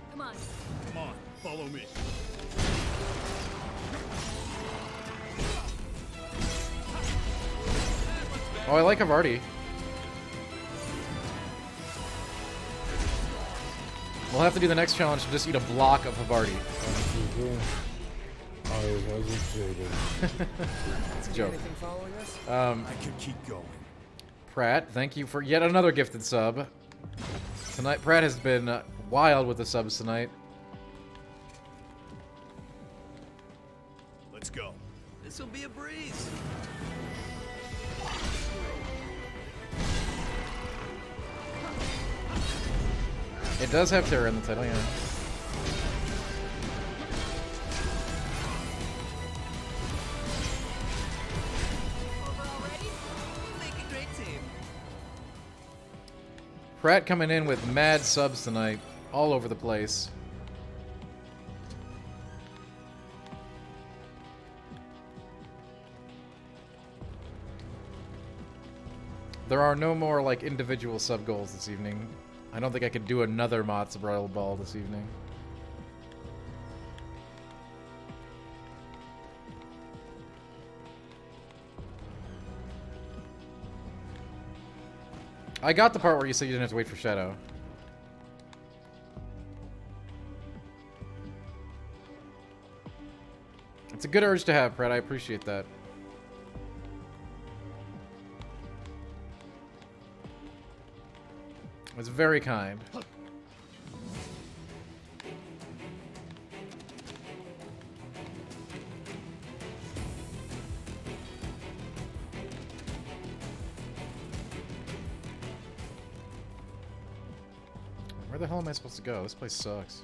Come on. Come on, follow me. Oh, I like Havarti. We'll have to do the next challenge to just eat a block of Havarti. I hesitated. It's a joke. I could keep going. Pratt, thank you for yet another gifted sub. Tonight, Pratt has been wild with the subs tonight. Let's go. This'll be a breeze. It does have Terra in the title, yeah. Pratt coming in with mad subs tonight, all over the place. There are no more like individual sub goals this evening. I don't think I could do another Matzo Royal Ball this evening. I got the part where you said you didn't have to wait for Shadow. It's a good urge to have, Brett. I appreciate that. It's very kind. Where the hell am I supposed to go? This place sucks.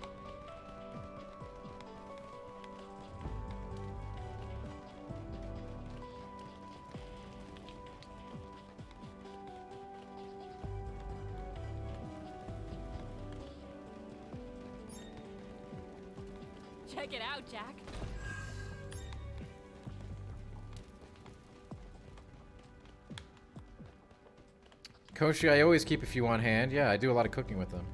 Check it out, Jack. Koshi, I always keep a few on hand. Yeah, I do a lot of cooking with them.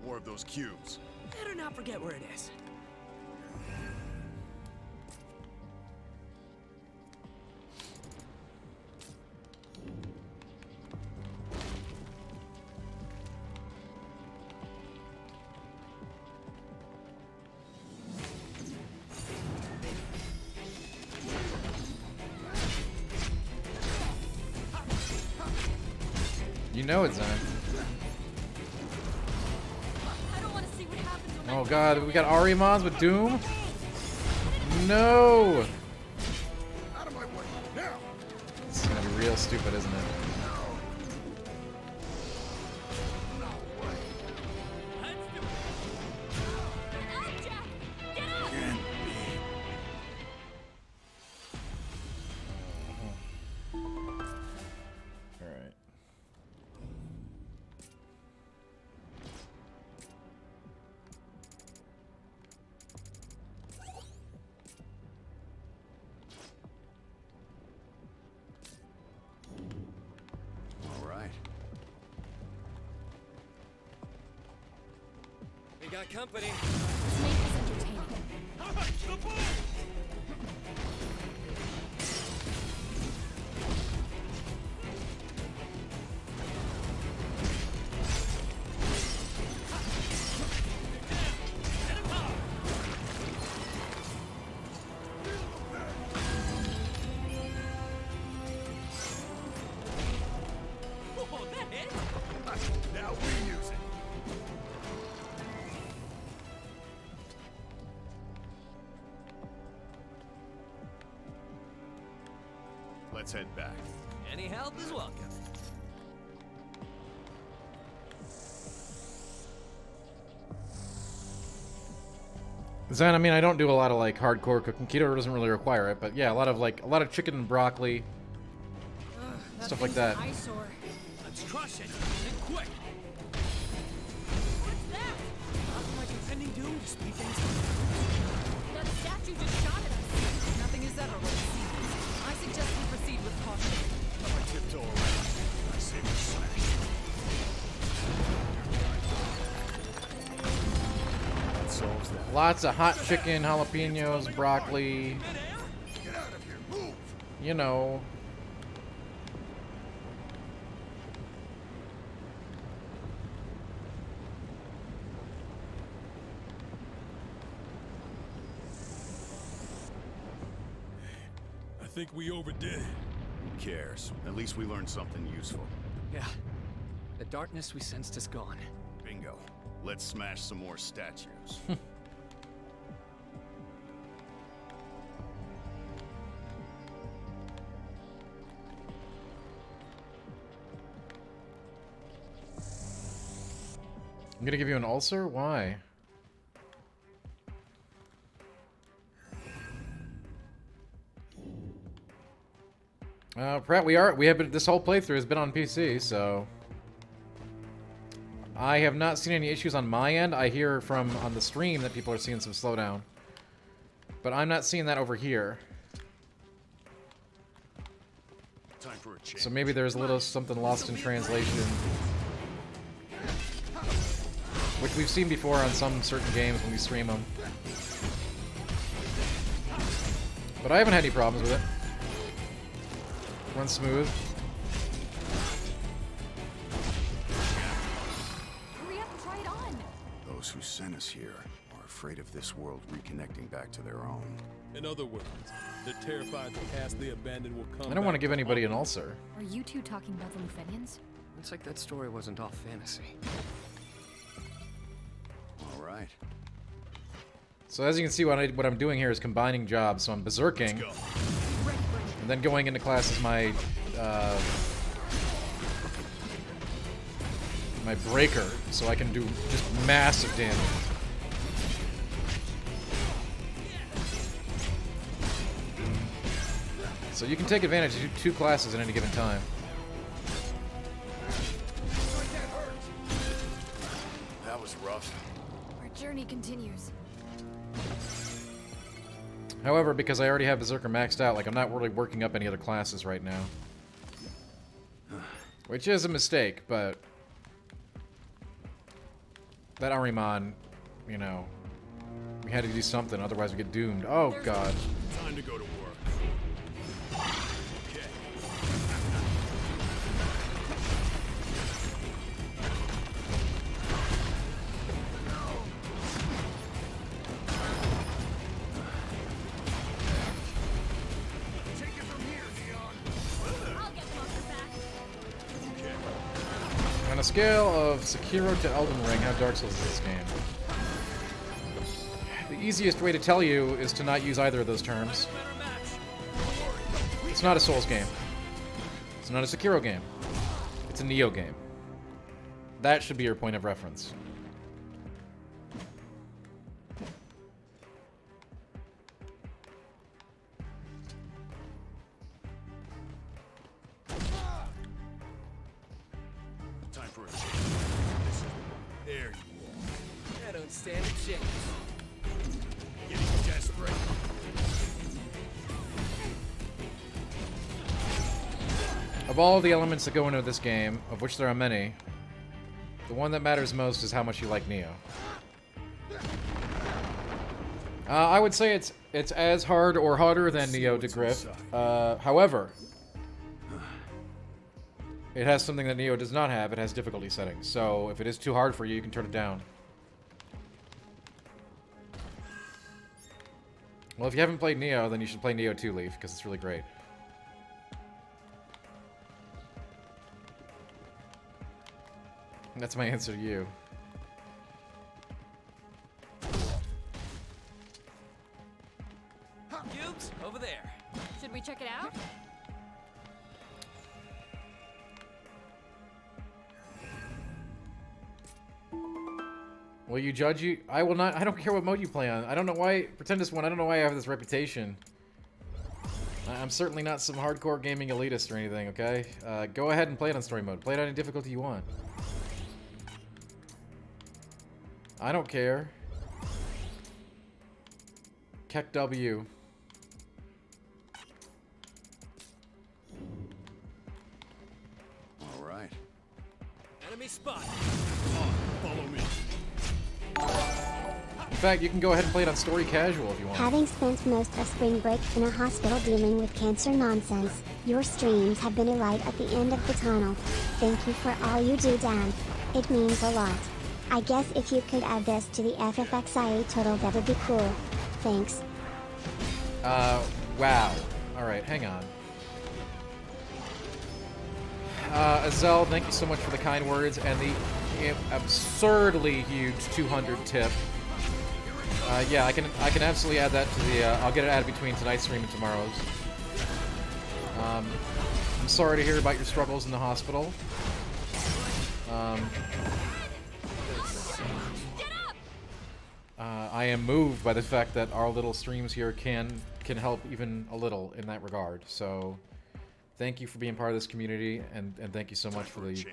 More of those cubes. Better not forget where it is. You know it's on. I don't want to see what Oh god, we got Arimons with Doom? No! This is gonna be real stupid, isn't it? Alright. All right. We got company. Now we use it. Let's head back. Any help is welcome. Zen, I mean, I don't do a lot of like hardcore cooking. Keto doesn't really require it, but yeah, a lot of chicken and broccoli, stuff like that. Let's crush it, and quick. What's that? Like impending doom to speed things up. That statue just shot at us. Nothing is ever what it seems. I suggest we proceed with caution. I tiptoe around. I say we smash. That solves that. Lots of hot chicken, jalapenos, broccoli. Get out of here. Move. You know. I think we overdid it. Who cares? At least we learned something useful. Yeah. The darkness we sensed is gone. Bingo. Let's smash some more statues. I'm gonna give you an ulcer? Why? Pratt, we have been, this whole playthrough has been on PC, so I have not seen any issues on my end. I hear from on the stream that people are seeing some slowdown, but I'm not seeing that over here. Time for a change. So maybe there's a little something lost in translation, which we've seen before on some certain games when we stream them. But I haven't had any problems with it. Runs smooth. Hurry up and try it on. Those who sent us here are afraid of this world reconnecting back to their own. In other words, they're terrified the past they abandoned will come I don't want to back give anybody an haunt ulcer. Are you two talking about the Lufenians? It's like that story wasn't all fantasy. All right. So as you can see, what I'm doing here is combining jobs. So I'm berserking, and then going into class as my my breaker, so I can do just massive damage. So you can take advantage of two classes at any given time. That was rough. Our journey continues. However, because I already have Berserker maxed out, like I'm not really working up any other classes right now. Which is a mistake, but that Arimon, you know, we had to do something, otherwise we get doomed. Oh god. Time to go to work. On a scale of Sekiro to Elden Ring, how Dark Souls is this game? easiest way to tell you is to not use either of those terms. It's not a Souls game. It's not a Sekiro game. It's a Neo game. That should be your point of reference. Time for a change. There you are. I don't stand a chance. Getting desperate. Of all the elements that go into this game, of which there are many, the one that matters most is how much you like Neo. I would say it's as hard or harder than Neo to grip. However, it has something that Neo does not have. It has difficulty settings. So if it is too hard for you, you can turn it down. Well, if you haven't played Neo, then you should play Neo 2 Leaf, because it's really great. That's my answer to you. Cubes, over there. Should we check it out? Will you judge you? I will not. I don't care what mode you play on. I don't know why. Pretendist one. I don't know why I have this reputation. I'm certainly not some hardcore gaming elitist or anything, okay? Go ahead and play it on story mode. Play it on any difficulty you want. I don't care. Keck W. All right. Enemy spot. Follow me. In fact, you can go ahead and play it on story casual if you want. Having spent most of spring break in a hospital dealing with cancer nonsense, your streams have been a light at the end of the tunnel. Thank you for all you do, Dan. It means a lot. I guess if you could add this to the FFXIA total, that would be cool. Thanks. Wow. Alright, hang on. Azel, thank you so much for the kind words and the absurdly huge 200 tip. Yeah, I can absolutely add that to the, I'll get it added between tonight's stream and tomorrow's. I'm sorry to hear about your struggles in the hospital. I am moved by the fact that our little streams here can help even a little in that regard. So, thank you for being part of this community, and thank you so much for the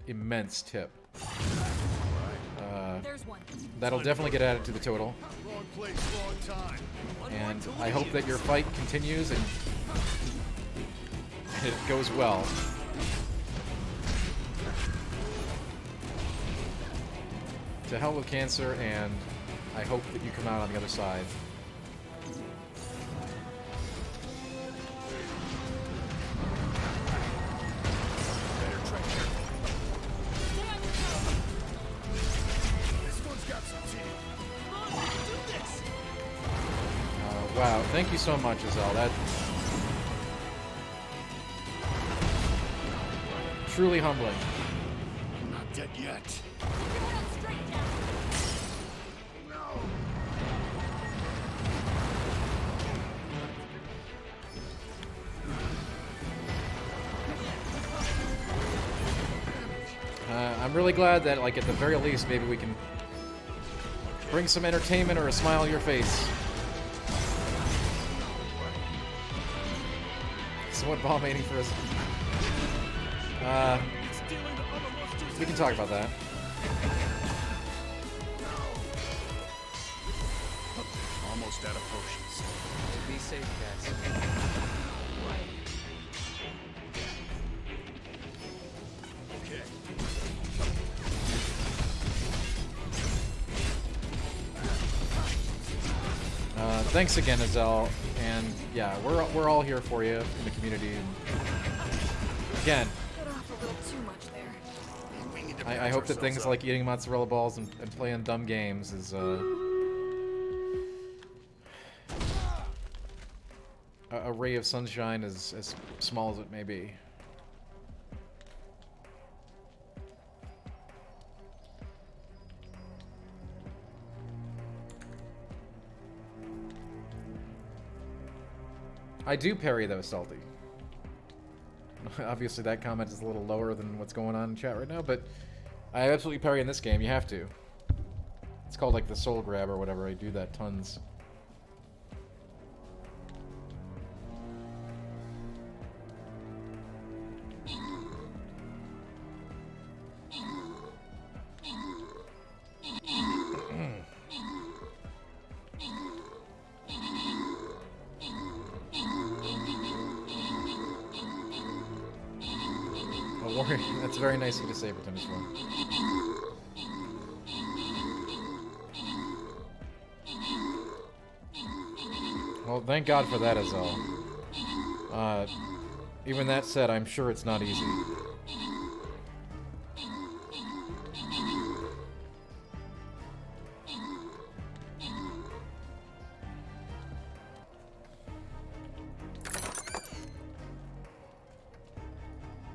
immense tip. That'll definitely get added to the total. And I hope that your fight continues and it goes well. To hell with cancer, and I hope that you come out on the other side. Wow, thank you so much, Azel. That truly humbling. I'm not dead yet. I'm really glad that, like, at the very least, maybe we can bring some entertainment or a smile on your face. Somewhat bomb-aiding for us. We can talk about that. Almost out of potions. Be safe, guys. Okay. Thanks again, Azel, and yeah, we're all here for you in the community. And again, I hope that things like eating mozzarella balls and playing dumb games is a ray of sunshine, as small as it may be. I do parry though, Salty. Obviously that comment is a little lower than what's going on in chat right now, but I absolutely parry in this game. You have to. It's called like the soul grab or whatever. I do that tons. That's very nice of you to say, Saberton, as well. Well, thank God for that, Azal. Even that said, I'm sure it's not easy.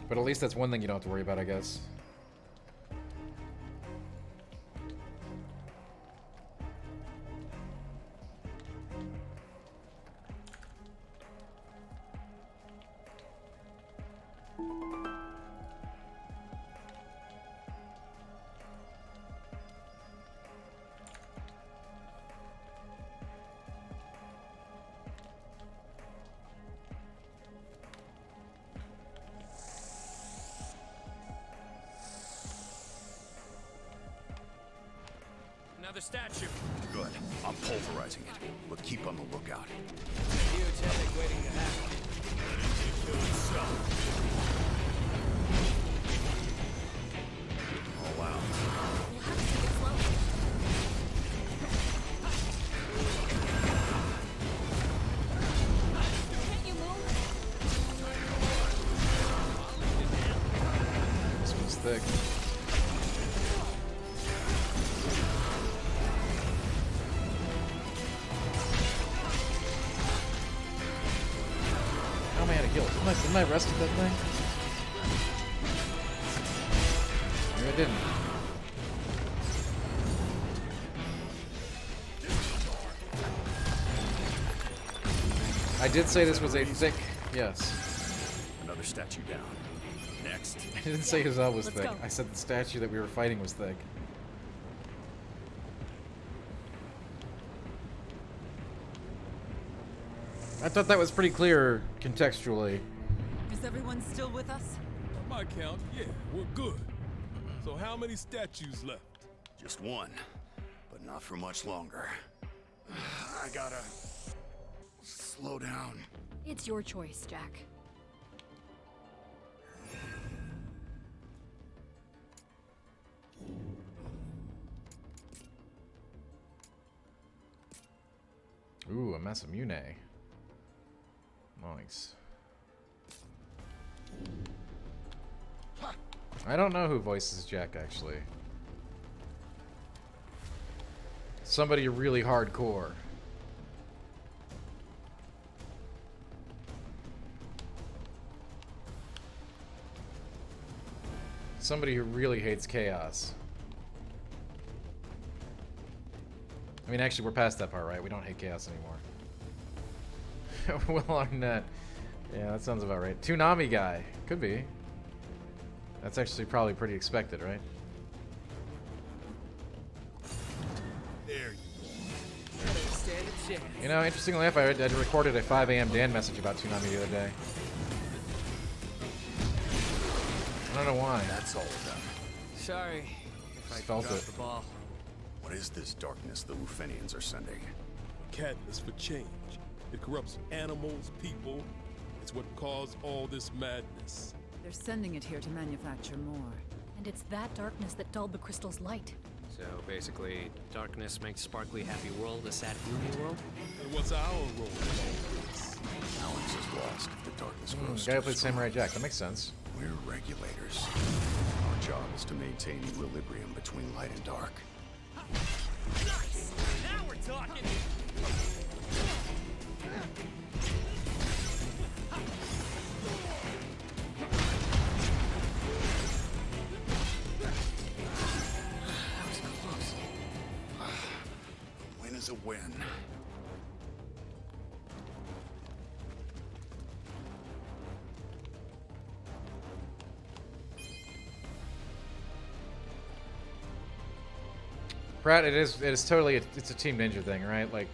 But at least that's one thing you don't have to worry about, I guess. Another statue. Good. I'm pulverizing it. But keep on the lookout. Huge headache waiting to happen. Oh, wow. This one's thick. How am I out of heals? Didn't I rest at that thing? Maybe I didn't. I did say this was a thick, yes. Another statue down. Next. I didn't say Azal was Let's thick. go. I said the statue that we were fighting was thick. I thought that was pretty clear contextually. Is everyone still with us? By my count, yeah, we're good. So how many statues left? Just one. But not for much longer. I gotta slow down. It's your choice, Jack. Ooh, a Masamune. Nice. I don't know who voices Jack, actually. Somebody really hardcore. Somebody who really hates chaos. I mean, actually, we're past that part, right? We don't hate chaos anymore. Will Arnett. Yeah, that sounds about right. Toonami guy. Could be. That's actually probably pretty expected, right? There You know, interestingly enough, I recorded a 5 a.m. Dan message about Toonami the other day. I don't know why. That's all done. Sorry if I felt dropped it. the ball. What is this darkness the Lufenians are sending? A catalyst for change. It corrupts animals, people. It's what caused all this madness. They're sending it here to manufacture more. And it's that darkness that dulled the crystal's light. So basically, darkness makes sparkly happy world a sad gloomy world? And what's our role in all this? Balance is lost if the darkness grows Guy who too played strong. Samurai Jack. That makes sense. We're regulators. Our job is to maintain equilibrium between light and dark. Nice! Now we're talking! That was close. A win is a win. Pratt, it is totally it's a Team Ninja thing, right? Like,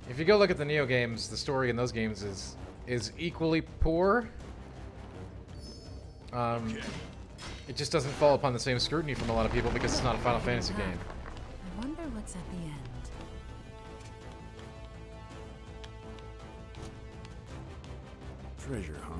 if you go look at the Neo games, the story in those games is equally poor. It just doesn't fall upon the same scrutiny from a lot of people because it's not a Final Fantasy game. I wonder what's at the end. Treasure, huh?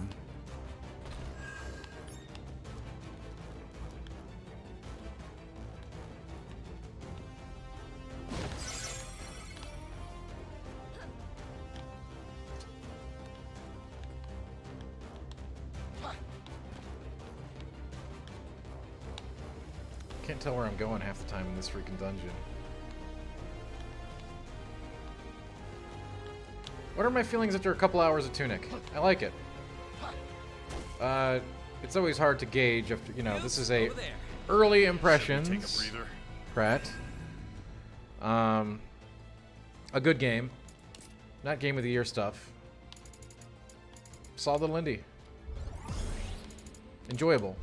Can't tell where I'm going half the time in this freaking dungeon. What are my feelings after a couple hours of Tunic? I like it. It's always hard to gauge after, you know, this is a early impressions, Pratt. A good game. Not game of the year stuff. Solid little indie. Enjoyable.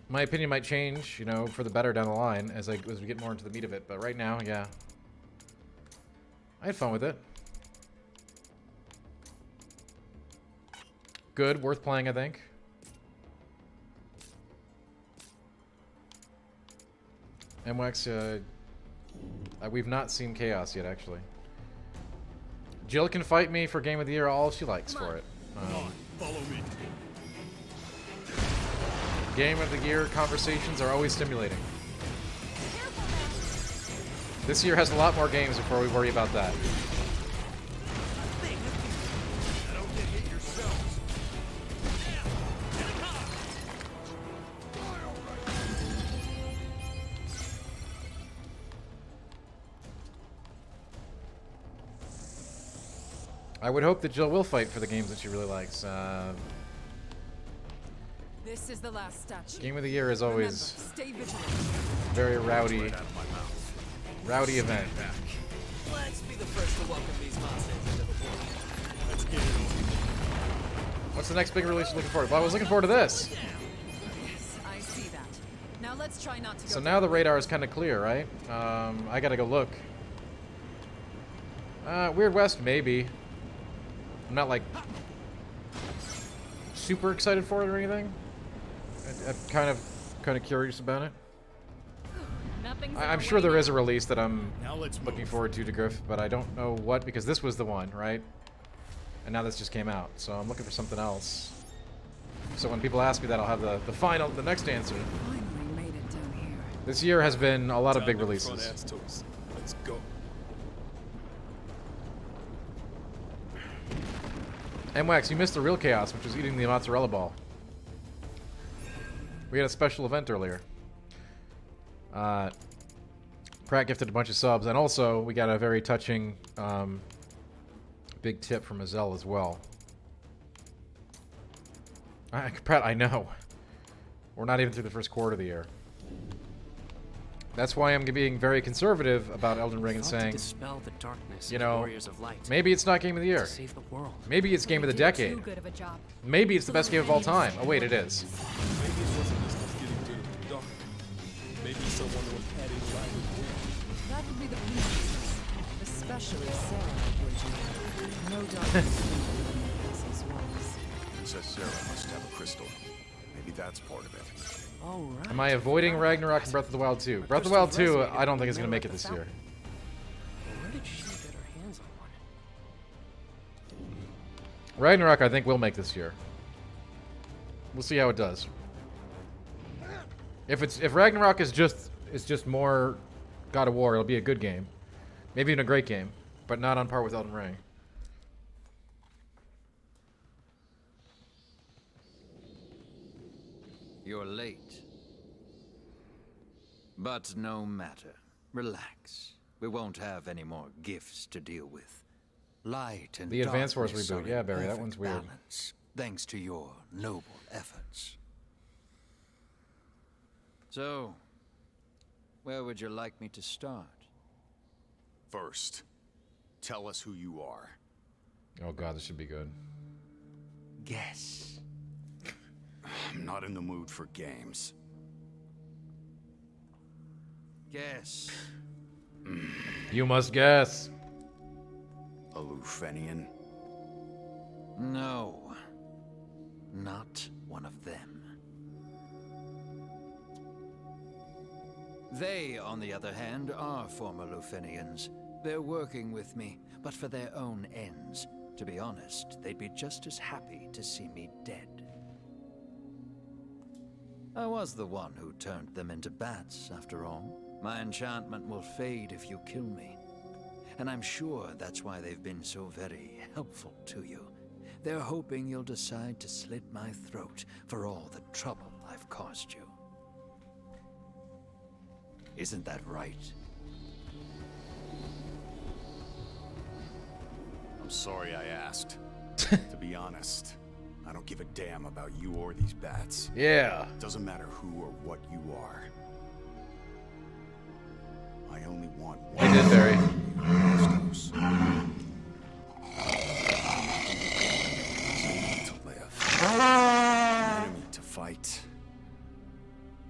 My opinion might change, you know, for the better down the line as we get more into the meat of it. But right now, yeah, I had fun with it. Good, worth playing, I think. MWX, we've not seen Chaos yet, actually. Jill can fight me for Game of the Year all she likes for it. Follow me. Game of the Year conversations are always stimulating. This year has a lot more games before we worry about that. I would hope that Jill will fight for the games that she really likes. This is the last statue. Game of the Year is always Remember, stay vigilant. very rowdy event. Let's be the first to welcome these monsters into the world. Let's get it on. What's the next big release you're looking forward to? Well, I was looking forward to this. Yes, I see that. Now let's try not to go. So now the radar is kind of clear, right? I gotta go look. Weird West, maybe. I'm not like super excited for it or anything. I'm kind of curious about it. I'm sure there is a release that I'm looking forward to Griff, but I don't know what, because this was the one, right? And now this just came out, so I'm looking for something else. So when people ask me that, I'll have the next answer. Finally made it down here. This year has been a lot of big releases. Let's go. MWAX, you missed the real chaos, which was eating the mozzarella ball. We had a special event earlier. Pratt gifted a bunch of subs, and also we got a very touching big tip from Azelle as well. Pratt, I know. We're not even through the first quarter of the year. That's why I'm being very conservative about Elden Ring and saying, dispel the darkness, you know, warriors of light, maybe it's not Game of the Year. to save the world. Maybe it's Game of the Decade. Too good of a job. Maybe it's the best game of all time. Oh wait, it is. Maybe it wasn't just us getting rid of the dark. Maybe someone was adding light as well. That would be the princess, especially Sarah. No darkness in the walls. Princess Sarah must have a crystal. Maybe that's part of it. All right. Am I avoiding Ragnarok and Breath of the Wild 2? Breath of the Wild 2, I don't think is going to make it this year. Where did she get her hands on one? Ragnarok, I think, will make this year. We'll see how it does. If Ragnarok is just more God of War, it'll be a good game, maybe even a great game, but not on par with Elden Ring. You're late. But no matter. Relax. We won't have any more gifts to deal with. Light and The Advance Wars darkness reboot. are Yeah, in Barry, that perfect one's weird. balance, thanks to your noble efforts. So, where would you like me to start? First, tell us who you are. Oh god, this should be good. Guess. I'm not in the mood for games. guess. You must guess. A Lufenian? No. Not one of them. They, on the other hand, are former Lufenians. They're working with me, but for their own ends. To be honest, they'd be just as happy to see me dead. I was the one who turned them into bats, after all. My enchantment will fade if you kill me. And I'm sure that's why they've been so very helpful to you. They're hoping you'll decide to slit my throat for all the trouble I've caused you. Isn't that right? I'm sorry I asked. To be honest, I don't give a damn about you or these bats. Yeah. Doesn't matter who or what you are. I only want one. I did, Barry. To live. An enemy to fight.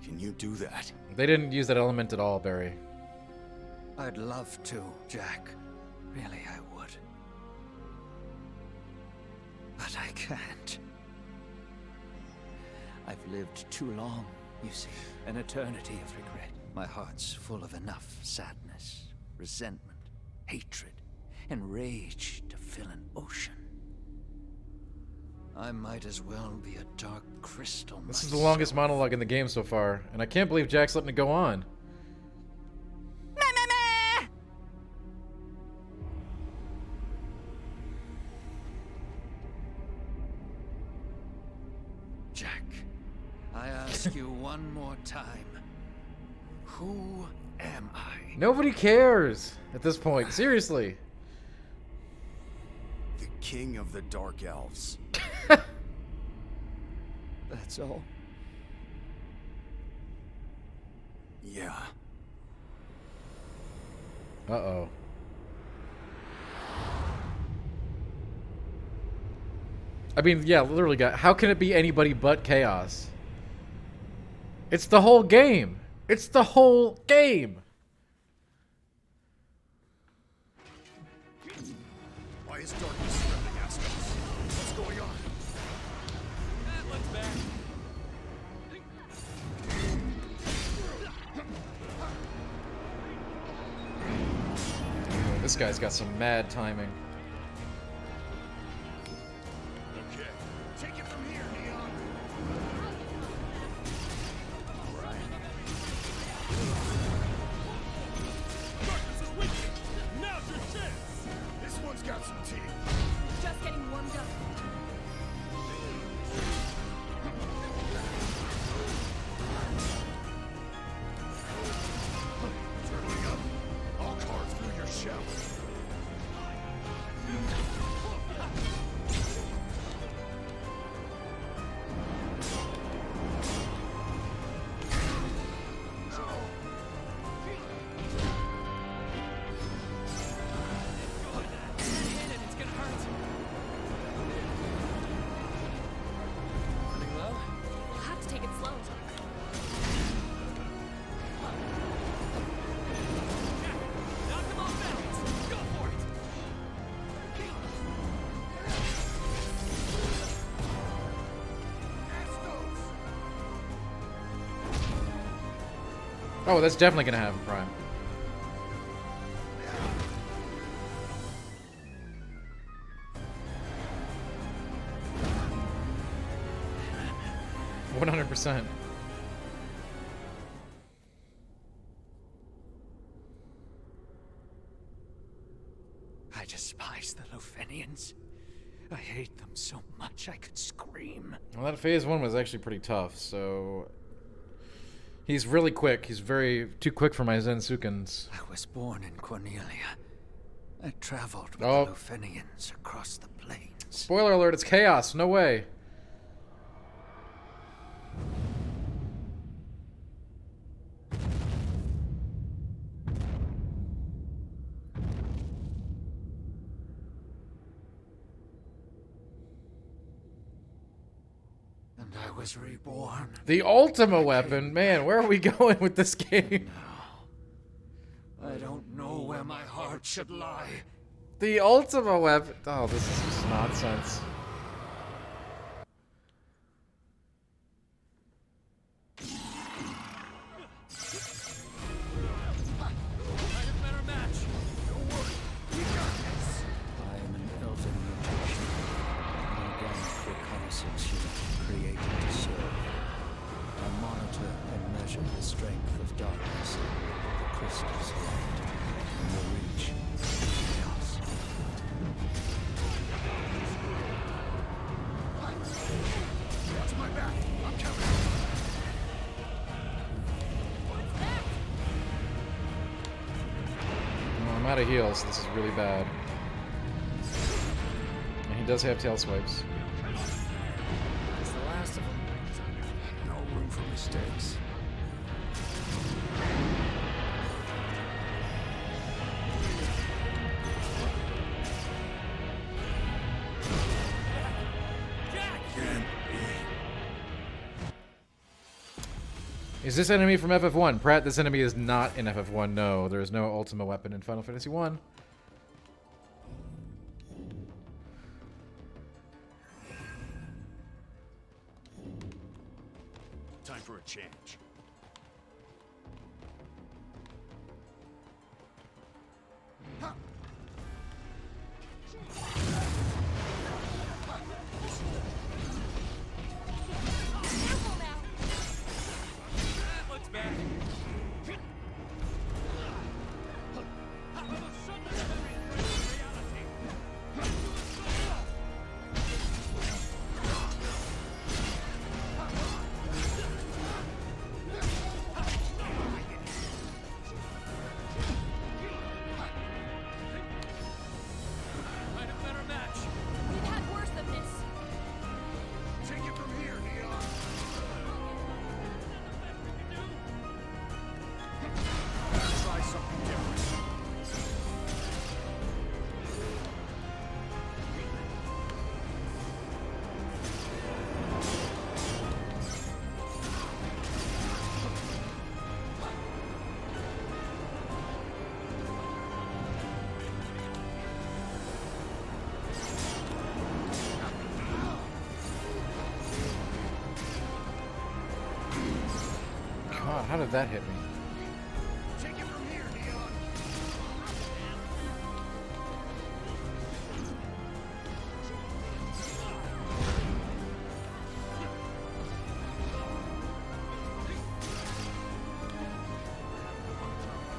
Can you do that? They didn't use that element at all, Barry. I'd love to, Jack. Really, I would. But I can't. I've lived too long, you see. An eternity of regret. My heart's full of enough sadness, resentment, hatred, and rage to fill an ocean. I might as well be a dark crystal myself. This is the longest monologue in the game so far, and I can't believe Jack's letting it go on. Jack, I ask you one more time. Who am I? Nobody cares at this point. Seriously. The king of the Dark Elves. That's all? Yeah. Uh-oh. I mean, yeah, literally, guys. How can it be anybody but Chaos? It's the whole game. It's the whole game. Why is darkness surrounding Astos? What's going on? Atlan's back. This guy's got some mad timing. Okay, take it from here, Neon. All right. Darkness is with you. Now's your chance. This one's got some teeth. Just getting warmed up. Turning up. I'll carve through your shell. It's gonna hurt. Running low? We'll have to take it slow. Knock him off balance. Go for it. Oh, that's definitely gonna happen, Prime. %. I despise the Lufenians. I hate them so much I could scream. Well, that phase 1 was actually pretty tough, so... He's really quick. He's too quick for my Zensukins. I was born in Cornelia. I traveled with the Lufenians across the plains. Spoiler alert, it's Chaos. No way. And I was reborn. The Ultima weapon? Man, where are we going with this game? should lie. The Ultima weapon. Oh, this is just nonsense. I am an elven mutation, an organic reconnaissance unit created to serve. I monitor and measure the strength of darkness, the crystals of light, and the reach of chaos. Watch my back. I'm coming. Well, I'm out of heals, so this is really bad. And he does have tail swipes. It's the last of them. No room for mistakes. Is this enemy from FF1? Pratt, this enemy is not in FF1. No, there is no Ultima weapon in Final Fantasy 1. Time for a change. Looks bad. Find a better match. We've had worse than this. Take it from here, Neon. Try something different. God, how did that hit me? Take it from here, Neon.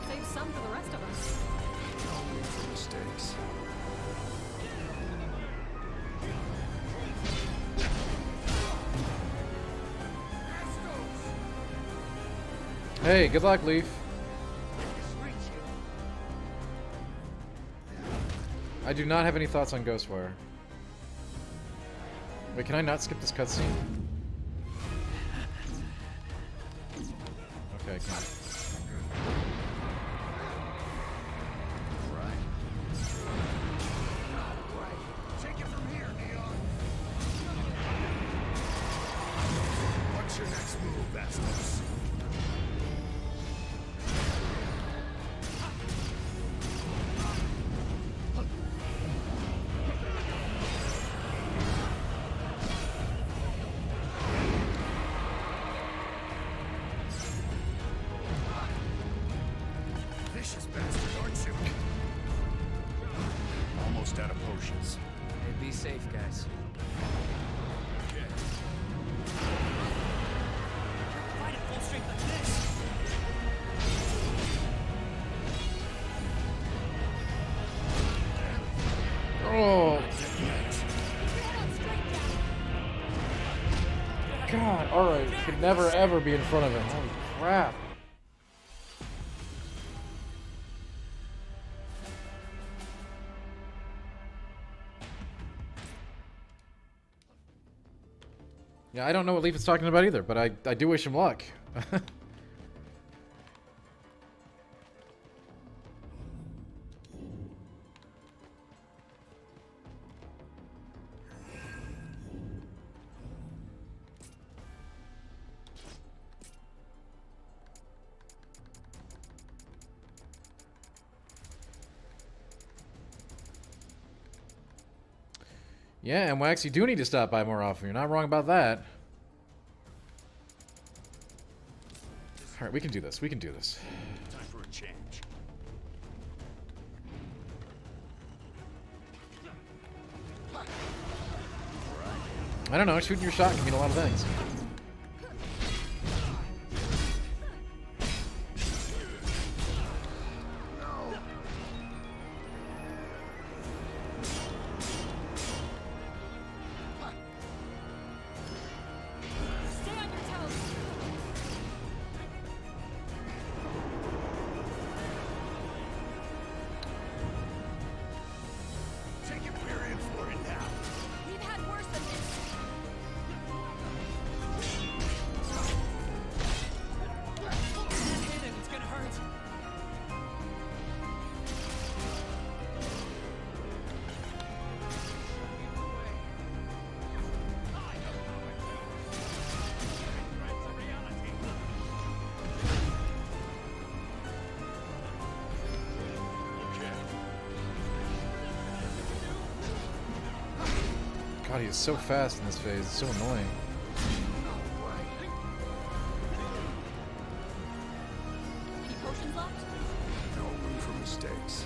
Save some for the rest of us. No room for mistakes. Hey, good luck, Leaf. I do not have any thoughts on Ghostwire. Wait, can I not skip this cutscene? Okay, I can. Take it from here, Neon. What's your next move, Bastos? Vicious bastard, aren't you? Almost out of potions. Hey, be safe, guys. Fight at full strength like this. Oh. God, alright. Could never ever be in front of him. Holy crap. Yeah, I don't know what Leaf is talking about either, but I do wish him luck. Yeah, and Wax, you do need to stop by more often. You're not wrong about that. Alright, we can do this. We can do this. Time for a change. I don't know, shooting your shot can mean a lot of things. God, he is so fast in this phase. It's so annoying. Any potions left? No room for mistakes.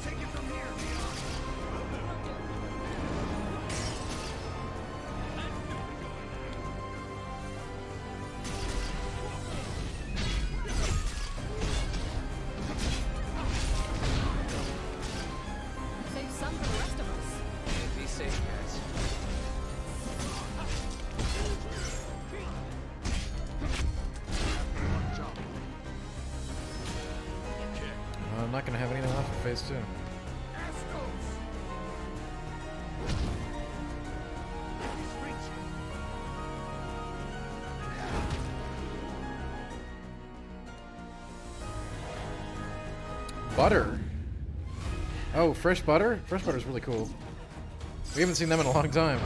Take it from here, Save some for the rest of us. Be safe, guys. I'm not going to have anything left for phase 2. Butter. Oh, fresh butter? Fresh butter is really cool. We haven't seen them in a long time.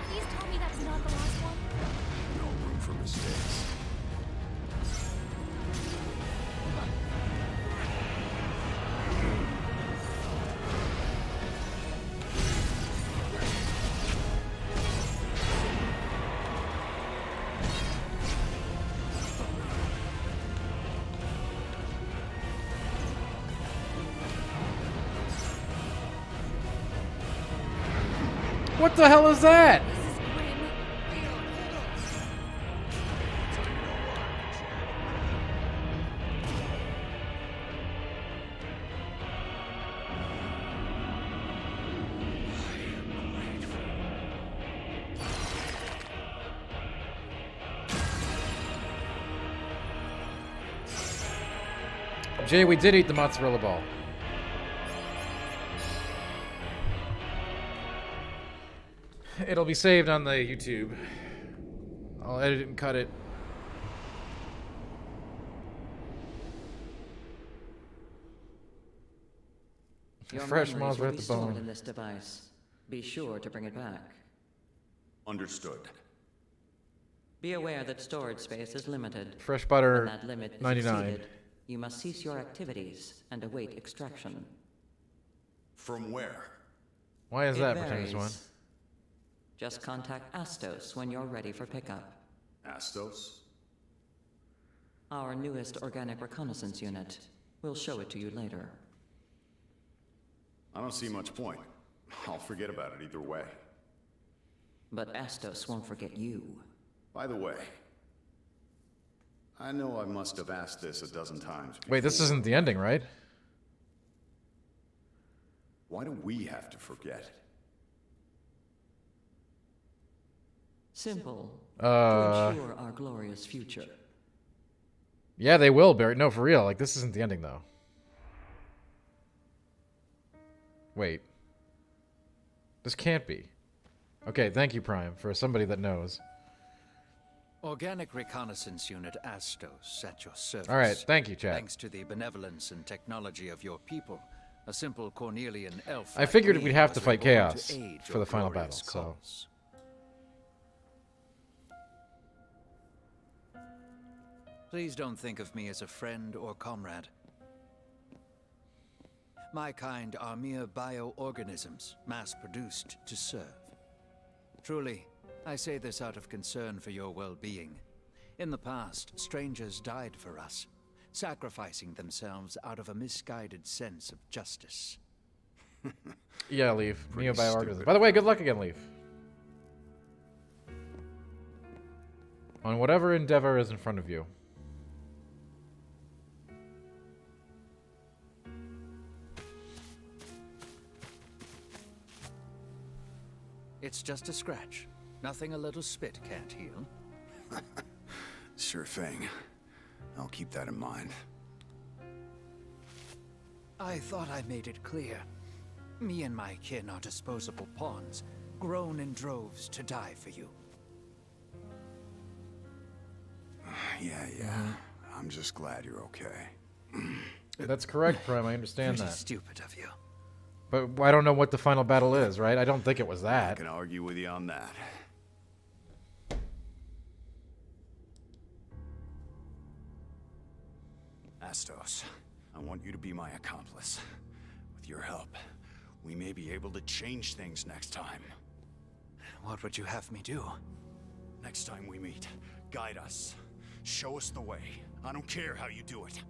Please tell me that's not the last one. No room for mistakes. What the hell is that? Jay, we did eat the mozzarella ball. It'll be saved on the YouTube. I'll edit it and cut it. Your Fresh memories mozzarella will at be the stored bone. in this device. Be sure to bring it back. Understood. Be aware that storage space is limited. Fresh butter, When that limit is 99. exceeded, you must cease your activities and await extraction. From where? Why is It that, varies. Pretenders One? Just contact Astos when you're ready for pickup. Astos? Our newest organic reconnaissance unit. We'll show it to you later. I don't see much point. I'll forget about it either way. But Astos won't forget you. By the way, I know I must have asked this a dozen times. Wait, this isn't the ending, right? Why do we have to forget? Simple. To ensure our glorious future. Yeah, they will, Barry. No, for real. Like, this isn't the ending, though. Wait. This can't be. Okay, thank you, Prime, for somebody that knows. Organic Reconnaissance Unit Astos at your service. All right, thank you, chat. Thanks to the benevolence and technology of your people, a simple Cornelian elf. I figured like we'd me have to was fight able Chaos aid for your the final glorious battle, cause. Please don't think of me as a friend or comrade. My kind are mere bioorganisms, mass-produced to serve. Truly, I say this out of concern for your well-being. In the past, strangers died for us, sacrificing themselves out of a misguided sense of justice. Yeah, Leaf. Pretty Neo-bioorganism. stupid. By the way, good luck again, Leaf. On whatever endeavor is in front of you. It's just a scratch. Nothing a little spit can't heal. Sure thing. I'll keep that in mind. I thought I made it clear. Me and my kin are disposable pawns, grown in droves to die for you. Yeah. I'm just glad you're okay. That's correct, Prime. I understand Pretty that. stupid of you. But I don't know what the final battle is, right? I don't think it was I that. can argue with you on that. Astos, I want you to be my accomplice. With your help, we may be able to change things next time. What would you have me do? Next time we meet, guide us. Show us the way. I don't care how you do it.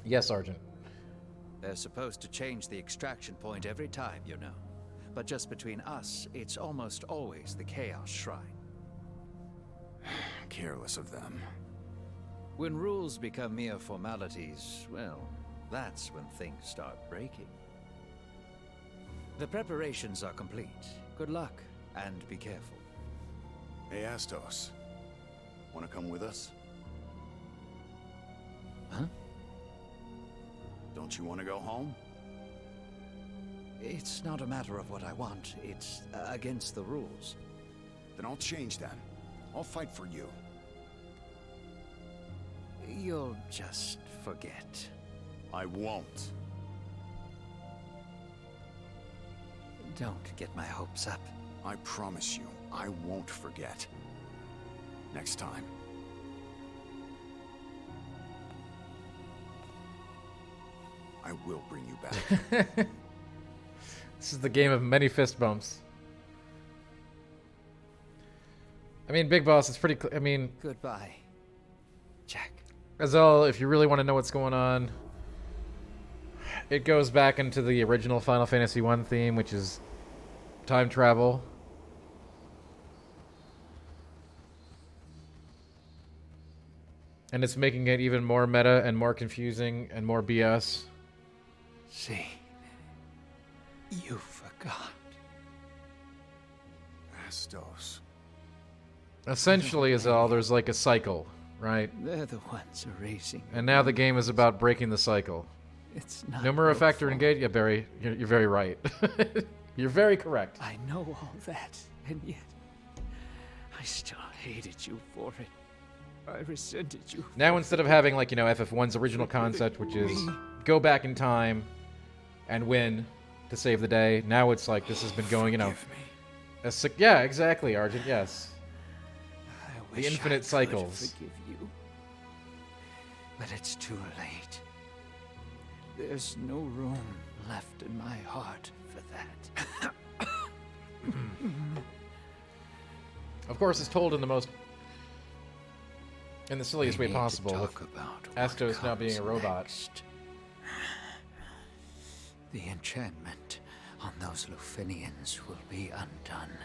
Yes, Sergeant. They're supposed to change the extraction point every time, you know. But just between us, it's almost always the Chaos Shrine. Careless of them. When rules become mere formalities, well, that's when things start breaking. The preparations are complete. Good luck, and be careful. Hey, Astos. Wanna come with us? Huh? Don't you want to go home? It's not a matter of what I want. It's against the rules. Then I'll change them. I'll fight for you. You'll just forget. I won't. Don't get my hopes up. I promise you, I won't forget. Next time. I will bring you back. This is the game of many fist bumps. I mean, Big Boss, it's pretty I mean... Goodbye, Jack. Azal, if you really want to know what's going on, it goes back into the original Final Fantasy 1 theme, which is time travel. And it's making it even more meta and more confusing and more BS. See, you forgot. Astos. Essentially, Azal, there's like a cycle, right? They're the ones erasing. And now the game is about breaking the cycle. It's not Numero your factor fault. engaged. Yeah, Barry, you're very right. You're very correct. I know all that, and yet I still hated you for it. I resented you. Now instead of having like, you know, FF1's original concept, which is go back in time and win to save the day, now it's like this has been going, you know, yeah, exactly, Argent. Yes, the infinite cycles. Forgive you, but it's too late. There's no room left in my heart for that. Of course, it's told in the most, in the silliest way possible, with Astos now being a robot. The enchantment on those Lufenians will be undone.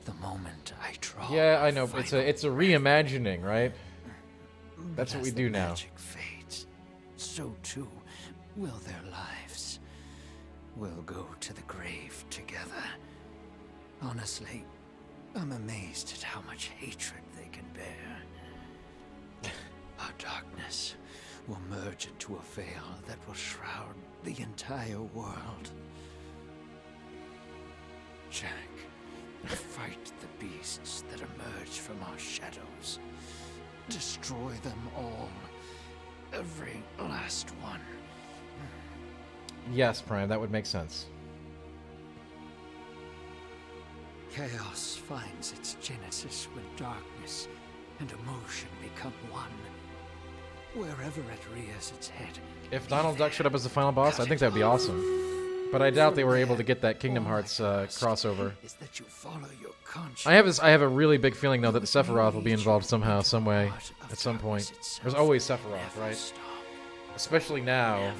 the moment I draw. Yeah, I know. It's a reimagining, right? That's But what we as do the now. magic fades, so too will their lives. We'll go to the grave together. Honestly, I'm amazed at how much hatred they can bear. Our darkness will merge into a veil that will shroud the entire world. Jack, fight the beasts that emerge from our shadows. Destroy them all. Every last one. Yes, Prime, that would make sense. Chaos finds its genesis when darkness and emotion become one. Wherever it rears its head. If Donald Duck showed up as the final boss, I think that'd be awesome. But I doubt they were able to get that Kingdom Hearts crossover. Is that you follow your conscience. I have a really big feeling though that Sephiroth will be involved somehow, some way, at some point. There's always Sephiroth, right? Especially now.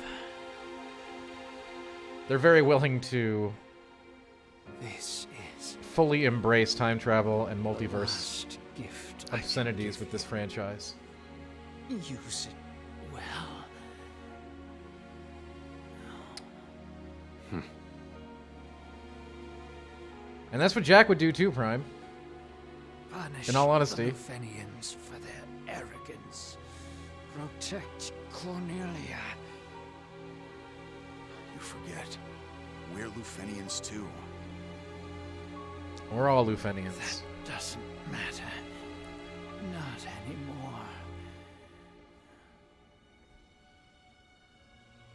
They're very willing to This is fully embrace time travel and multiverse gift obscenities with this franchise. use it well. And that's what Jack would do too, Prime. Punish In all honesty. the Lufenians for their arrogance. Protect Cornelia. You forget. We're Lufenians too. We're all Lufenians. Doesn't matter. Not anymore.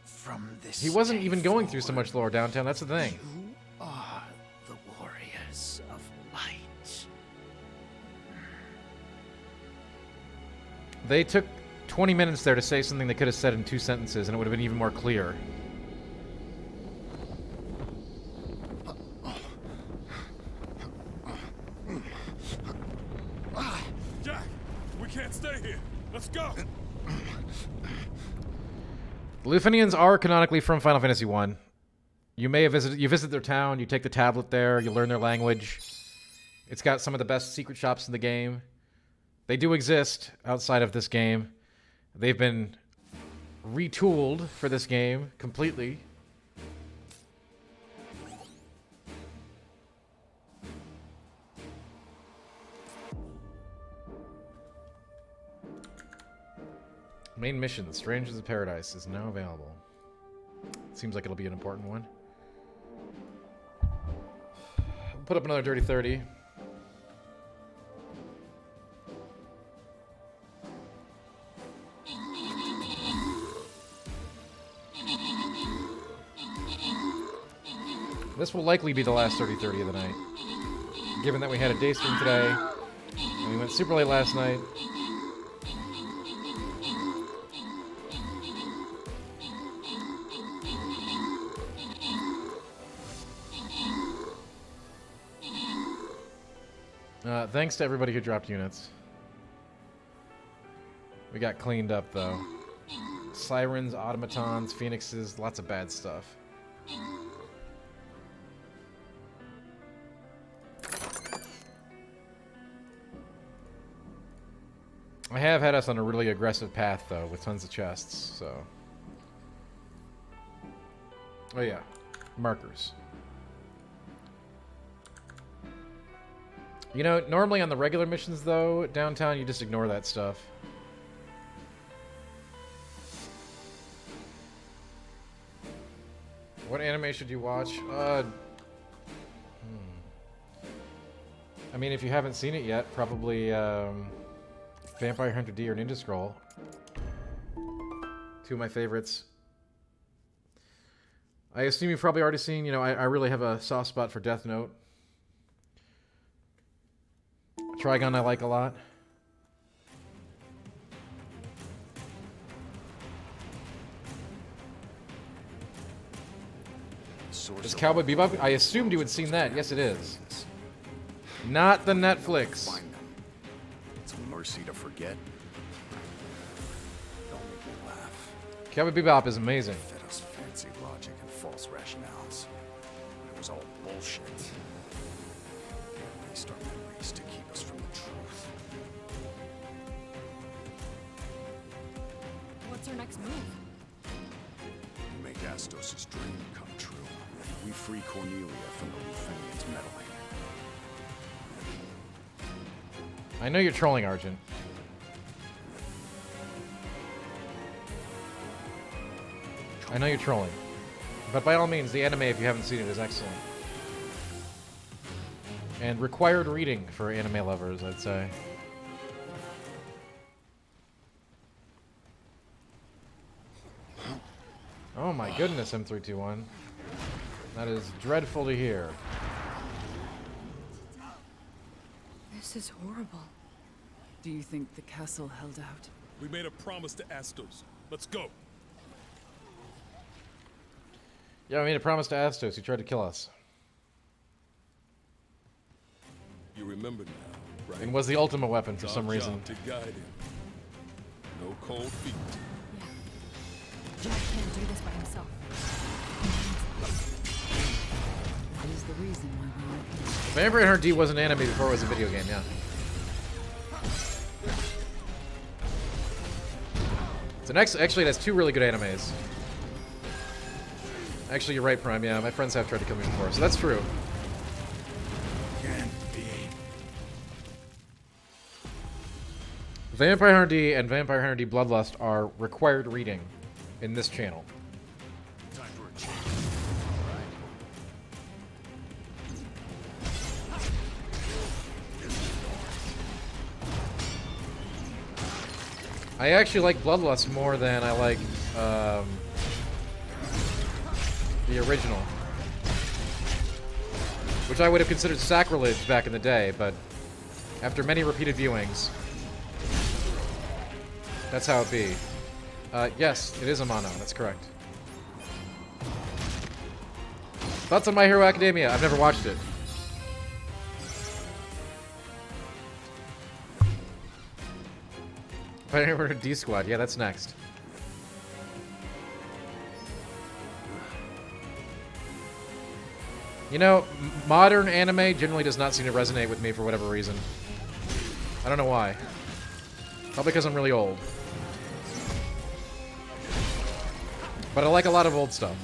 From this He wasn't day even going through so forward, much lore downtown, that's the thing. You are the warriors of light. They took 20 minutes there to say something they could have said in 2 sentences and it would have been even more clear. Jack, we can't stay here. Let's go. The Lufenians are canonically from Final Fantasy 1. You visit their town, you take the tablet there, you learn their language. It's got some of the best secret shops in the game. They do exist outside of this game. They've been retooled for this game completely. Main mission, Strangers of Paradise, is now available. Seems like it'll be an important one. We'll put up another Dirty 30. This will likely be the last Dirty 30 of the night. Given that we had a day stream today, and we went super late last night. Thanks to everybody who dropped units. We got cleaned up, though. Sirens, automatons, phoenixes, lots of bad stuff. I have had us on a really aggressive path, though, with tons of chests, so... Oh yeah, markers. You know, normally on the regular missions, though, downtown, you just ignore that stuff. What anime should you watch? I mean, if you haven't seen it yet, probably Vampire Hunter D or Ninja Scroll. Two of my favorites. I assume you've probably already seen, you know, I really have a soft spot for Death Note. Trigun I like a lot. Is Cowboy Bebop? I assumed you had seen that. Yes, it is. Not the Netflix. Find them. It's a mercy to forget. Don't make me laugh. Cowboy Bebop is amazing. Fed us fancy logic and false rationales. It was all bullshit. erased our memories to keep us from the truth. What's our next move? We make Astos' dream come true. We free Cornelia from the Lufenians' meddling. I know you're trolling, Argent. I know you're trolling. But by all means, the anime, if you haven't seen it, is excellent. And required reading for anime lovers, I'd say. Oh my goodness, M321. That is dreadful to hear. This is horrible. Do you think the castle held out? We made a promise to Astos. Let's go. Yeah, I made a promise to Astos. He tried to kill us. You remember now, right? And was the ultimate weapon for It's some our reason. job to guide him. No cold feet. Jack can't do this by himself. That is the reason why we are here. Vampire Hunter D was an anime before it was a video game, yeah. So next, actually, it has two really good animes. Actually, you're right, Prime. Yeah, my friends have tried to kill me before, so that's true. Vampire Hunter D and Vampire Hunter D Bloodlust are required reading in this channel. Time for a change. I actually like Bloodlust more than I like the original, which I would have considered sacrilege back in the day, but after many repeated viewings, that's how it be. Yes, it is Amano, that's correct. Thoughts on My Hero Academia? I've never watched it. Fighting over D Squad, yeah, that's next. You know, modern anime generally does not seem to resonate with me for whatever reason. I don't know why. Probably because I'm really old. But I like a lot of old stuff.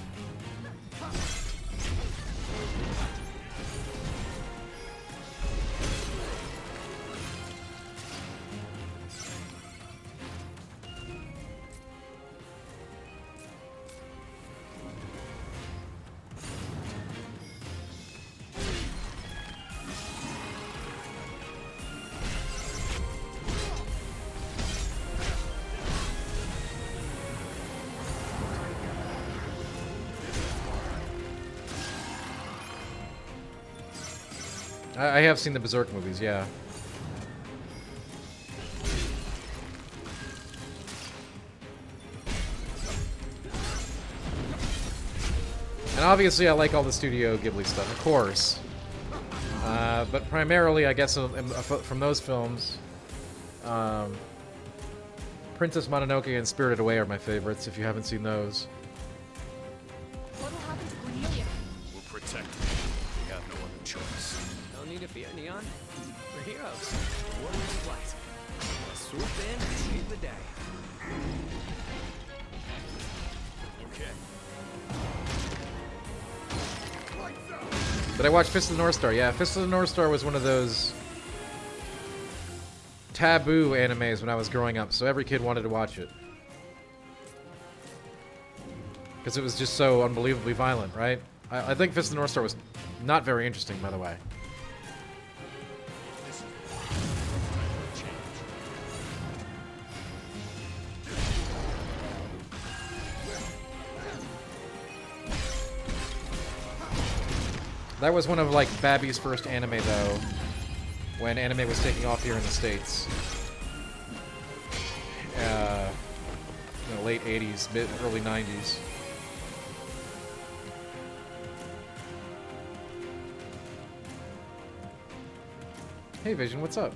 I have seen the Berserk movies, yeah. And obviously I like all the Studio Ghibli stuff, of course. But primarily, I guess, from those films, Princess Mononoke and Spirited Away are my favorites, if you haven't seen those. What'll happen to Cornelia? We'll protect her. We have no other choice. No need to fear, Neon. We're heroes. Warriors flight. Let's swoop in and save the day. Okay. Did I watch Fist of the North Star? Yeah, Fist of the North Star was one of those taboo animes when I was growing up, so every kid wanted to watch it. Because it was just so unbelievably violent, right? I think Fist of the North Star was not very interesting, by the way. That was one of, like, Babby's first anime, though, when anime was taking off here in the States. In the late 80s, early 90s. Hey, Vision, what's up?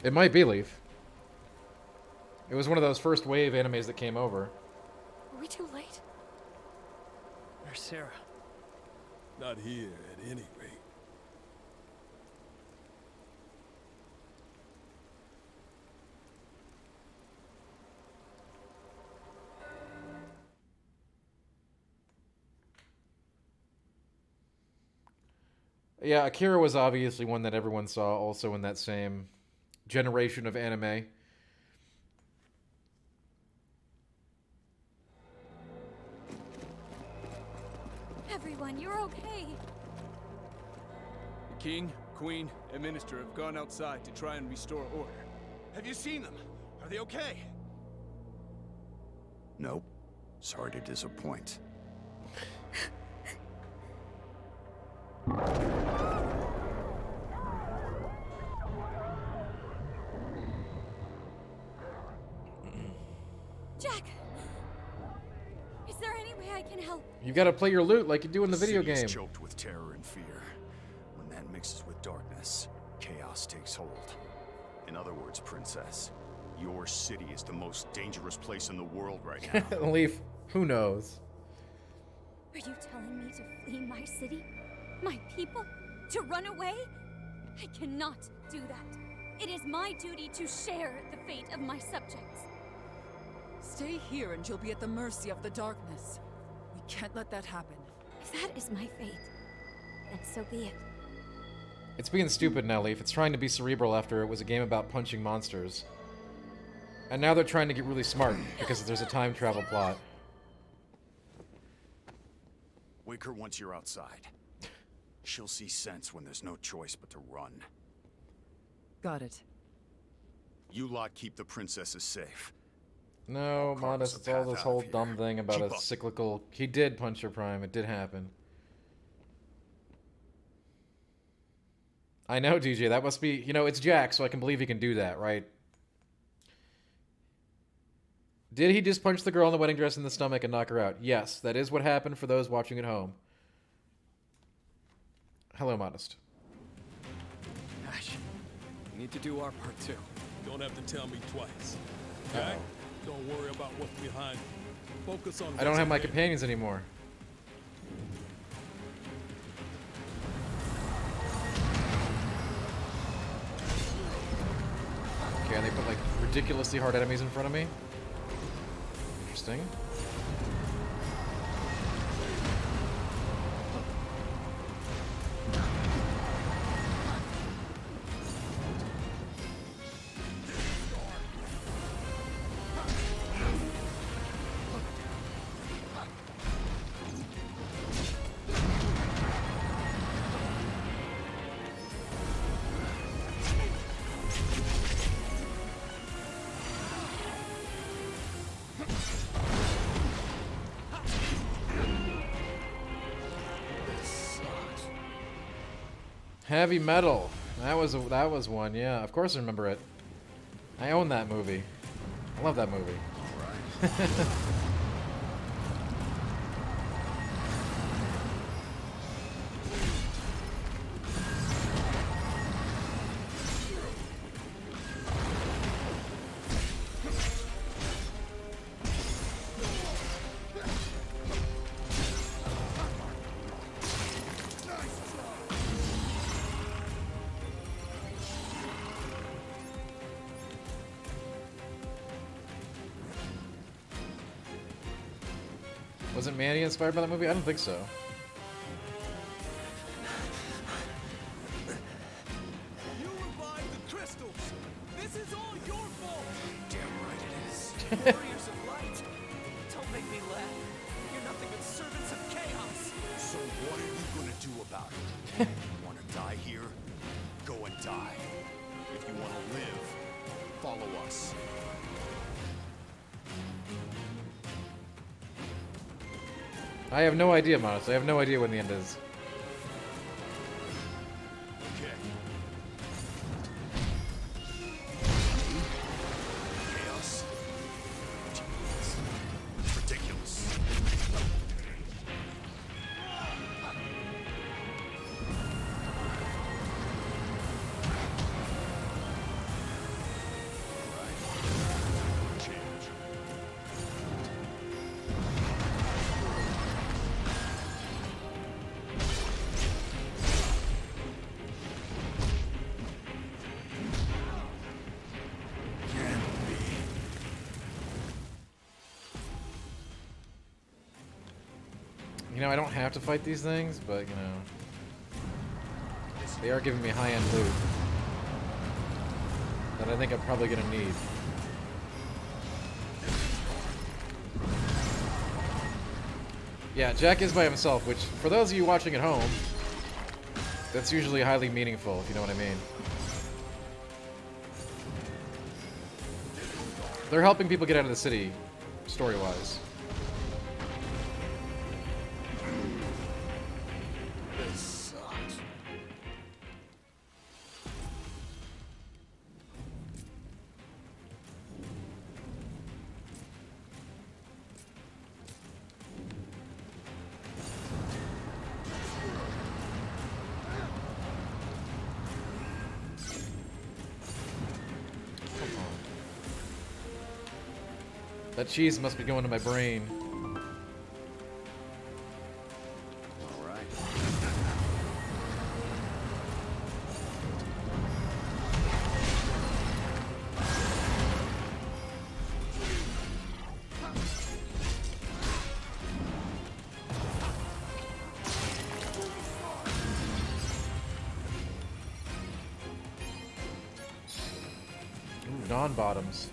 It might be Leaf. It was one of those first wave animes that came over. Are we too late? Where's Sarah? Not here, at any rate. Yeah, Akira was obviously one that everyone saw also in that same generation of anime. Everyone, you're okay. The king, queen, and minister have gone outside to try and restore order. Have you seen them? Are they okay? Nope. Sorry to disappoint. Jack! Is there any way I can help? You gotta play your lute like you do in the video city is game. choked with terror and fear. When that mixes with darkness, chaos takes hold. In other words, Princess, your city is the most dangerous place in the world right now. Leaf, who knows? Are you telling me to flee my city? My people? To run away? I cannot do that. It is my duty to share the fate of my subjects. Stay here and you'll be at the mercy of the darkness. We can't let that happen. If that is my fate, then so be it. It's being stupid now, Leaf. It's trying to be cerebral after it was a game about punching monsters. And now they're trying to get really smart because there's a time travel plot. Wake her once you're outside. She'll see sense when there's no choice but to run. Got it. You lot keep the princesses safe. No, Modest, it's all this whole dumb thing about a cyclical... He did punch her prime. It did happen. I know, DJ. That must be... You know, it's Jack, so I can believe he can do that, right? Did he just punch the girl in the wedding dress in the stomach and knock her out? Yes, that is what happened for those watching at home. Hello, Modest. Ash, we need to do our part too. Don't have to tell me twice. Jack, don't worry about what's behind you. Focus on I don't have my companions anymore. Okay, and they put like ridiculously hard enemies in front of me. Interesting. Heavy Metal. That was one. Yeah, of course I remember it. I own that movie. I love that movie. Wasn't Manny inspired by that movie? I don't think so. You revived the crystals! This is all your fault! Damn right it is. Warriors of light! Don't make me laugh. You're nothing but servants of chaos! So what are you gonna do about it? You wanna die here? Go and die. If you wanna live, follow us. I have no idea, Modest. I have no idea when the end is. Okay. Chaos. It's ridiculous. You know, I don't have to fight these things, but, you know, they are giving me high-end loot that I think I'm probably gonna need. Yeah, Jack is by himself, which, for those of you watching at home, that's usually highly meaningful, if you know what I mean. They're helping people get out of the city, story-wise. This sucks. That cheese must be going to my brain. All right. Ooh, non-bottoms.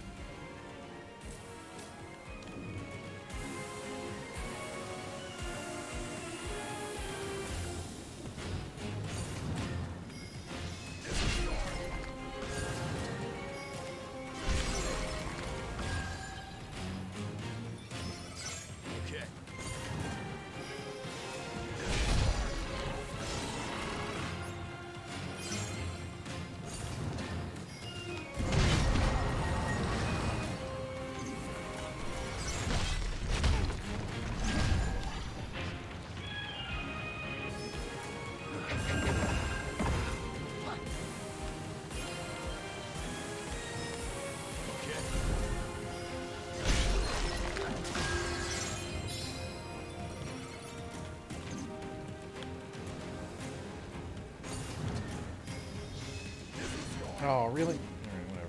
Oh, really? Alright, whatever.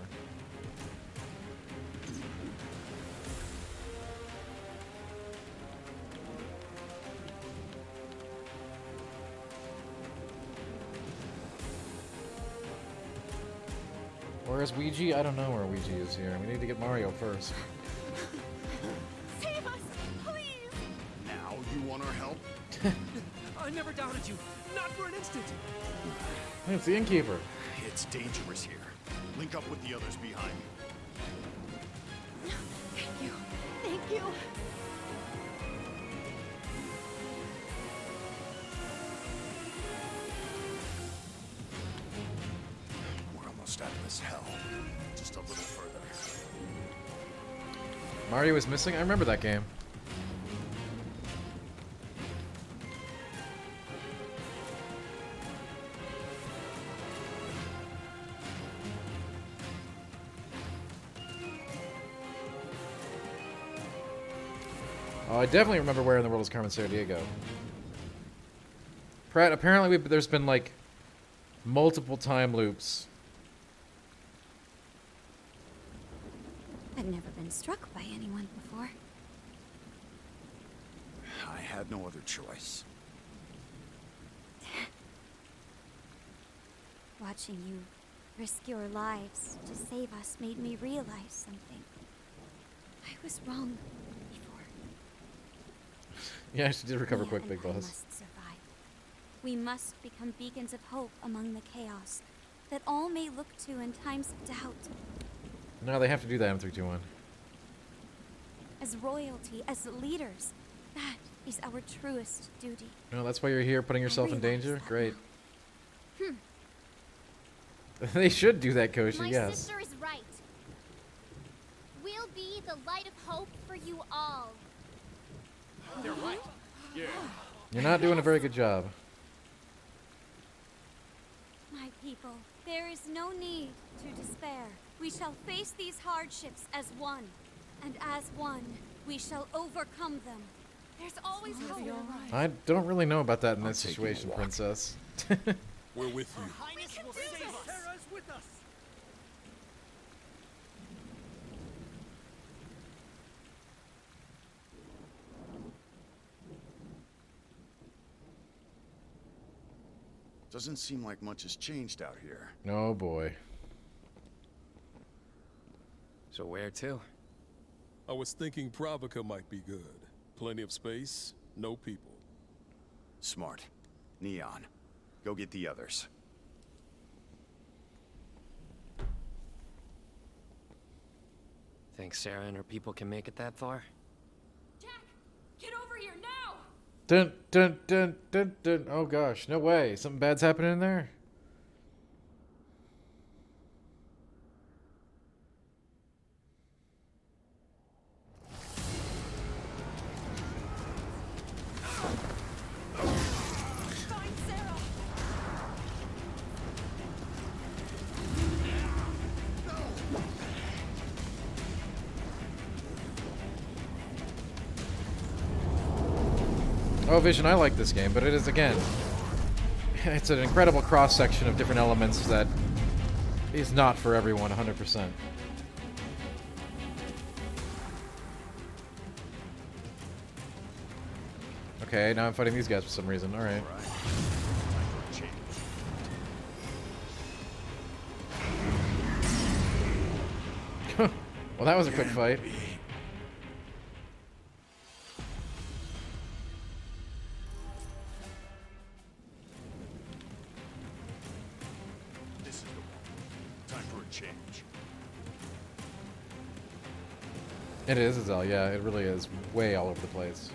Where's Ouija? I don't know where Ouija is here. We need to get Mario first. Save us, please! Now you want our help? I never doubted you. Not for an instant. Hey, it's the innkeeper. It's dangerous here. Link up with the others behind you. Thank you. Thank you. We're almost out of this hell. Just a little further. Mario is missing? I remember that game. Oh, I definitely remember Where in the World is Carmen Sandiego. Pratt, apparently there's been, like, multiple time loops. I've never been struck by anyone before. I had no other choice. Watching you risk your lives to save us made me realize something. I was wrong before. Yeah, she did recover Mia quick, and Big I Boss. must survive. We must become beacons of hope among the chaos that all may look to in times of doubt. No, they have to do that in 3-2-1. As royalty, as leaders, that is our truest duty. No, that's why you're here, putting yourself in danger? Great. Hmm. They should do that, Koshi, My yes. sister is right. We'll be the light of hope for you all. They're right. Yeah. You're not doing a very good job. My people, there is no need to despair. We shall face these hardships as one. And as one, we shall overcome them. There's always hope. I don't really know about that in this situation, Princess. We're with you. Highness will save us. Terra is with us. Doesn't seem like much has changed out here. Oh boy. So where to? I was thinking Pravica might be good. Plenty of space, no people. Smart. Neon, go get the others. Think Sarah and her people can make it that far? Get over here now! Dun dun dun dun dun. Oh gosh, no way. Something bad's happening in there. Oh, Vision, I like this game, but it is, again, it's an incredible cross-section of different elements that is not for everyone, 100%. Okay, now I'm fighting these guys for some reason. Alright. Well, that was a quick fight. It is, Azal, yeah, it really is way all over the place.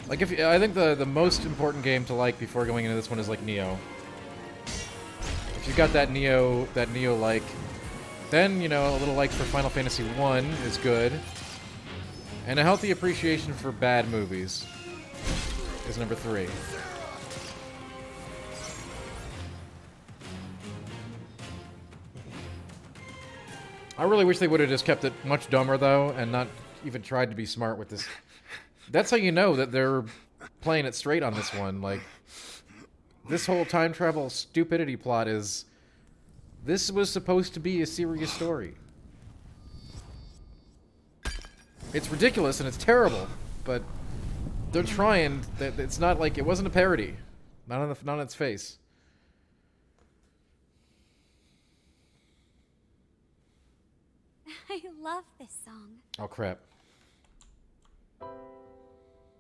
Like, I think the most important game to like before going into this one is like Neo. If you got that Neo like, then you know a little like for Final Fantasy 1 is good, and a healthy appreciation for bad movies is number 3. I really wish they would have just kept it much dumber though, and not even tried to be smart with this. That's how you know that they're playing it straight on this one. Like, this whole time travel stupidity plot is... This was supposed to be a serious story. It's ridiculous and it's terrible, but they're trying. It's not like... It wasn't a parody. Not on its face. I love this song. Oh, crap.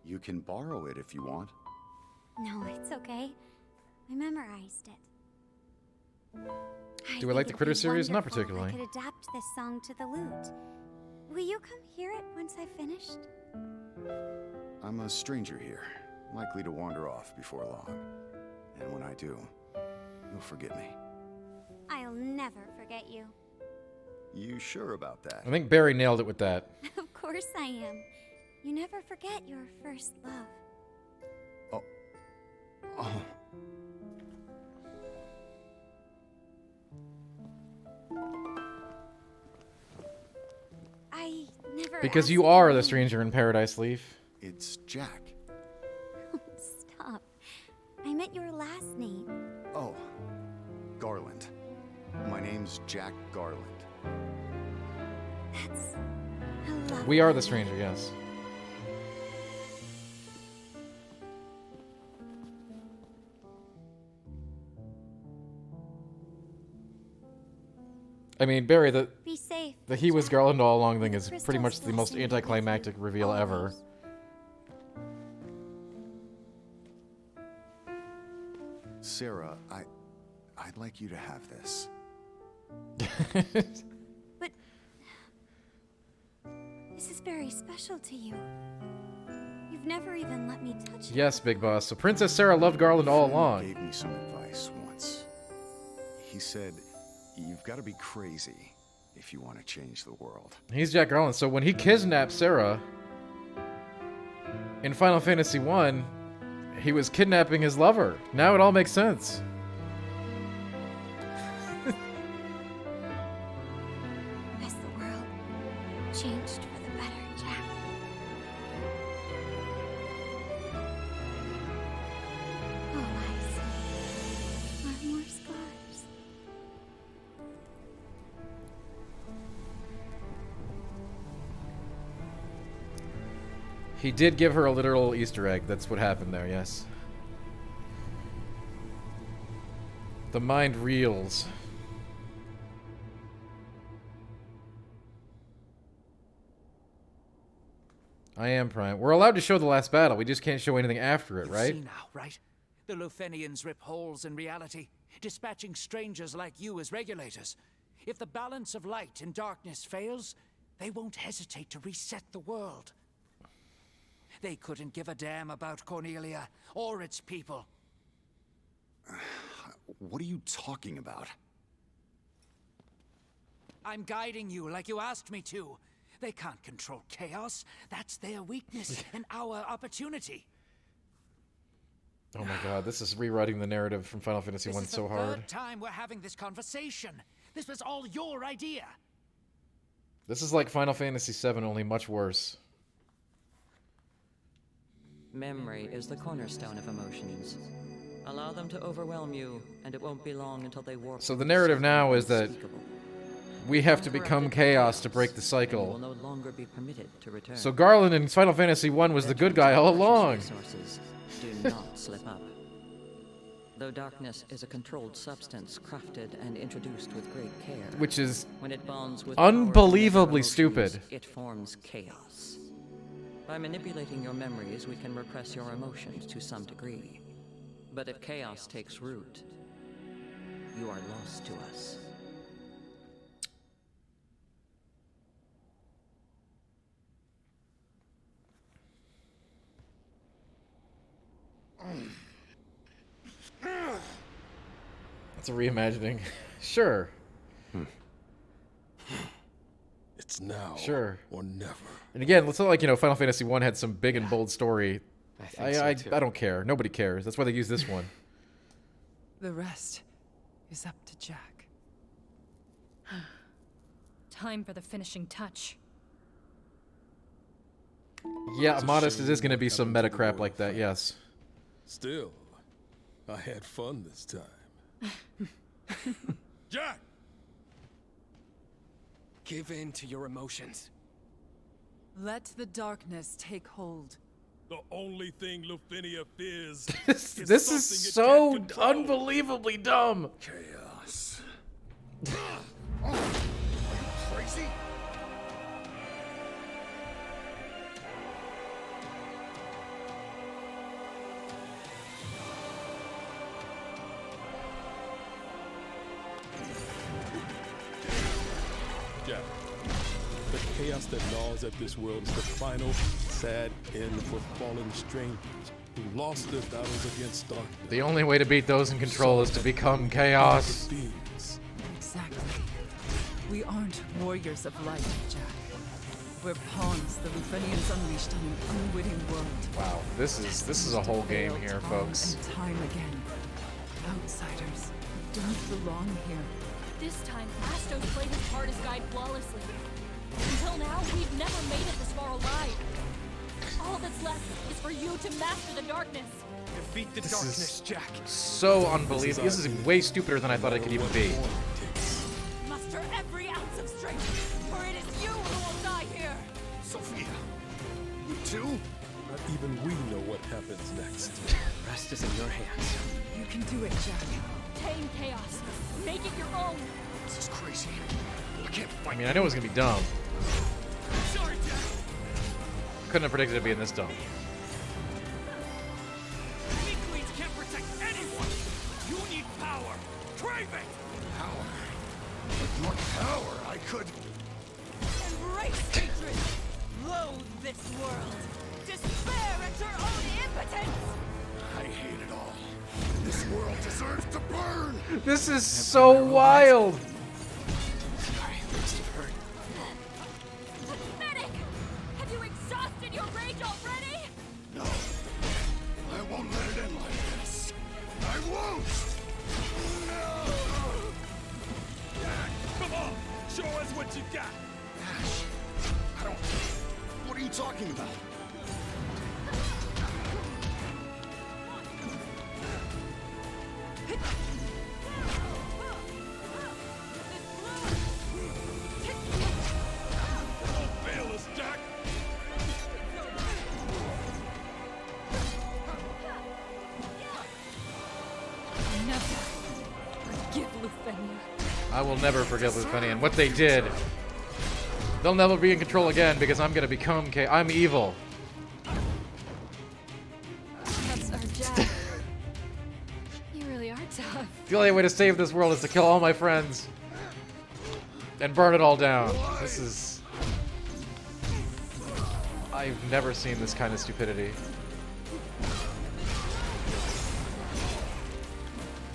You can borrow it if you want. No, it's okay. I memorized it. Do I like the Critter series? Not Wonderful if particularly. I could adapt this song to the lute. Will you come hear it once I've finished? I'm a stranger here, likely to wander off before long. And when I do, you'll forget me. I'll never forget you. You sure about that? I think Barry nailed it with that. Of course I am. You never forget your first love. Oh. I never Because you asked are the stranger in Paradise Leaf. It's Jack. Stop. I meant your last name. Oh, Garland. My name's Jack Garland. That's a lovely We are the stranger, yes. I mean, Barry, Be safe. the he was Garland all along thing is Crystals pretty much the most blessing you anticlimactic reveal ever. Sarah, I'd like you to have this. But this is very special to you. You've never even let me touch it. Yes, Big Boss. So Princess Sarah loved Garland all along. He gave me some advice once. He said, you've got to be crazy if you want to change the world. He's Jack Garland. So when he kidnapped Sarah in Final Fantasy 1, He was kidnapping his lover. Now it all makes sense. Has the world changed for the better, Jack? All I see are more scars. He did give her a literal Easter egg. That's what happened there, yes. The mind reels. I am Prime. We're allowed to show the last battle. We just can't show anything after it, right? You see now, right? The Lufenians rip holes in reality, dispatching strangers like you as regulators. If the balance of light and darkness fails, they won't hesitate to reset the world. They couldn't give a damn about Cornelia or its people. What are you talking about? I'm guiding you like you asked me to. They can't control chaos. That's their weakness and our opportunity. Oh my god, this is rewriting the narrative from Final Fantasy 1 so hard. This is the third time we're having this conversation. This was all your idea. This is like Final Fantasy 7, only much worse. Memory is the cornerstone of emotions. Allow them to overwhelm you, and it won't be long until they warp. So the narrative now is that we have to become chaos to break the cycle. Will no longer be permitted to return. So Garland in Final Fantasy 1 was the good guy all along. Do not slip up. Though darkness is a controlled substance crafted and introduced with great care, Which is when it bonds with unbelievably power stupid. It forms chaos. By manipulating your memories, we can repress your emotions to some degree. But if chaos takes root, you are lost to us. That's a reimagining. Sure. It's now Sure. or never. And again, it's not like, Final Fantasy 1 had some big and bold story. I don't care. Nobody cares. That's why they use this one. The rest is up to Jack. Time for the finishing touch. Yeah, Modest, it is going to be some meta crap like that, yes. Still, I had fun this time. Jack! Give in to your emotions. Let the darkness take hold. The only thing Lufenia fears This is so unbelievably dumb. Chaos. Are you crazy? Jack, the chaos that gnaws at this world is the final, sad end for fallen strangers who lost their battles against darkness. The only way to beat those in control is to become chaos. Exactly. We aren't warriors of light, Jack. We're pawns the Lufenians unleashed on an unwitting world. Wow, this is a whole game here, folks. And time again. Outsiders who don't belong here. This time, Astos played his part as guide flawlessly. Until now, we've never made it this far alive. All that's left is for you to master the darkness. Defeat the This darkness, is Jack. so unbelievable. This is way stupider than I thought it could even be. Muster every ounce of strength, or it is you who will die here. Sophia, you too? Not even we know what happens next. Rest is in your hands. You can do it, Jack. Tame chaos. Make it your own. This is crazy. I can't I fight. mean, I know it was going to be dumb. Sorry, Jack. Couldn't have predicted it being this dumb. Weak queens can't protect anyone. You need power. Crave it. Power. With your power, I could. Embrace hatred. Loathe this world. Despair at your own impotence. I hate it all. This world deserves to burn. This is so wild. Sorry, must have hurt. Medic! Have you exhausted your rage already? No. I won't let it you got? Ash, I don't... What are you talking about? Fail us, Jack! Never forgive Lufenia. I will never forget Lufenia and what they did. They'll never be in control again because I'm gonna become I'm evil. That's our Jack. You really are tough. The only way to save this world is to kill all my friends and burn it all down. This is... I've never seen this kind of stupidity.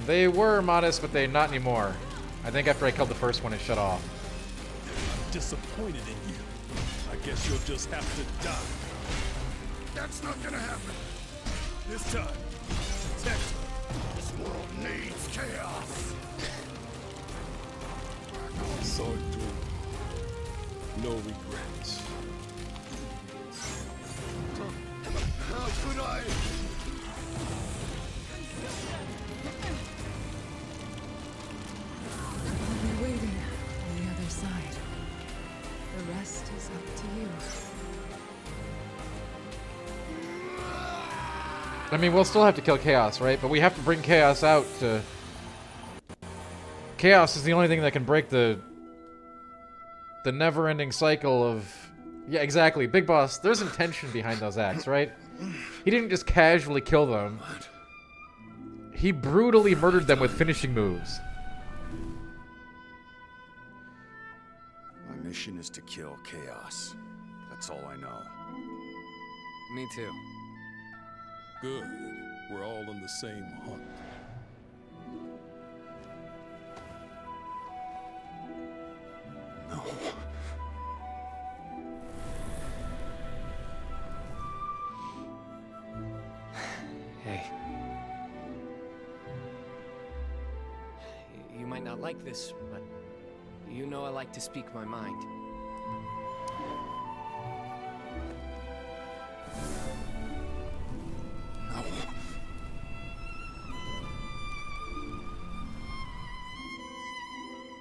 They were modest, but they're not anymore. I think after I killed the first one, it shut off. I'm disappointed in you. I guess you'll just have to die. That's not gonna happen. This time, protect her. This world needs chaos. Saw it through. No regrets. How could I? We'll be waiting on the other side. The rest is up to you. I mean, we'll still have to kill Chaos, right? But we have to bring Chaos out to... Chaos is the only thing that can break the never-ending cycle of... Yeah, exactly. Big Boss, there's intention behind those acts, right? He didn't just casually kill them. He brutally murdered them with finishing moves. My mission is to kill Chaos. That's all I know. Me too. Good. We're all on the same hunt. No. Hey. You might not like this, but you know I like to speak my mind. No.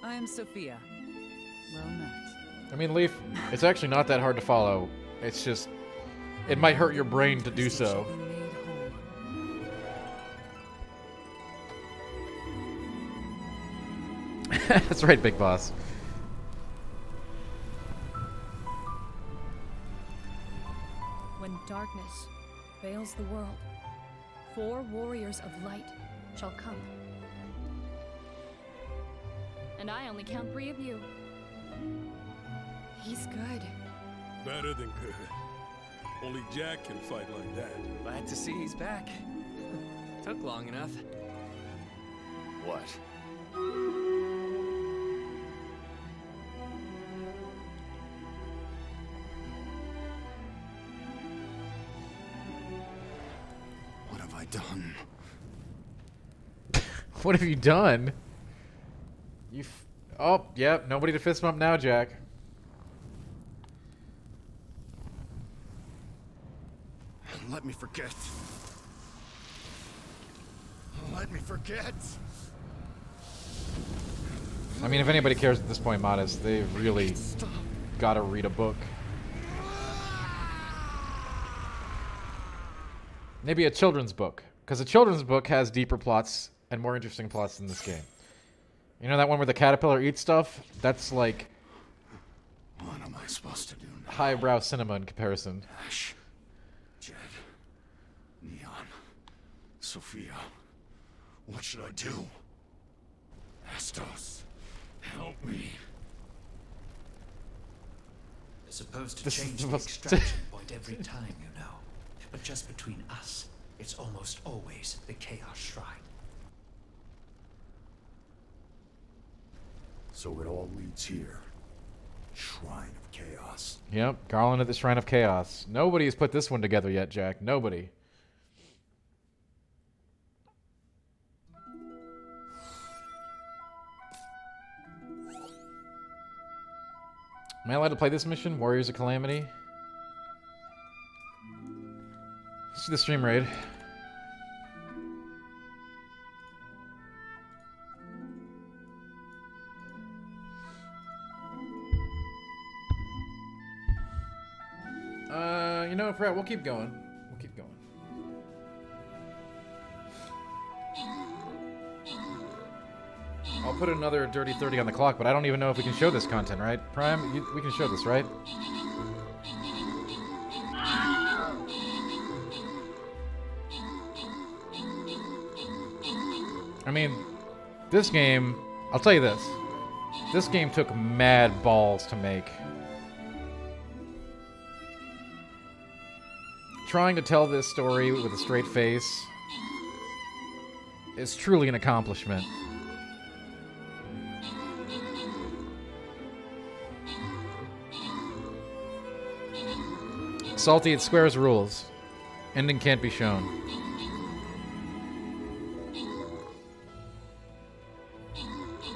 I am Sophia. Well met. I mean, Leaf, it's actually not that hard to follow. It's just... It might hurt your brain to do so. That's right, Big Boss. When darkness veils the world, 4 warriors of light shall come. And I only count 3 of you. He's good. Better than good. Only Jack can fight like that. Glad to see he's back. Took long enough. What? What have I done? What have you done? Oh, yep, nobody to fist bump now, Jack. Let me forget. Let me forget. I mean, if anybody cares at this point, Modest, they've really got to read a book. Maybe a children's book, because a children's book has deeper plots and more interesting plots than this game. You know that one where the caterpillar eats stuff? That's like... What am I supposed to do now? Highbrow cinema in comparison. Ash, Jed, Neon, Sophia, what should I do? Astos, help me. They're supposed to This is change the the most- extraction point every time, you know. But just between us, it's almost always the Chaos Shrine. So it all leads here. Shrine of Chaos. Yep, Garland at the Shrine of Chaos. Nobody has put this one together yet, Jack. Nobody. Am I allowed to play this mission? Warriors of Calamity? Let's do the stream raid. You know, Pratt, we'll keep going. We'll keep going. I'll put another Dirty 30 on the clock, but I don't even know if we can show this content, right? Prime, we can show this, right? I mean, this game, I'll tell you this. This game took mad balls to make. Trying to tell this story with a straight face is truly an accomplishment. Salty, it squares rules. Ending can't be shown.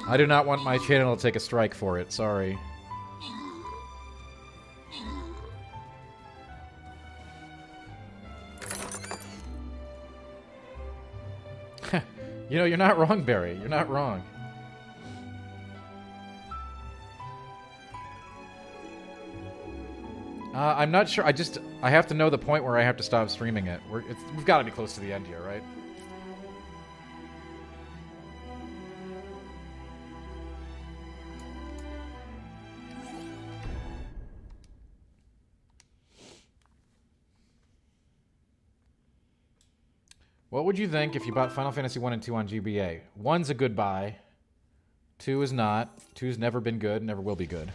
I do not want my channel to take a strike for it, sorry. You know, you're not wrong, Barry. You're not wrong. I'm not sure. I have to know the point where I have to stop streaming it. We've got to be close to the end here, right? What would you think if you bought Final Fantasy 1 and 2 on GBA? 1's a good buy. 2 is not. 2's never been good, never will be good.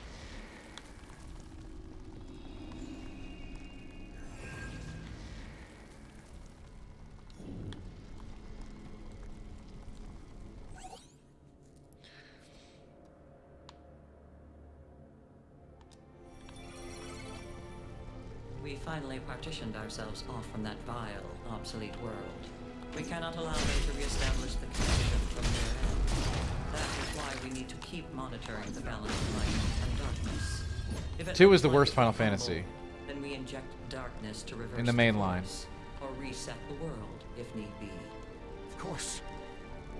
We finally partitioned ourselves off from that vile, obsolete world. We cannot allow them to reestablish the connection from their end. That is why we need to keep monitoring the balance of light and darkness. If it 2 is the looks like worst it's Final vulnerable, Fantasy. Then we inject darkness to reverse In the main course, line. or reset the world, if need be. Of course.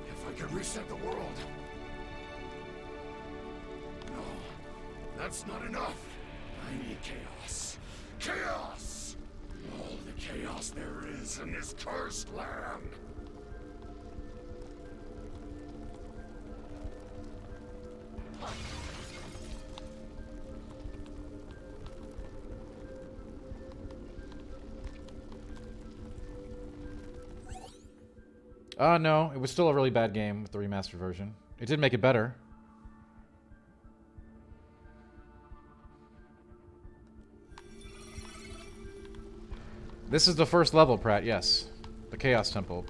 If I could reset the world. No, that's not enough. I need chaos. Chaos! All the chaos there is in this cursed land. No, it was still a really bad game with the remastered version. It did make it better. This is the first level, Pratt, yes. The Chaos Temple.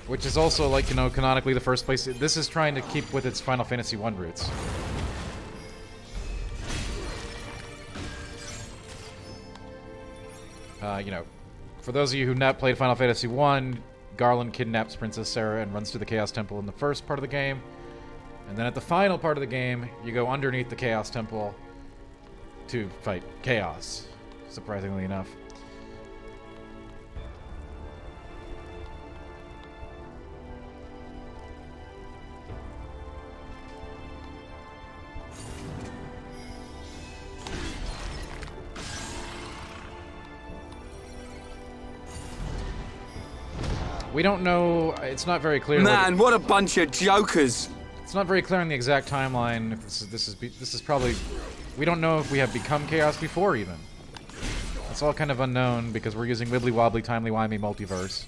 Which is also, like, you know, canonically the first place. This is trying to keep with its Final Fantasy 1 roots. You know, for those of you who not played Final Fantasy 1, Garland kidnaps Princess Sarah and runs to the Chaos Temple in the first part of the game. And then at the final part of the game, you go underneath the Chaos Temple to fight Chaos, surprisingly enough. We don't know, it's not very clear. Man, what a bunch of jokers! It's not very clear on the exact timeline. If this is probably, we don't know if we have become Chaos before even. It's all kind of unknown because we're using wibbly wobbly timely wimey multiverse.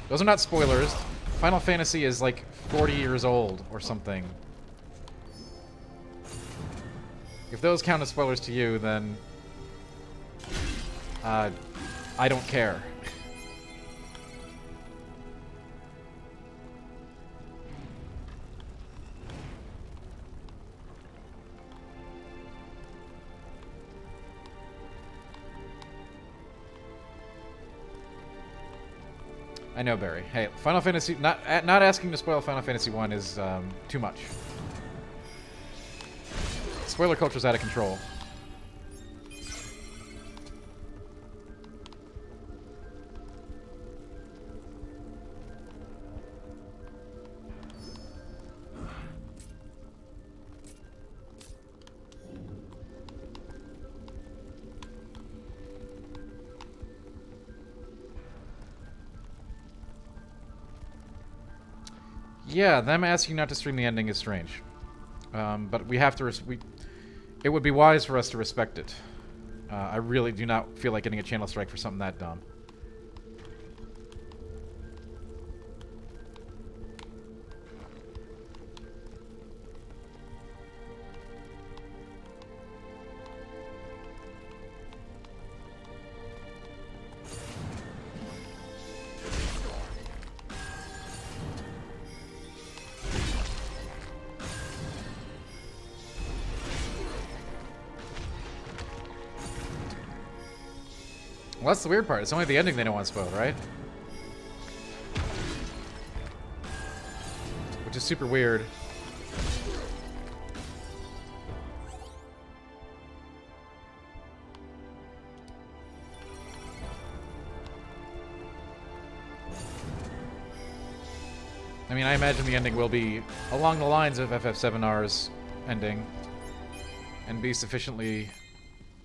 Those are not spoilers. Final Fantasy is like 40 years old or something. If those count as spoilers to you, then I don't care. I know, Barry. Hey, Final Fantasy... Not asking to spoil Final Fantasy 1 is too much. Spoiler culture's out of control. Yeah, them asking not to stream the ending is strange. But we have to... It would be wise for us to respect it. I really do not feel like getting a channel strike for something that dumb. Well, that's the weird part. It's only the ending they don't want spoiled, right? Which is super weird. I mean, I imagine the ending will be along the lines of FF7R's ending and be sufficiently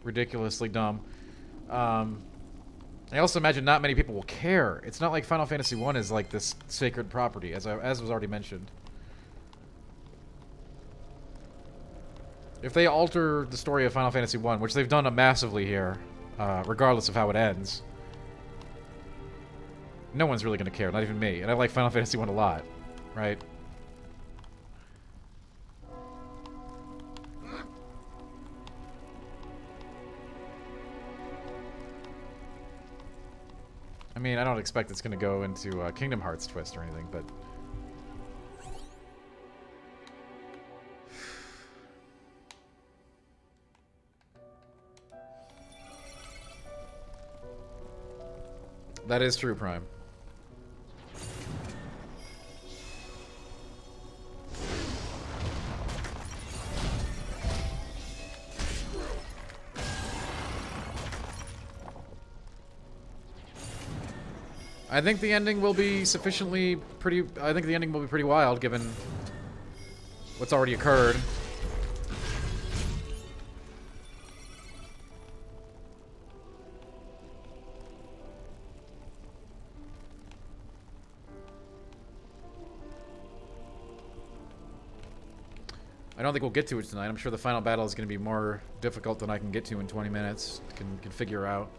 ridiculously dumb. I also imagine not many people will care. It's not like Final Fantasy 1 is like this sacred property, as was already mentioned. If they alter the story of Final Fantasy 1, which they've done massively here, regardless of how it ends, no one's really going to care, not even me. And I like Final Fantasy 1 a lot, right? I mean, I don't expect it's going to go into Kingdom Hearts twist or anything, but... That is true, Prime. I think the ending will be sufficiently pretty... I think the ending will be pretty wild, given what's already occurred. I don't think we'll get to it tonight. I'm sure the final battle is going to be more difficult than I can get to in 20 minutes. Can figure out.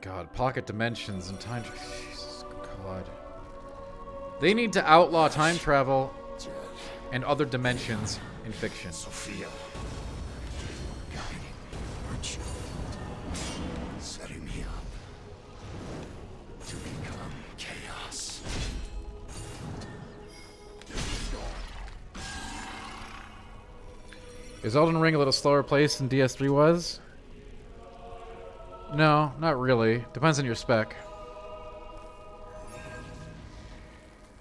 God, pocket dimensions and time... Jesus God. They need to outlaw time travel and other dimensions in fiction. Sophia. Aren't you setting me up to become chaos? Is Elden Ring a little slower paced than DS3 was? No, not really. Depends on your spec.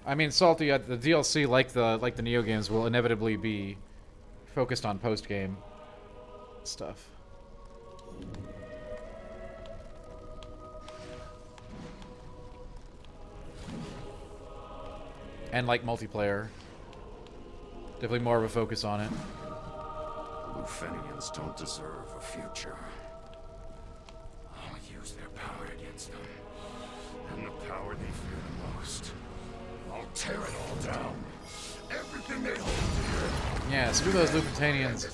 I mean, Salty, the DLC, like the Neo games, will inevitably be focused on post-game stuff. And like multiplayer. Definitely more of a focus on it. Lufenians don't deserve a future. Use their power against them, and the power they fear the most. I'll tear it all down. Everything they hold dear. Yeah, screw those Lufenians.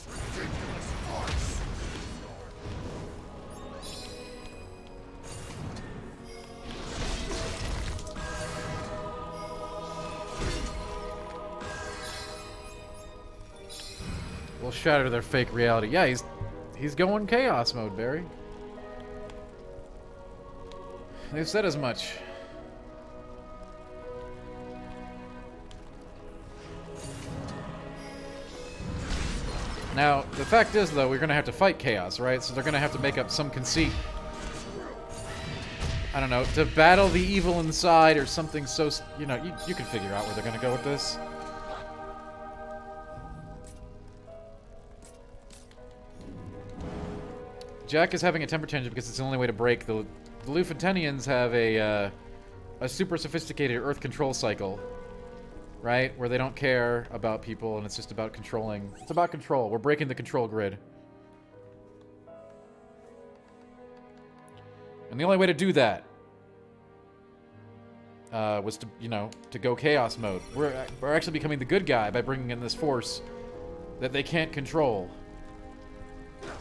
shatter their fake reality. Yeah, he's going chaos mode, Barry. They've said as much. Now, the fact is, though, we're going to have to fight chaos, right? So they're going to have to make up some conceit. I don't know, to battle the evil inside or something so... You know, you can figure out where they're going to go with this. Jack is having a temper tantrum because it's the only way to break the Lufentenians have a super sophisticated Earth control cycle, right? Where they don't care about people and it's just about controlling. It's about control. We're breaking the control grid. And the only way to do that was to, you know, to go chaos mode. We're actually becoming the good guy by bringing in this force that they can't control.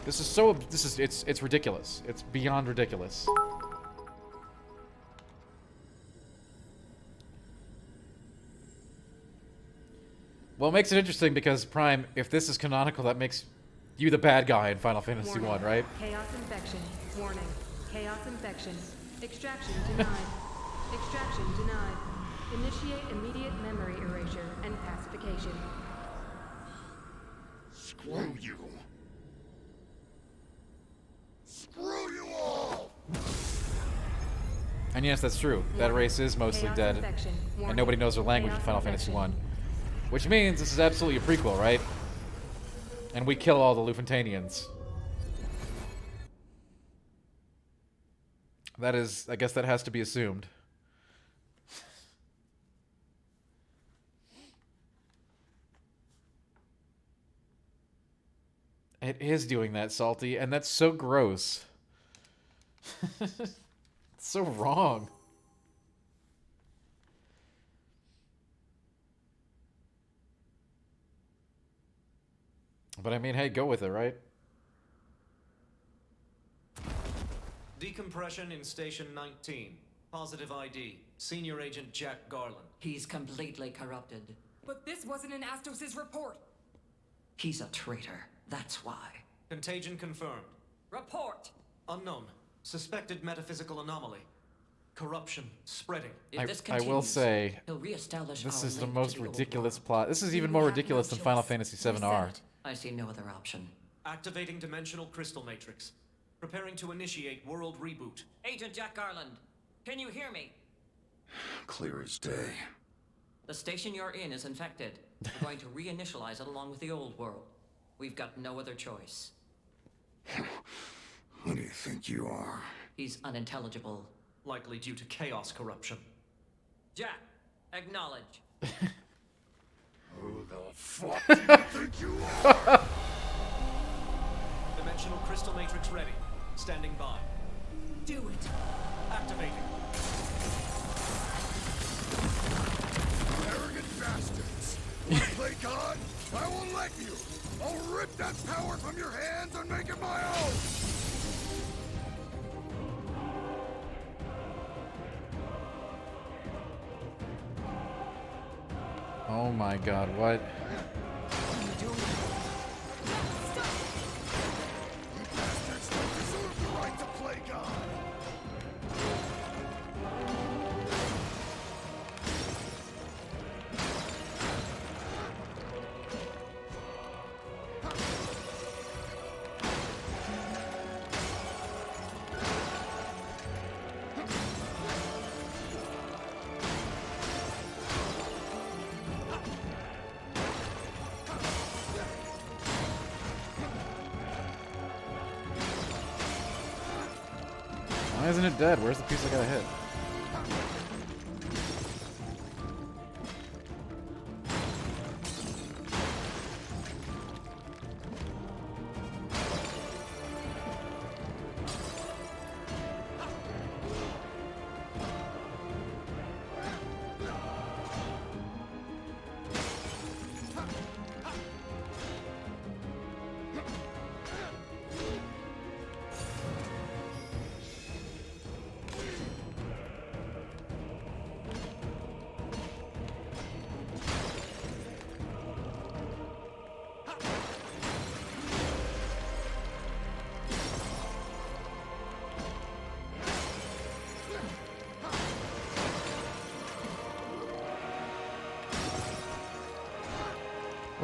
It's ridiculous. It's beyond ridiculous. Well, it makes it interesting because, Prime, if this is canonical, that makes you the bad guy in Final Fantasy 1, right? Chaos infection. Warning. Chaos infection. Extraction denied. Extraction denied. Initiate immediate memory erasure and pacification. Screw you. Screw you all! And yes, that's true. That race is mostly dead. And nobody knows their language in Final Fantasy 1. Which means this is absolutely a prequel, right? And we kill all the Lufentanians. That is, I guess that has to be assumed. It is doing that, Salty, and that's so gross. It's so wrong. But I mean, hey, go with it, right? Decompression in Station 19. Positive ID. Senior Agent Jack Garland. He's completely corrupted. But this wasn't in Astos' report. He's a traitor. That's why. Contagion confirmed. Report. Unknown. Suspected metaphysical anomaly. Corruption spreading. I will say, he'll reestablish this our is the link most to the old ridiculous world. plot. This is even more ridiculous than Final Fantasy 7R. I see no other option. Activating dimensional crystal matrix. Preparing to initiate world reboot. Agent Jack Garland, can you hear me? Clear as day. The station you're in is infected. We're going to reinitialize it along with the old world. We've got no other choice. Who do you think you are? He's unintelligible. Likely due to chaos corruption. Jack, acknowledge. Who the fuck do you think you are? Dimensional crystal matrix ready. Standing by. Do it. Activating. Arrogant bastards! You play God? I won't let you! I'll rip that power from your hands and make it my own! Oh my god, what? Why isn't it dead? Where's the piece I gotta hit?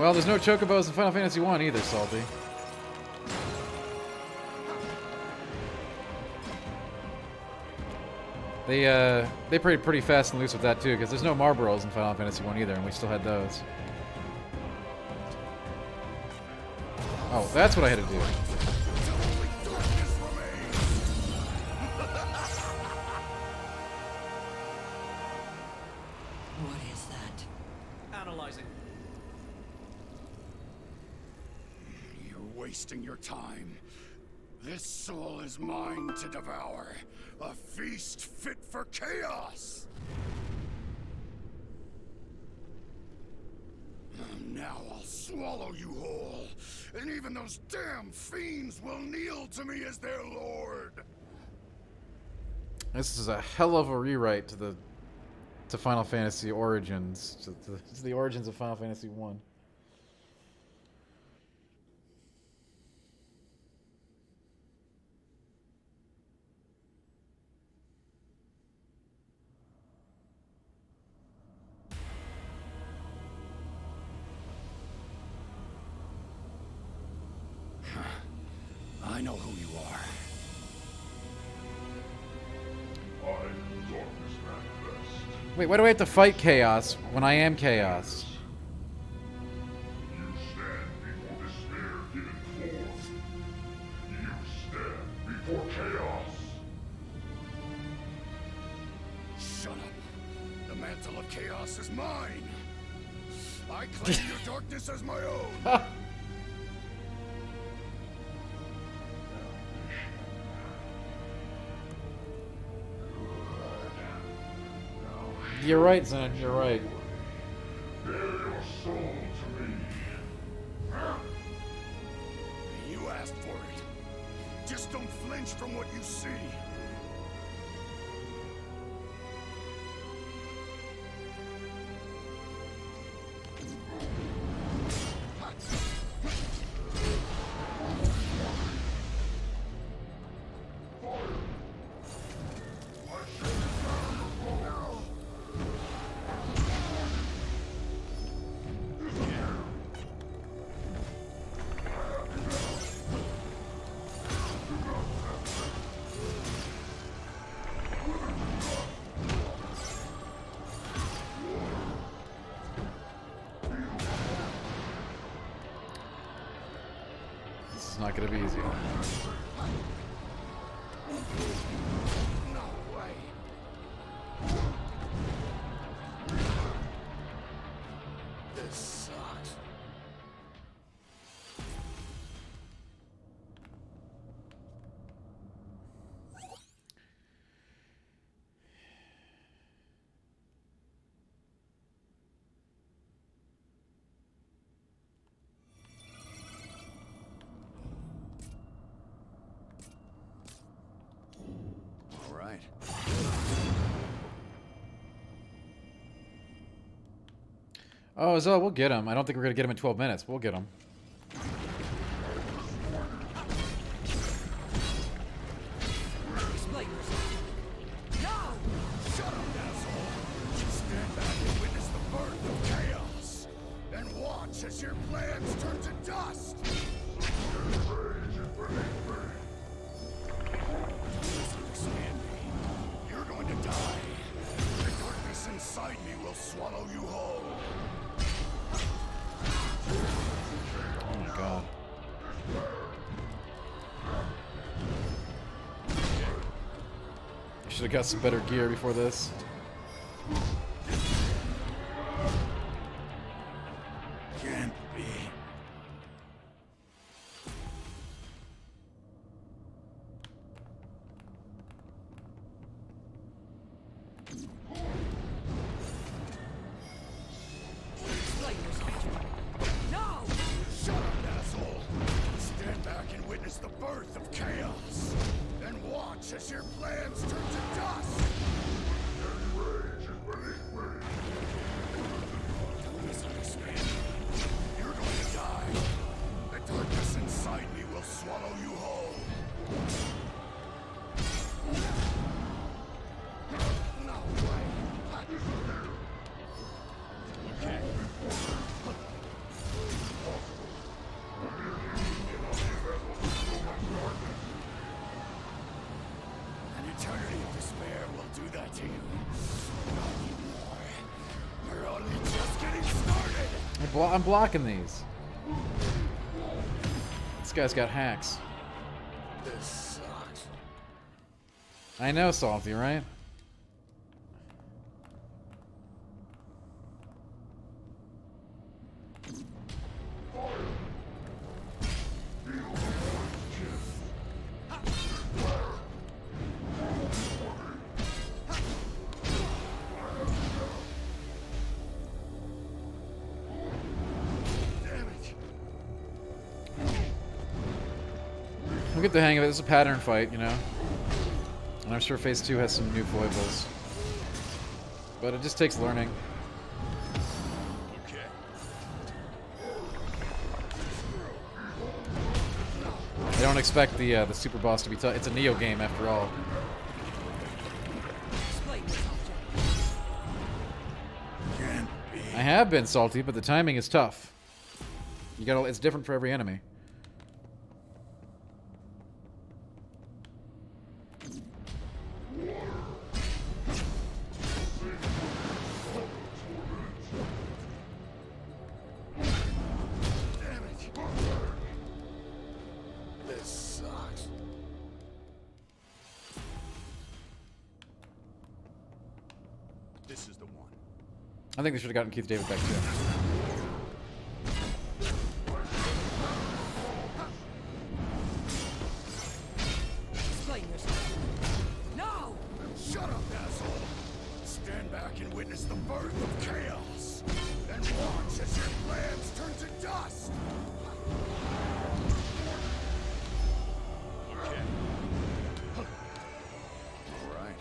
Well, there's no chocobos in Final Fantasy 1 either, Salty. They played pretty fast and loose with that too, because there's no Marlboros in Final Fantasy 1 either, and we still had those. Oh, that's what I had to do. What is that? Analyzing. You're wasting your time. This soul is mine to devour. A feast fit for chaos! Now I'll swallow you whole, and even those damn fiends will kneel to me as their lord! This is a hell of a rewrite to Final Fantasy Origins, to the origins of Final Fantasy 1. I know who you are. Wait, why do I have to fight Chaos when I am Chaos? You stand before despair given form. You stand before chaos. Shut up. The mantle of chaos is mine. I claim your darkness as my own. You're right, Zen. You're right. Bear your soul to me. You asked for it. Just don't flinch from what you see. This is not going to be easy. This sucks. All right. Oh, Zoe, we'll get him. I don't think we're going to get him in 12 minutes. We'll get him. Shut up, asshole! Stand back and witness the birth of chaos, and watch as your plans turn to dust. Misunderstand me. You're going to die. The darkness inside me will swallow you whole. Oh my god. Should have got some better gear before this. Can't be. No! Shut up, asshole! Stand back and witness the birth of chaos, and watch as your plans turn to dust. Don't misunderstand me. You're going to die. The darkness inside me will swallow you whole. No way. Okay. I'm blocking these. This guy's got hacks. This sucks. I know, Salty, right? We'll get the hang of it. It's a pattern fight, you know? And I'm sure Phase 2 has some new foibles. But it just takes learning. Okay. I don't expect the super boss to be tough. It's a Neo game after all. I have been salty, but the timing is tough. You gotta. It's different for every enemy. This sucks. This is the one. I think they should have gotten Keith David back too. Explain yourself. No! Shut up, asshole! Stand back and witness the birth of chaos. Then watch as your plans turn to dust! Okay. All right.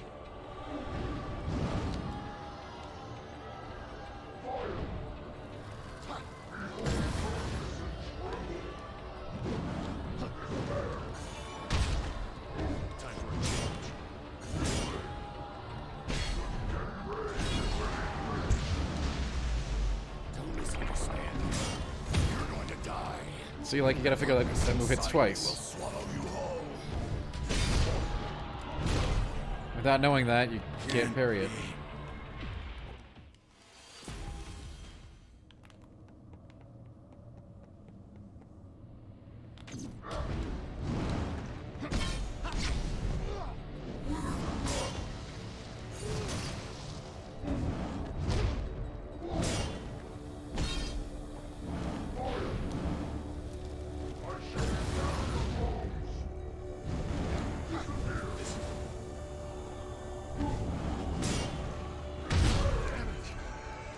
Time for a change. Don't misunderstand. You're going to die. See, like, you gotta figure that that move hits twice. Swallow you whole. Without knowing that, you can't parry it.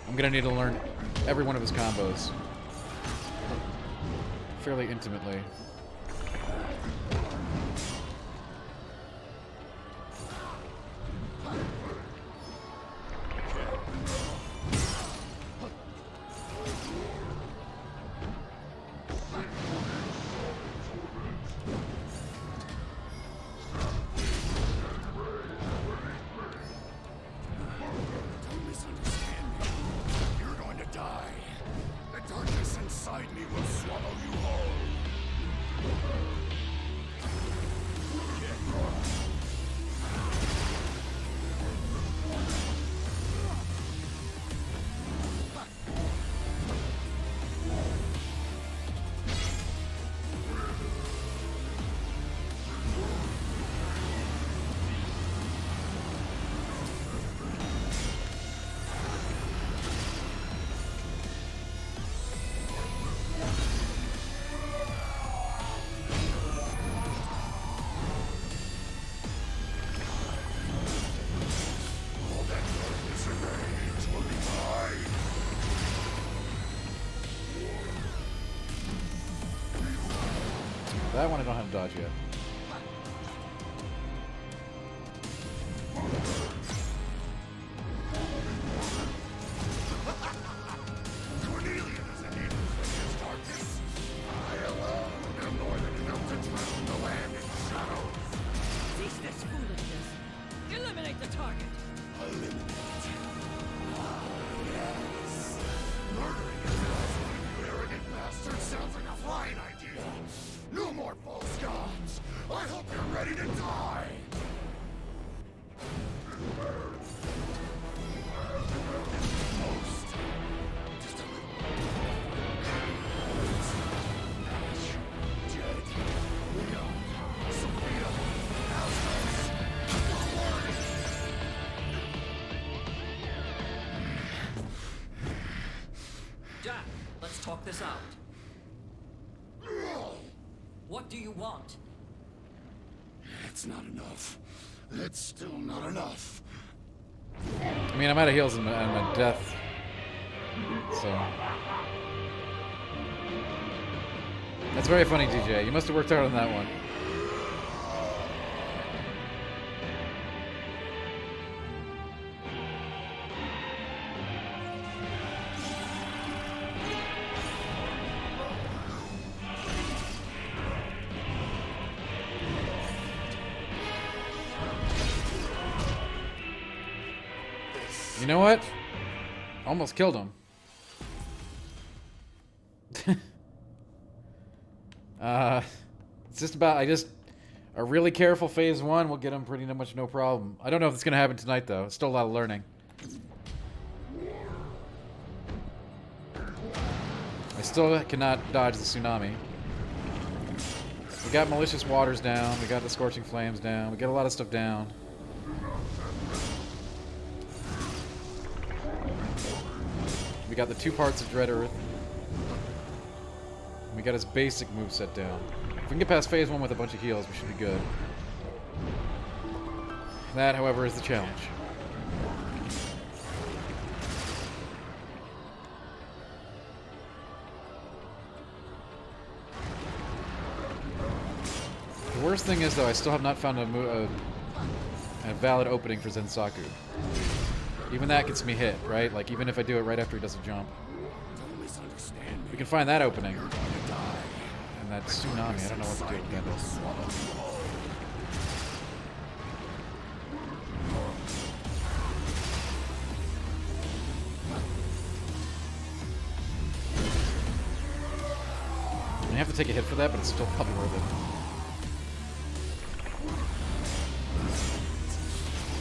I'm gonna need to learn every one of his combos fairly intimately. Don't misunderstand me. You're going to die. The darkness inside me will swallow you whole. All that darkness remains will be mine. That one I don't have to dodge yet. Cornelius isn't even with his darkness. I alone am more than enough to drown the land in shadows. Cease this foolishness. Eliminate the target. Eliminate. Ah, yes. Murdering his husband, you arrogant bastard, sounds like a fine idea. No more false gods. I hope you're ready to die. Most. Just a little. talk this out. What do you want? It's not enough. It's still not enough. I mean, I'm out of heals and a death. So. That's very funny, DJ. You must have worked hard on that one. You know what? Almost killed him. It's just about, a really careful phase 1 will get him pretty much no problem. I don't know if it's going to happen tonight, though. It's still a lot of learning. I still cannot dodge the tsunami. We got malicious waters down. We got the scorching flames down. We got a lot of stuff down. We got the 2 parts of Dread Earth. We got his basic moveset down. If we can get past phase 1 with a bunch of heals, we should be good. That, however, is the challenge. The worst thing is, though, I still have not found a valid opening for Zensaku. Even that gets me hit, right? Like, even if I do it right after he does a jump. We can find that opening. And that tsunami, I don't know what to do with that. You have to take a hit for that, but it's still probably worth it.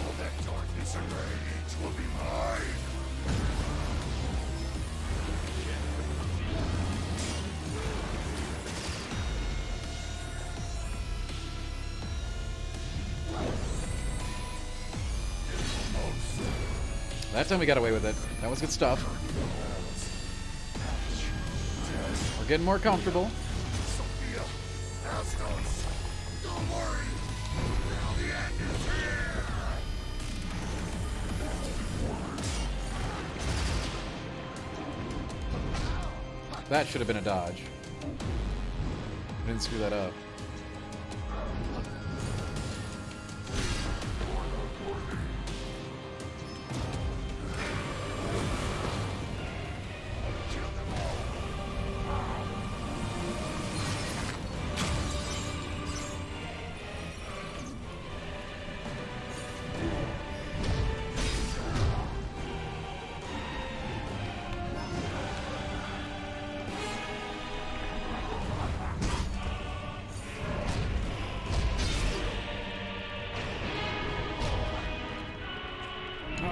All that darkness and rage will be mine. That time we got away with it. That was good stuff. We're getting more comfortable. Sophia, Astos, don't worry. Now the end is here. That should have been a dodge. I didn't screw that up.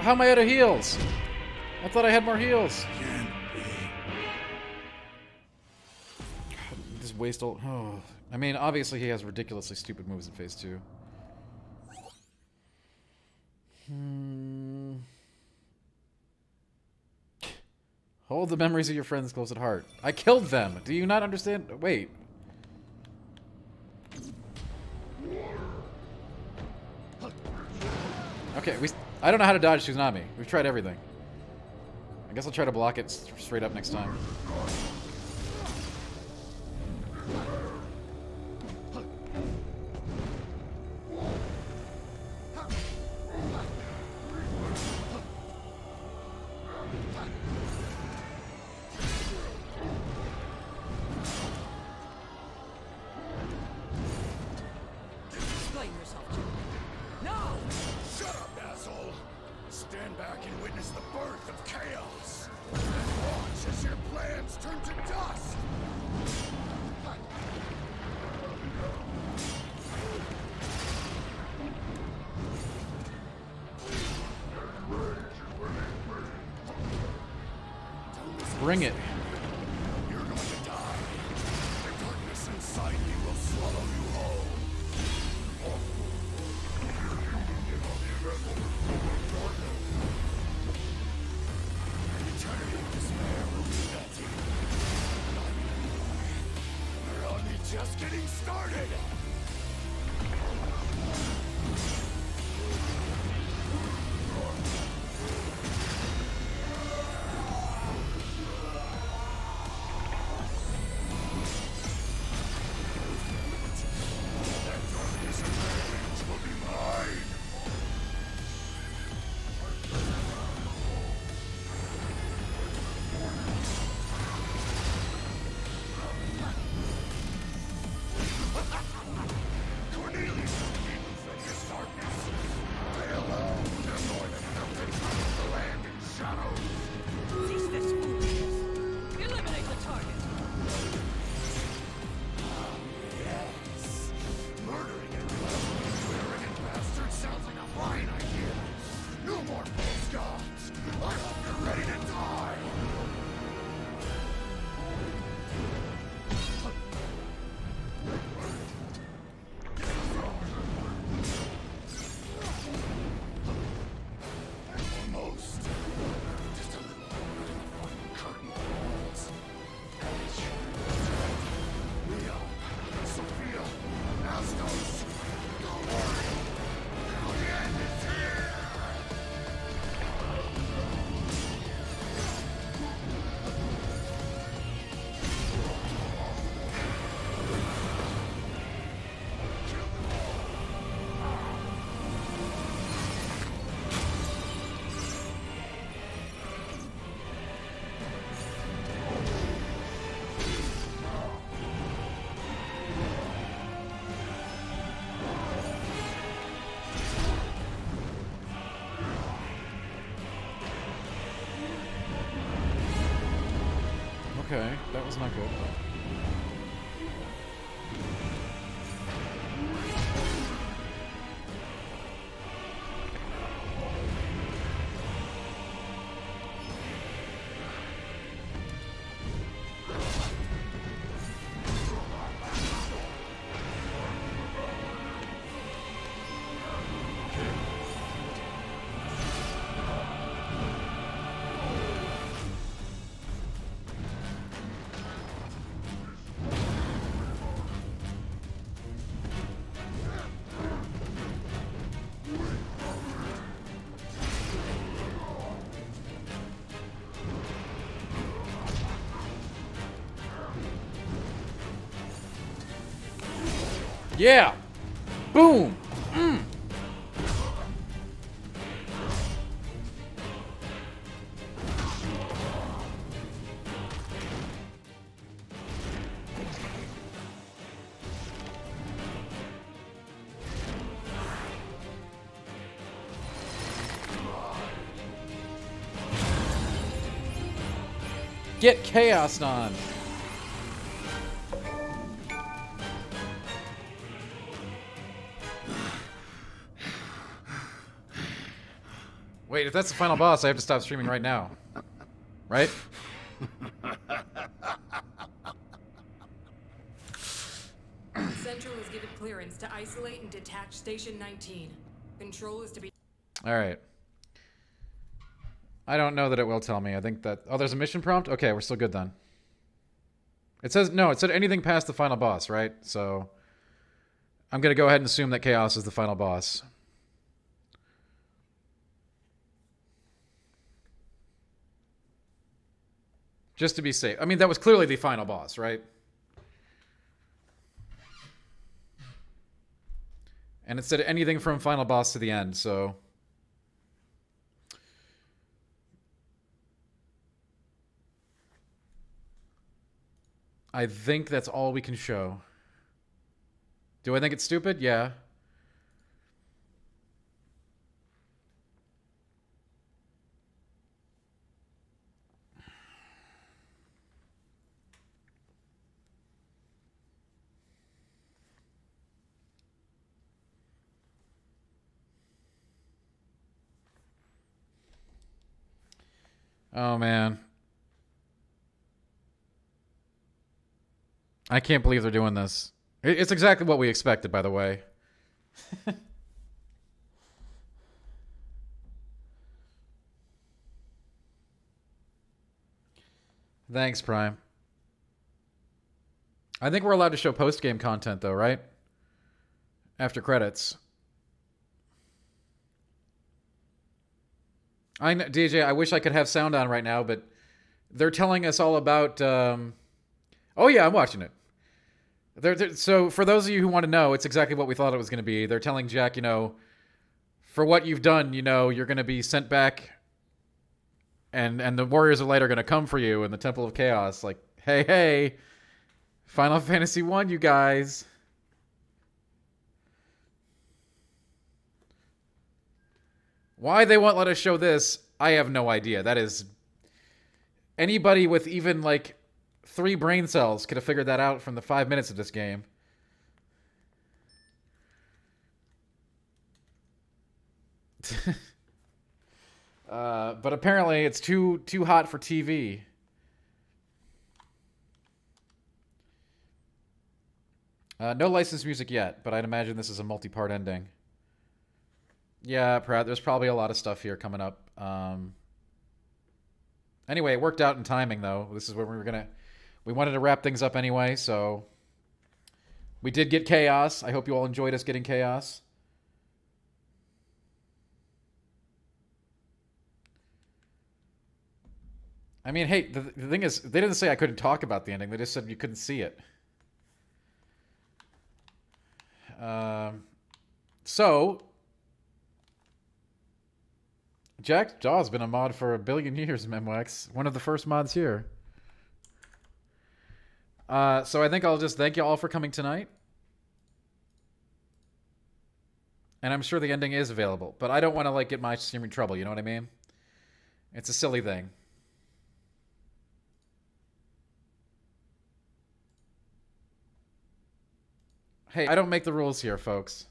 How am I out of heals? I thought I had more heals. Just waste all. Oh. I mean, obviously he has ridiculously stupid moves in phase 2. Hold the memories of your friends close at heart. I killed them. Do you not understand? Wait. Okay, I don't know how to dodge tsunami. We've tried everything. I guess I'll try to block it straight up next time. Explain yourself to me. No! Shut up, asshole! Stand back and witness the birth of chaos. And watch as your plans turn to dust. Bring it. You're going to die. The darkness inside me will swallow you whole. Eternity of despair will be that to you. Okay, that was not good. Yeah! Boom! Mm. Get Chaos on! Wait, if that's the final boss, I have to stop streaming right now. Right? Central has given clearance to isolate and detach Station 19. Control is to be... Alright. I don't know that it will tell me. I think that... Oh, there's a mission prompt? Okay, we're still good then. It says... No, it said anything past the final boss, right? So... I'm gonna go ahead and assume that Chaos is the final boss. Just to be safe. I mean, that was clearly the final boss, right? And it said anything from final boss to the end, so... I think that's all we can show. Do I think it's stupid? Yeah. Oh, man. I can't believe they're doing this. It's exactly what we expected, by the way. Thanks, Prime. I think we're allowed to show post-game content, though, right? After credits. I know, DJ, I wish I could have sound on right now, but they're telling us all about... Oh, yeah, I'm watching it. So, for those of you who want to know, it's exactly what we thought it was going to be. They're telling Jack, you know, for what you've done, you know, you're going to be sent back, and the Warriors of Light are going to come for you in the Temple of Chaos. Like, hey, hey, Final Fantasy 1, you guys. Why they won't let us show this, I have no idea. That is... Anybody with even, like, 3 brain cells could have figured that out from the 5 minutes of this game. But apparently it's too hot for TV. No licensed music yet, but I'd imagine this is a multi-part ending. Yeah, there's probably a lot of stuff here coming up. Anyway, it worked out in timing, though. This is where we wanted to wrap things up anyway, so... We did get Chaos. I hope you all enjoyed us getting Chaos. I mean, hey, the thing is, they didn't say I couldn't talk about the ending. They just said you couldn't see it. So... Jack's Jaw's been a mod for 1 billion years, Memwex. One of the first mods here. So I think I'll just thank you all for coming tonight. And I'm sure the ending is available. But I don't want to, like, get my stream in trouble, you know what I mean? It's a silly thing. Hey, I don't make the rules here, folks.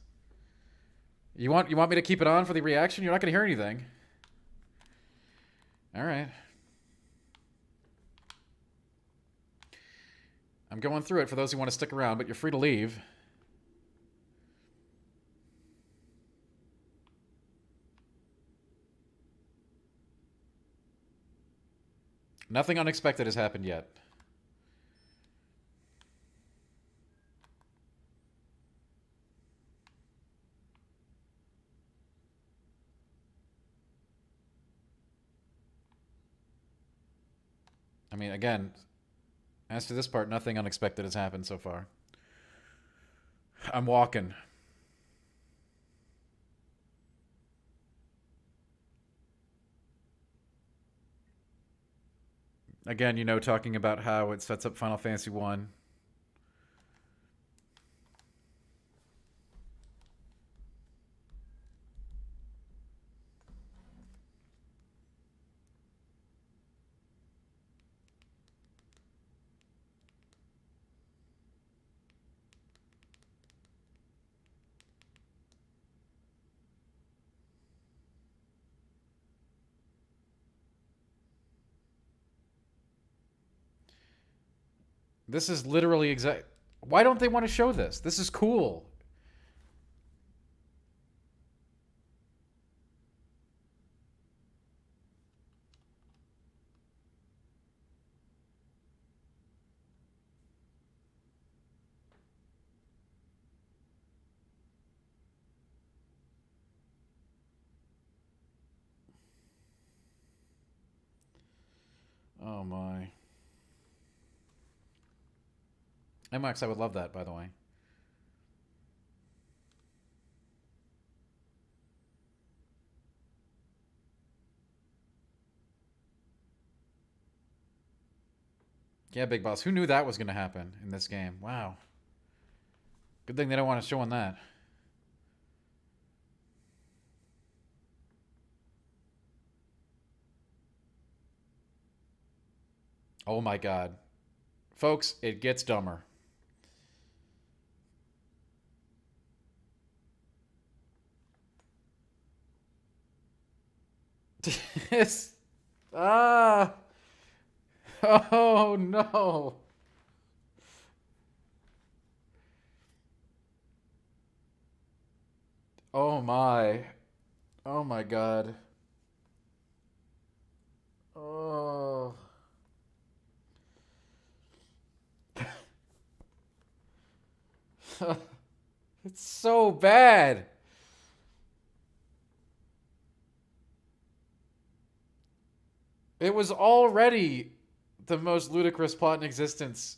You want me to keep it on for the reaction? You're not going to hear anything. All right. I'm going through it for those who want to stick around, but you're free to leave. Nothing unexpected has happened yet. I mean, again, as to this part, nothing unexpected has happened so far. I'm walking. Again, you know, talking about how it sets up Final Fantasy 1. This is literally exact. Why don't they want to show this? This is cool. Oh my. MX, I would love that, by the way. Yeah, Big Boss. Who knew that was going to happen in this game? Wow. Good thing they don't want to show on that. Oh my god. Folks, it gets dumber. Yes. Ah. Oh no. Oh my. Oh my god. Oh. It's so bad. It was already the most ludicrous plot in existence.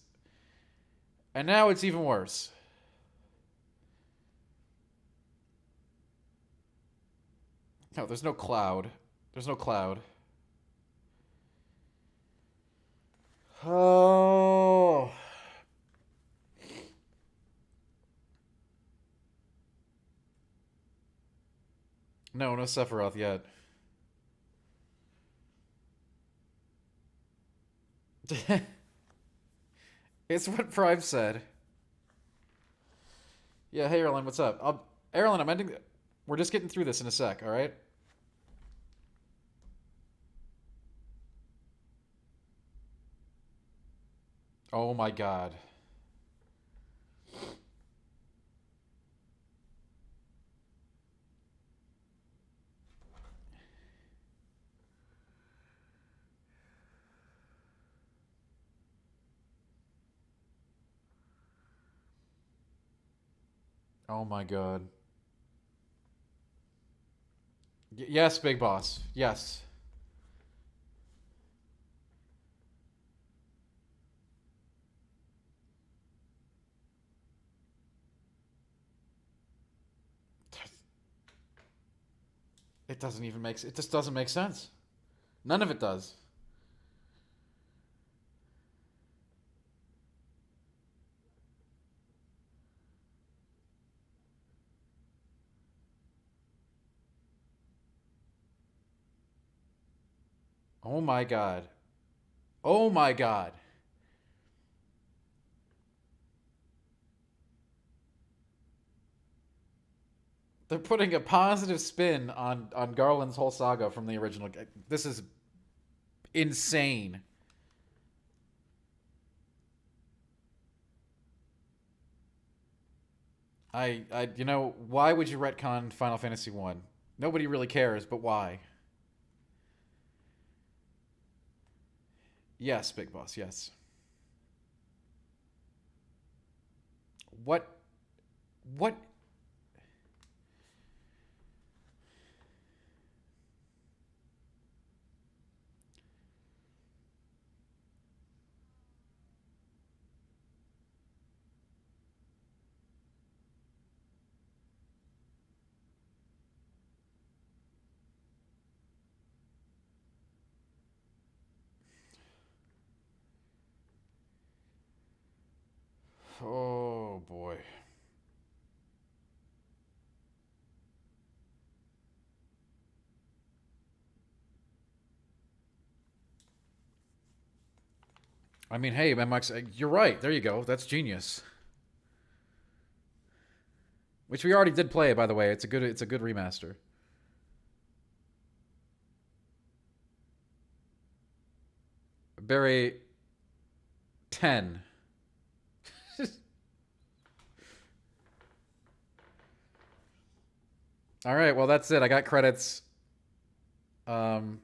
And now it's even worse. No, there's no cloud. There's no cloud. Oh. No, no Sephiroth yet. It's what Prime said. Yeah, hey Erlen, what's up? Erlen, I'm ending. We're just getting through this in a sec, alright? Oh my god. Oh my god. Yes, Big Boss. Yes. It doesn't even make sense. It just doesn't make sense. None of it does. Oh my god. Oh my god. They're putting a positive spin on Garland's whole saga from the original. This is insane. You know, why would you retcon Final Fantasy 1? Nobody really cares, but why? Yes, Big Boss, yes. What? Oh, boy. I mean, hey, MX, you're right. There you go. That's genius. Which we already did play, by the way. It's a good remaster. Barry 10. All right, well, that's it. I got credits. One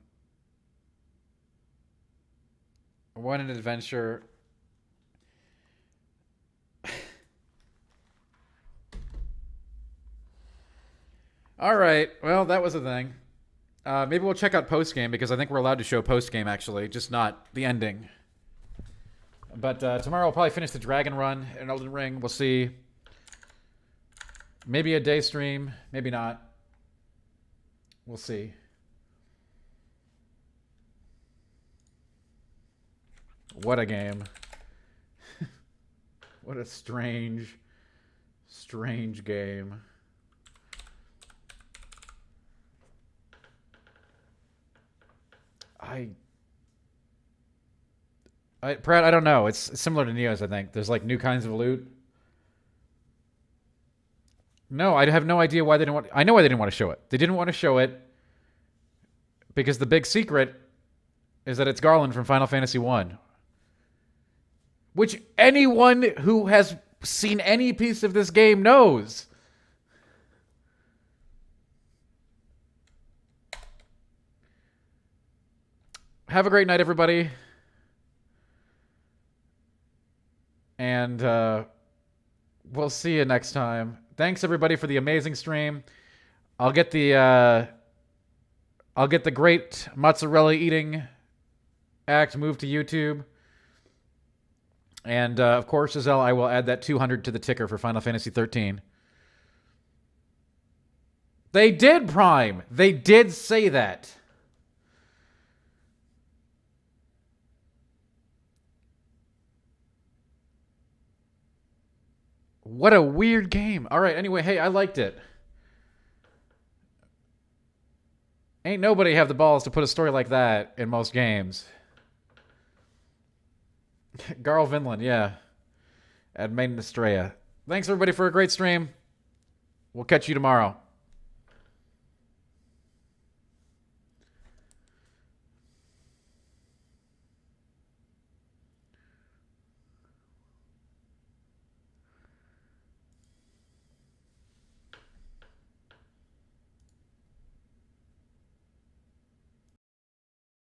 an adventure. All right, well, that was a thing. Maybe we'll check out post-game, because I think we're allowed to show post-game, actually, just not the ending. But tomorrow I'll probably finish the Dragon Run in Elden Ring. We'll see. Maybe a day stream, maybe not. We'll see. What a game. What a strange game. Brad, I don't know. It's similar to Neo's, I think. There's like new kinds of loot. No, I have no idea why they didn't want... I know why they didn't want to show it. They didn't want to show it because the big secret is that it's Garland from Final Fantasy 1. Which anyone who has seen any piece of this game knows. Have a great night, everybody. And we'll see you next time. Thanks everybody for the amazing stream. I'll get the great mozzarella eating act moved to YouTube. And of course, Giselle, I will add that 200 to the ticker for Final Fantasy 13. They did, Prime. They did say that. What a weird game. All right, anyway, hey, I liked it. Ain't nobody have the balls to put a story like that in most games. Garl Vinland, yeah. And Maiden Estrella. Thanks, everybody, for a great stream. We'll catch you tomorrow.